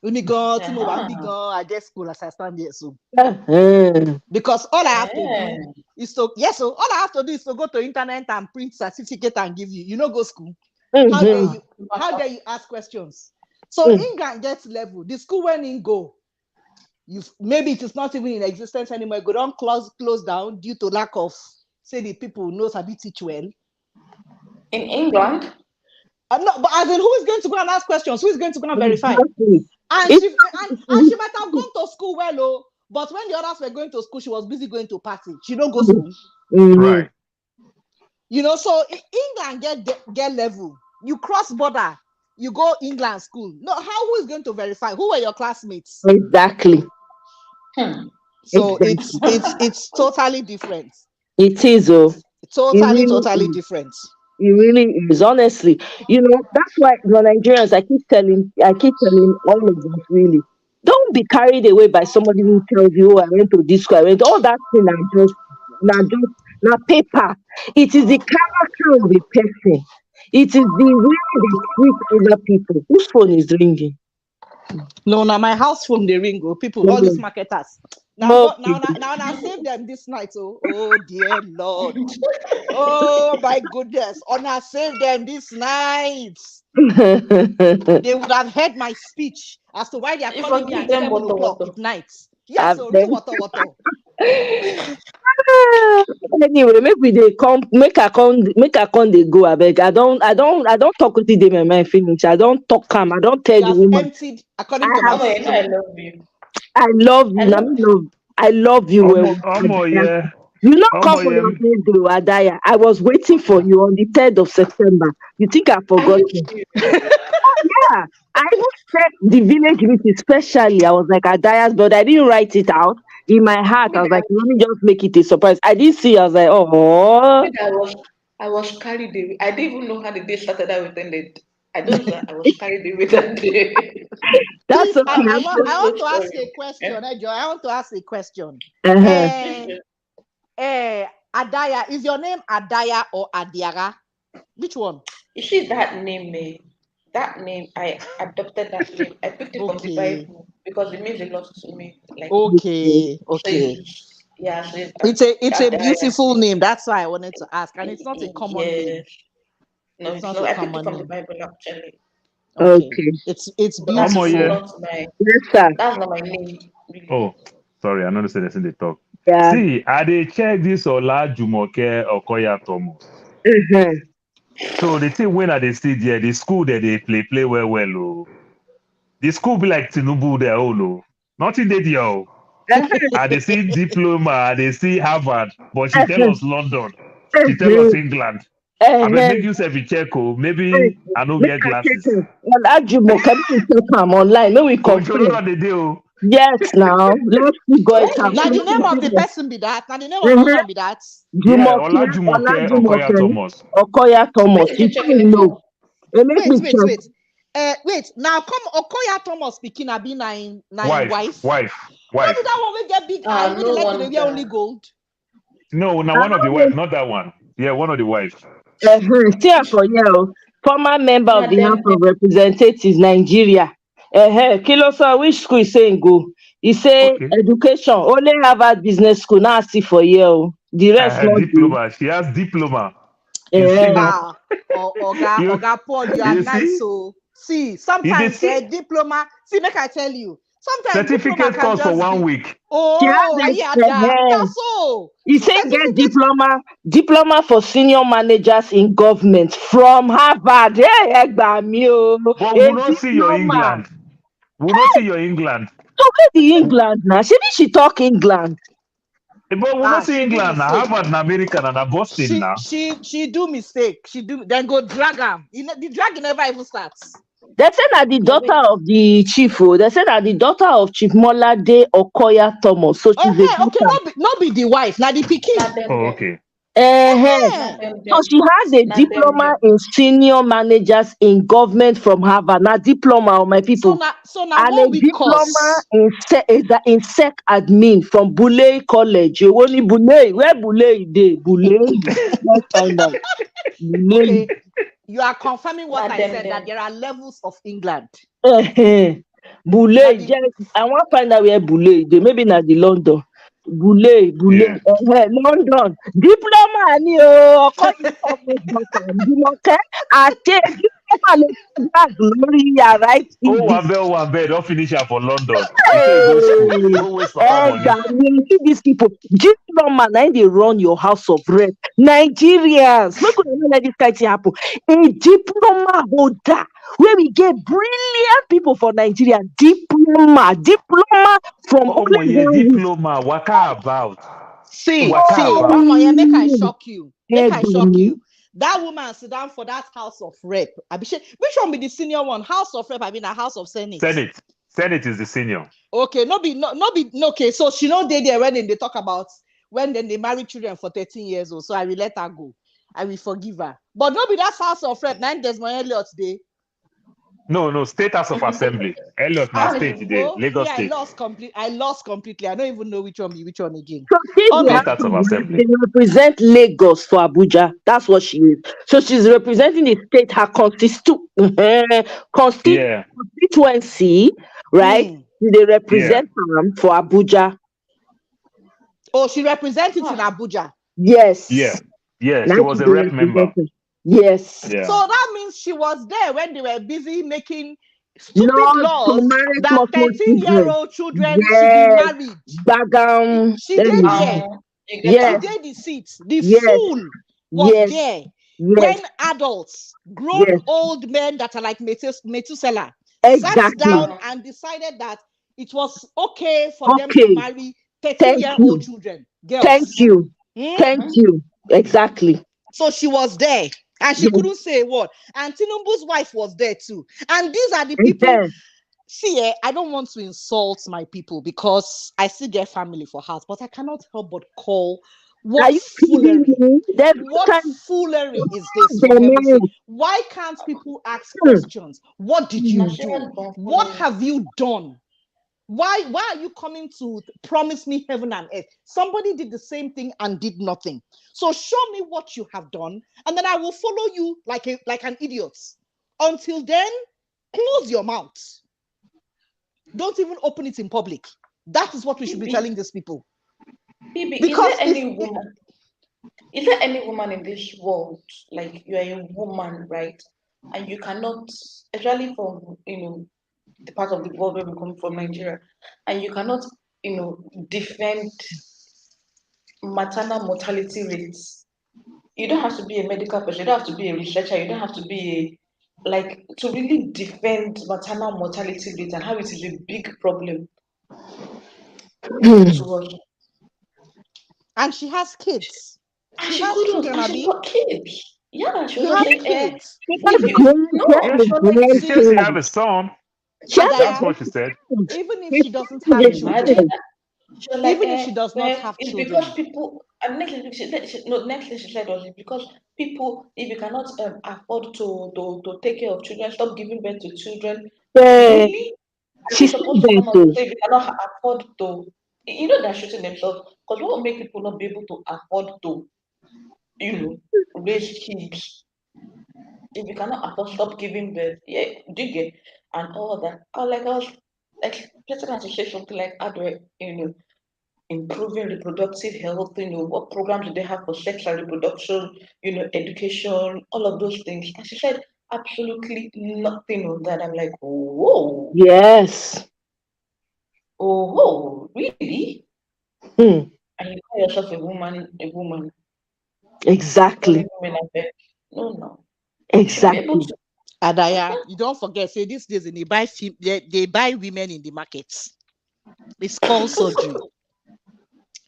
When you go to I get school as I stand here so. Because all I have to do is all I have to do is to go to internet and print certificate and give you. You know, go school. How dare you ask questions? So England gets level. The school when in go, maybe it is not even in existence anymore. Go down close down due to lack of say the people knows a bit teach well. In England? No, but as in who is going to go and ask questions? Who is going to go and verify? And she might have gone to school well, but when the others were going to school, she was busy going to party. She don't go to school. Right. You know, so England get level. You cross border, you go England school. No, who is going to verify? Who were your classmates? Exactly. So it's totally different. It is, totally different. It really is, honestly. You know, that's why the Nigerians, I keep telling all of us, really, don't be carried away by somebody who tells you, I went to this school, I went to all that thing and just paper. It is the character of the person. It is the way they treat other people. Whose phone is ringing? No, now my house phone they ring. People, all these marketers. Now I save them this night. Oh dear Lord. Oh my goodness. I save them this night. They would have heard my speech as to why they are calling me at 7 o'clock at night. Yes, so water. Anyway, maybe they come, make a con they go. I beg. I don't talk with them in my finish. I don't talk calm. I don't tell the woman. Emptied according to my I love you. I love you. I love you. Yeah. You not come for your birthday, Adaya. I was waiting for you on the 3rd of September. You think I forgot you? Yeah, I even checked the village meet especially. I was like, Adaya's, but I didn't write it out. In my heart, I was like, let me just make it a surprise. I didn't see. I was like, oh, I was carried away. I didn't even know how the day started out ended. I don't know. I was carried away that day. that's Please, okay. I want to ask Sorry. a question, Joy. I want to ask a question. Uh-huh. Adaya, is your name Adaya or Adiara? Which one? You see that name, that name, I adopted that name. I picked it from the Okay. Bible because it means a lot to me. Like, Okay. so Okay. yeah, so It's a Adaya. beautiful name. That's why I wanted to ask. And it's not a common name. Yes. No, It's it's not not. a I picked it common from the name. Bible actually, Okay. Okay. It's but that's beautiful. not my. Yes, sir. That's not my name. Really. Oh, sorry, I know say that's in the talk. Yeah. See, I dey check this Ola Jumoke Okoya-Thomas. Uh-huh. So the thing when I dey see there, the school that they play well. Oh. The school be like Tinubu there, oh no. Nothing they there. Oh. I dey see diploma, I dey see Harvard, but she tell us London. She tell us England. I bet Uh-huh. make you self check. Oh, maybe I no Make wear I check glasses. it. Well, Jumoke, can you check am online? May we Oh, you know confirm. what they do. Yes, now let's see Goita. Now the name of the person be that. Now the name of the Mhm. woman be that. Yeah, Jumoke, Ola Jumoke Jumoke, Okoya-Thomas. Okoya-Thomas. Where did You you check don't it know. from? Make me check. Wait. Now come Okoya-Thomas speaking abi nine wife. Wife. Why be that one we get big eye? We No like to wear wonder. only gold. No, now one of the wife, not that one. Yeah, one of the wife. Still for you, former member of Not the House them. of Representatives, Nigeria. Kilo sir, which school is saying go? He say Okay. education, only Harvard Business School. Now see for you. The rest not do. Diploma. She has diploma in Eh, senior. You, Oga Paul, you are you nice. see? So see, You sometimes see? diploma. See, make I tell you. Sometimes diploma Certificate can course for just 1 be. week. she has Oh, I hear that. That's so. he say get Certificate. diploma for senior managers in government from Harvard. Ẹ gbà mí o. But we A will not see your diploma. England. We will not see your England. So where the England now? She talk England. But we will not see She do England now. mistake. Harvard, na America, and Boston now. She do mistake. She do then go drag am. The drag never even starts. They say that the No, wait. daughter of the chief, they say that the daughter of Chief Molade Okoya-Thomas. So she's a Okay, daughter. not be the wife, now the Not pikin. them. Oh, Them. okay. Uh-huh. Not them. So Them. she has a Not them. diploma Them. in senior managers in government from Harvard. Now diploma on my people. So now And a 1 week diploma course. in sec admin from Bule College. You only Bule. Where Bule dey? Bule. Let's find out. Bule. Okay, you are confirming what Not I them. said, that Them. there are levels of England. Bule. That the- I want to find out where Bule dey. Maybe na the London. Bule. Yeah. London. Diploma ni o. Ọkọ yìí ọmọ ìgbọ̀nsẹ̀ Jumoke. Àti diploma lè gbà lórí yàrá TV. One bed. Don't finish her for London. You say you go school. Don't waste papa money. See these people. Diploma na dey run your house of rep. Nigerians, make una no let this kind thing happen. A diploma holder where we get brilliant people for Nigeria. Diploma from Oh, only yeah, one week. diploma. Waka about. see, Waka about. Mama, yeah, make I shock you. Make I Egg shock me. you. That woman sit down for that House of Rep. Which one be the senior one? House of Rep, I mean a House of Senate. Senate is the senior. Okay, okay. So she know they there when they talk about when then they marry children for 13 years old. So I will let her go. I will forgive her. But no be that House of Rep, 9 Desmond Elliot day. No, State House of Assembly. Elliot na state today. Lagos I State. lost completely. I don't even know which one again. So she's All the of State House of House of Rep. Assembly. They represent Lagos for Abuja. That's what she is. So she's representing the state, her Yeah. constituency, right? They represent them for Abuja. Oh, she represents it in Abuja. Yes. Yeah. Now She was a she's rep member. representative. Yes. Yeah. So that means she was there when they were busy making stupid Laws to laws marry that small 13-year-old children Yes. should be married. Bagam. She did there. You get Yes. She did the seat. The Yes. fool was Yes. there Yes. when adults, grown Yes. old men that are like Methuselah, Exactly. sat down and decided that it was okay for them Okay. to marry Thank 13-year-old you. children, girls. Thank you. Hmm? Thank you. Exactly. So she was there. And she couldn't say a word. And Tinubu's wife was there too. And these are the people. See, I don't want to insult my people because I see their family for house, but I cannot help but call what foolery. What foolery is this? For heaven's sake? Why can't people ask questions? What did you do? What have you done? Why are you coming to promise me heaven and earth? Somebody did the same thing and did nothing. So show me what you have done, and then I will follow you like an idiot. Until then, close your mouth. Don't even open it in public. That is what we should be telling these people. Because is there any woman in this world, like you are a woman, right? And you cannot, especially from the part of the world where we come from, Nigeria, and you cannot, defend maternal mortality rates. You don't have to be a medical person, you don't have to be a researcher, you don't have to be to really defend maternal mortality rates and how it is a big problem to us. And she has kids. And she couldn't. She's got kids. Yeah, she was like, kids. She says she have a son. That's what she said. Even if she doesn't have children. Even if she does not have it's children. Because people, and next thing she said was because people, if you cannot afford to take care of children, stop giving birth to children. Really? She's supposed to come out and say you cannot afford to. They're shooting themselves because what will make people not be able to afford to, raise kids? If you cannot afford, stop giving birth. Yeah, dig it and all that. I was president to say something like, how do I, improving reproductive health, what programs do they have for sex and reproduction, education, all of those things. And she said absolutely nothing on that. I'm like, whoa. Yes. Oh, really? And you call yourself a woman. Exactly. No. Exactly. Adaya, you don't forget, say these days they buy women in the markets. It's called surgery.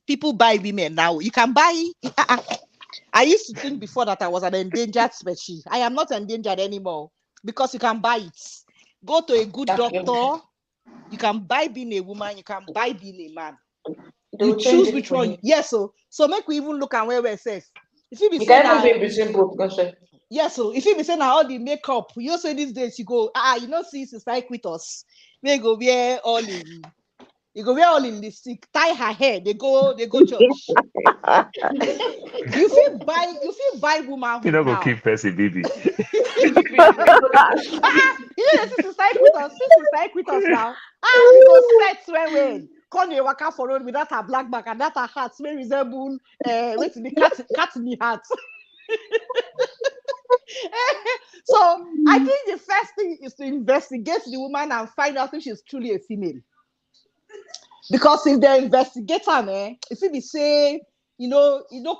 People buy women now. You can buy. I used to think before that I was an endangered species. I am not endangered anymore because you can buy it. Go to a good doctor. You can buy being a woman. You can buy being a man. You choose which one. Yes, so make we even look at where we're safe. If you be saying now, yes, so if you be saying now all the makeup, you say these days you go, see it's like with us. They go wear all in. You go wear all in lipstick, tie her hair, they go church. you feel buy woman. You know, go keep Percy baby. This is like with us. This is like with us now. We go set when come you waka for road with that a black bag and that a hat may resemble the cat in the hat. So I think the first thing is to investigate the woman and find out if she's truly a female. Because if they investigate her, if it be say,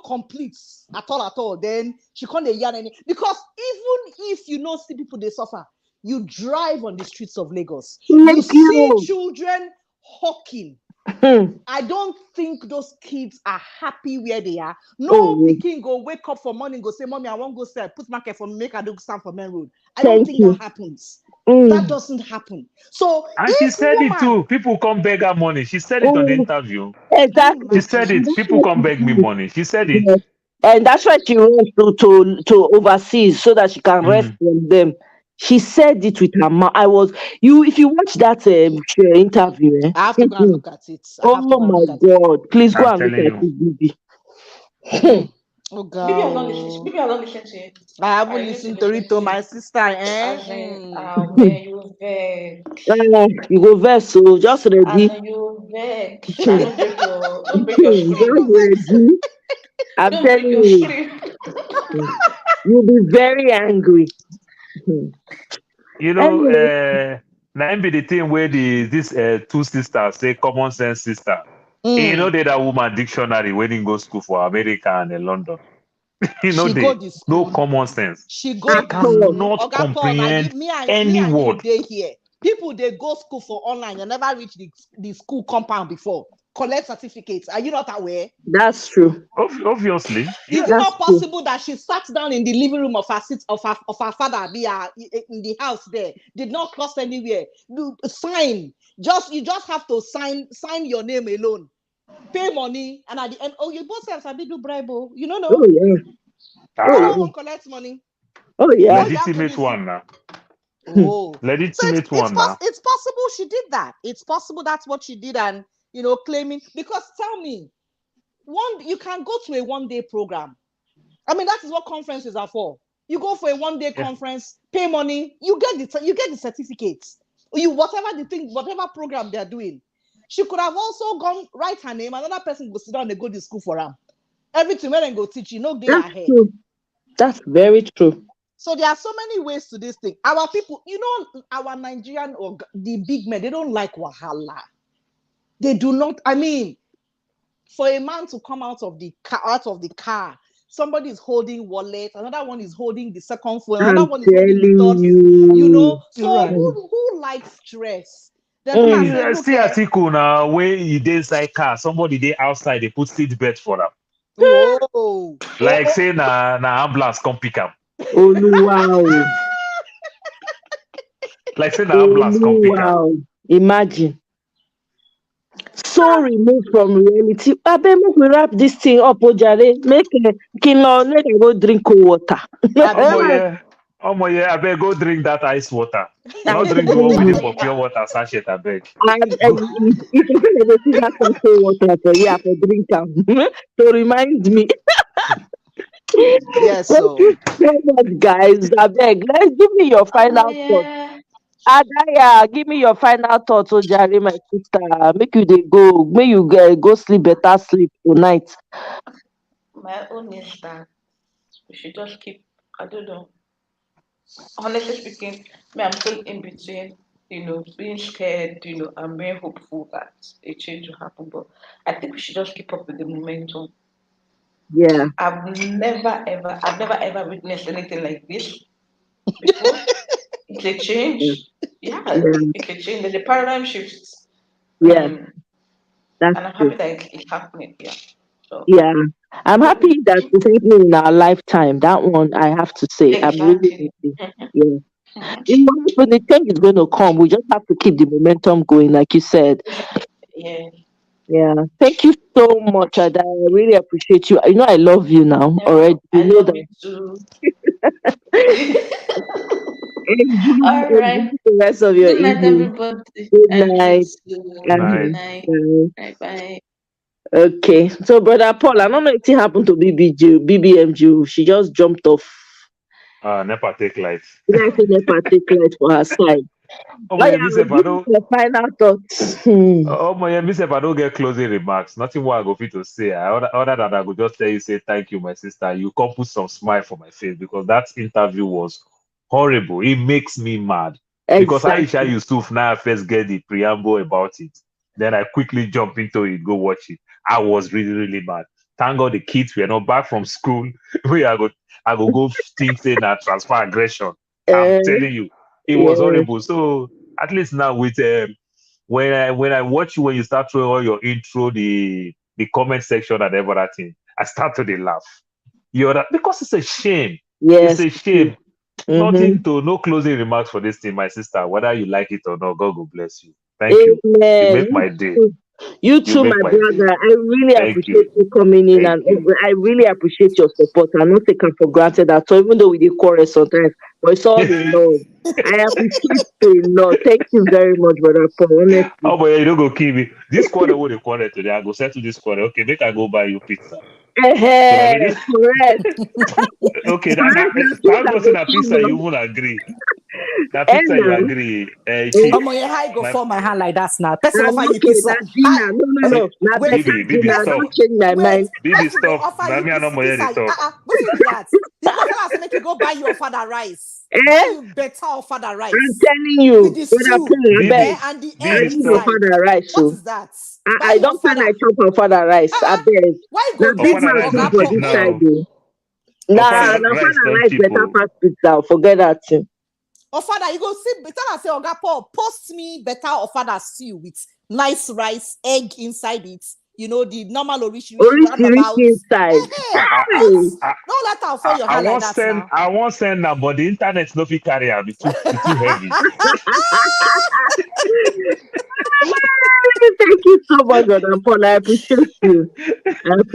complete at all, then she can't yarn any. Because even if see people they suffer, you drive on the streets of Lagos, you see children hawking. I don't think those kids are happy where they are. No pikin go wake up for morning, go say, Mommy, I won't go sell, put market for me, make a dog stand for main road. I don't think that happens. That doesn't happen. So and she said it too. People come beg her money. She said it on the interview. Exactly. She said it. People come beg me money. She said it. Yes. And that's why she went to overseas so that she can rest from them. She said it with her mouth. If you watch that interview, I have to go and look at it. Oh my God! Please go and look at it, baby. Oh God! Maybe I've not listened to it. I haven't listened to it to my sister. You vex. You go vex, so just ready. You vex. Don't break your screen. Just ready. I'm telling you, you'll be very angry. Now be the thing where these two sisters say common sense sister. That woman dictionary when he go school for America and London. No common sense. She cannot comprehend any word. Here. People they go school for online. You never reach the school compound before. collect certificates. Are you not aware? That's true. Obviously. Is Yeah. it not possible that she sat down in the living room of her father, in the house there, did not cross anywhere? Sign. You just have to sign your name alone. Pay money, and at the end, you both say I do bribe. You know, no. Oh yeah. No one collects money. Oh yeah. Legitimate one now. Oh, legitimate one now. It's possible she did that. It's possible that's what she did, and claiming, because tell me, you can go to a one-day program. I mean, that is what conferences are for. You go for a one-day conference, pay money, you get the certificates. Whatever program they're doing. She could have also gone write her name, another person go sit down and go to school for her. Everything when they go teach, they are ahead. That's very true. So there are so many ways to this thing. Our people, our Nigerian or the big men, they don't like wahala. They do not. I mean, for a man to come out of the car, somebody is holding wallet, another one is holding the second phone, another one is holding the third. So right. who likes stress? See article now where you dey inside car, somebody dey outside, they put seat belt for them. Whoa. Like say na ambulance come pick am. Oh wow. Like say na ambulance come pick am. Imagine. So removed from reality. Abe, make we wrap this thing up, Ojare. Make I go drink cold water. Oh yeah, I beg go drink that ice water. Not drink the one with the pure water sachet, I beg. If you can see that cold water for drink am. So remind me. Yes, thank you so much, guys. I beg, let's give me your final thoughts. Adaya, give me your final thoughts, Ojare, my sister. Make you go. Make you go sleep better sleep tonight. My own is that we should just keep. I don't know. Honestly speaking, I'm still in between. Being scared. I'm very hopeful that a change will happen. But I think we should just keep up with the momentum. Yeah. I've never ever witnessed anything like this before. It's a change. Yeah. It's a change. There's a paradigm shift. Yeah. And I'm happy that it's happening. Yeah. So, yeah. I'm happy that it's happening in our lifetime. That one I have to say. Exactly. I'm really happy. Yeah. When the change is going to come, we just have to keep the momentum going, like you said. Yeah. Yeah. Thank you so much, Ada. I really appreciate you. I love you now already. I love you too. All right. The rest of your Good night, evening. everybody. Good night. Good night. Bye. Okay. So, Brother Paul, I don't know if it happened to BBMG. She just jumped off. Nepa take light. Nepa take light for her side. Final thoughts. If I don't get closing remarks, nothing more I go fit to say. Other than I could just tell you, say thank you, my sister. You come put some smile for my face because that interview was horrible. It makes me mad. Exactly. Because Aisha Yusuf now first get the preamble about it. Then I quickly jump into it, go watch it. I was really, really mad. Thank God the kids were not back from school. I go think say that transfer aggression. I'm telling you, it was horrible. So at least now with when I watch you when you start throwing all your intro, the comment section and everything, I start to laugh. Because it's a shame. Yes. It's a shame. No closing remarks for this thing, my sister. Whether you like it or not, God will bless you. Thank you. You make my day. You too, my brother. Day. I really appreciate you coming in, and I really appreciate your support. I'm not taken for granted at all, even though we did quarrel sometimes, but it's all in love. I appreciate you a lot. Thank you very much, brother Paul. Honestly. Oh, but you don't go kill me. This quarrel with the quarrel today, I go settle this quarrel. Okay, make I go buy you pizza. Correct. Okay, I'm just saying that pizza you won't agree. That pizza you agree. I go for my hand like that now. Person offer you pizza. No. Baby, stop. Don't change my mind. Baby, stop. Offer you pizza. What is that? The person has make you go buy your father rice. Buy you better father rice. I'm telling you. With the stew and the egg inside. Father rice. What is that? I don't find I chop on father rice. I beg. Why go big man Oga for this side? Nah, father rice better fast pizza. Forget that thing. Oh, father, you go see better and say, Oga Paul, post me better or father stew with nice rice, egg inside it. You know, the normal orishi roundabout. Inside. No let her fall your hand like that now. I won't send now, but the internet no fit carry am. It's too heavy. Thank you so much, Brother Paul. I appreciate you. Thank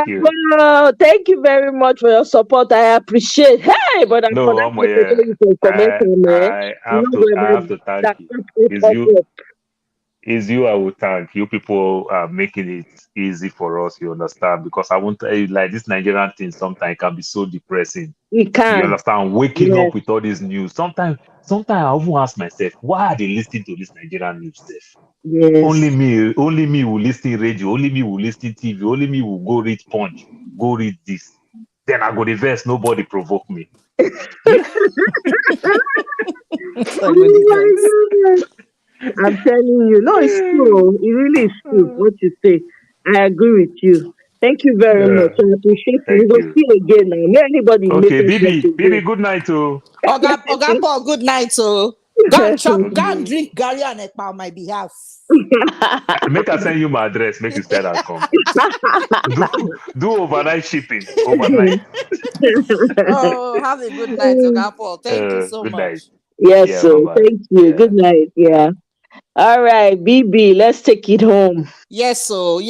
you. Thank you very much for your support. I appreciate. Hey, but I'm No, I have to thank you. It's you I will thank. You people are making it easy for us, you understand? Because I won't tell you, like, this Nigerian thing sometimes can be so depressing. It can. You understand? Waking up with all this news. Sometimes I even ask myself, why are they listening to this Nigerian news stuff? Yes. Only me will listen radio, only me will listen TV, only me will go read Punch, go read this. Then I go the verse, nobody provoke me. I'm telling you, no, it's true. It really is true what you say. I agree with you. Thank you very much. I appreciate you. We'll see you again now. May anybody okay, Bibi, good night, too. Oga Paul, good night, too. Go and drink Gary and Ekpa on my behalf. Make I send you my address. Make you stay at home. do overnight shipping. Overnight. Oh, have a good night, Oga Paul. Thank you so good much. Night. Yes, so thank you. Good night. Yeah. All right, BB, let's take it home. Yes, so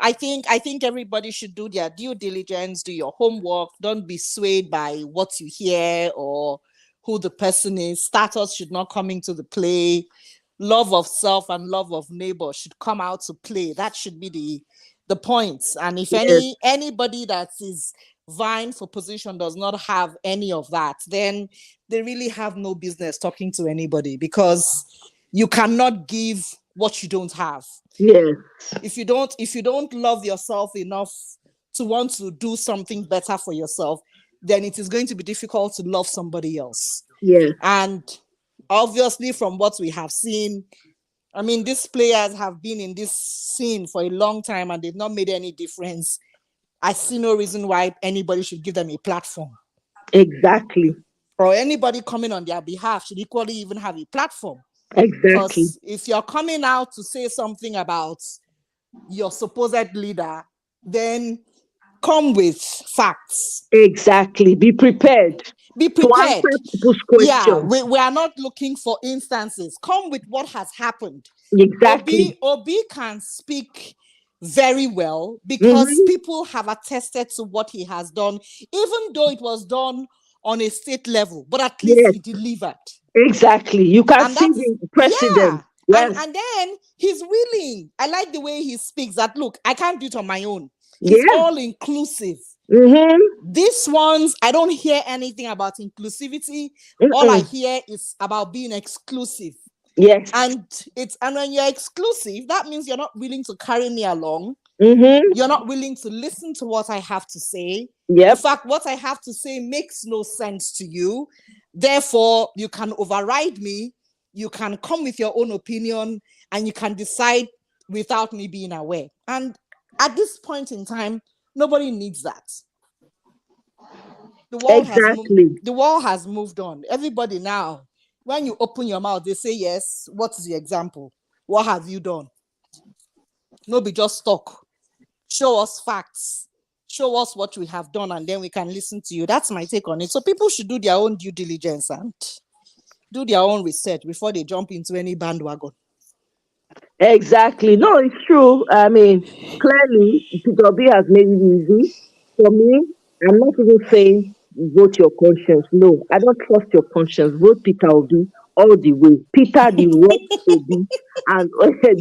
I think everybody should do their due diligence, do your homework. Don't be swayed by what you hear or who the person is. Status should not come into the play. Love of self and love of neighbor should come out to play. That should be the points. And if anybody that is vying for position does not have any of that, then they really have no business talking to anybody, because you cannot give what you don't have. Yes. If you don't love yourself enough to want to do something better for yourself, then it is going to be difficult to love somebody else. Yes. And obviously, from what we have seen, I mean, these players have been in this scene for a long time and they've not made any difference. I see no reason why anybody should give them a platform. Exactly. Or anybody coming on their behalf should equally even have a platform. Exactly. Because if you're coming out to say something about your supposed leader, then come with facts. Exactly. Be prepared. Be prepared. To answer people's questions. Yeah, we are not looking for instances. Come with what has happened. Exactly. Obi can speak very well because people have attested to what he has done, even though it was done on a state level, but at least he delivered. Exactly. You can see the president. Yeah. And then he's willing. I like the way he speaks that, look, I can't do it on my own. He's all inclusive. These ones, I don't hear anything about inclusivity. All I hear is about being exclusive. Yes. And when you're exclusive, that means you're not willing to carry me along. You're not willing to listen to what I have to say. In fact, what I have to say makes no sense to you. Therefore, you can override me. You can come with your own opinion and you can decide without me being aware. And at this point in time, nobody needs that. The world has moved on. Everybody now, when you open your mouth, they say, yes, what is the example? What have you done? Nobody just talk. Show us facts. Show us what we have done, and then we can listen to you. That's my take on it. So people should do their own due diligence and do their own research before they jump into any bandwagon. Exactly. No, it's true. I mean, clearly, Peter B has made it easy. For me, I'm not even saying vote your conscience. No, I don't trust your conscience. Vote Peter Obi all the way. Peter the Rock Obi and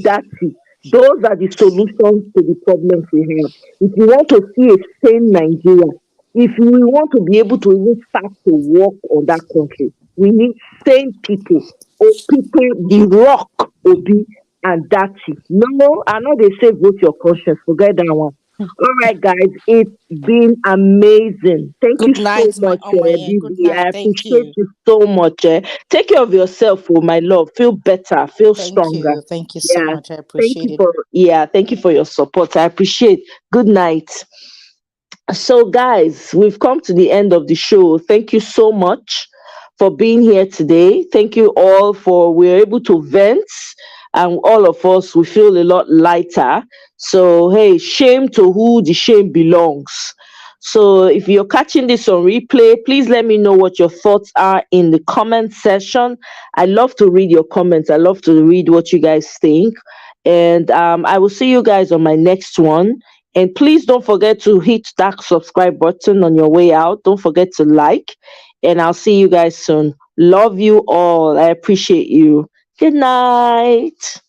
that's it. Those are the solutions to the problems we have. If you want to see a sane Nigeria, if we want to be able to even start to work on that country, we need sane people. Or people, the Rock Obi and that's it. No, I know they say vote your conscience. Forget that one. All right, guys, it's been amazing. Thank you so much, Bibi. I appreciate you so much. Take care of yourself, my love. Feel better, feel stronger. Thank you so much. I appreciate it. Thank you for your support. I appreciate. Good night. So, guys, we've come to the end of the show. Thank you so much for being here today. Thank you all for we're able to vent, and all of us we feel a lot lighter. So hey, shame to who the shame belongs. So if you're catching this on replay, please let me know what your thoughts are in the comment section. I love to read your comments. I love to read what you guys think. And I will see you guys on my next one. And please don't forget to hit that subscribe button on your way out. Don't forget to like. And I'll see you guys soon. Love you all. I appreciate you. Good night.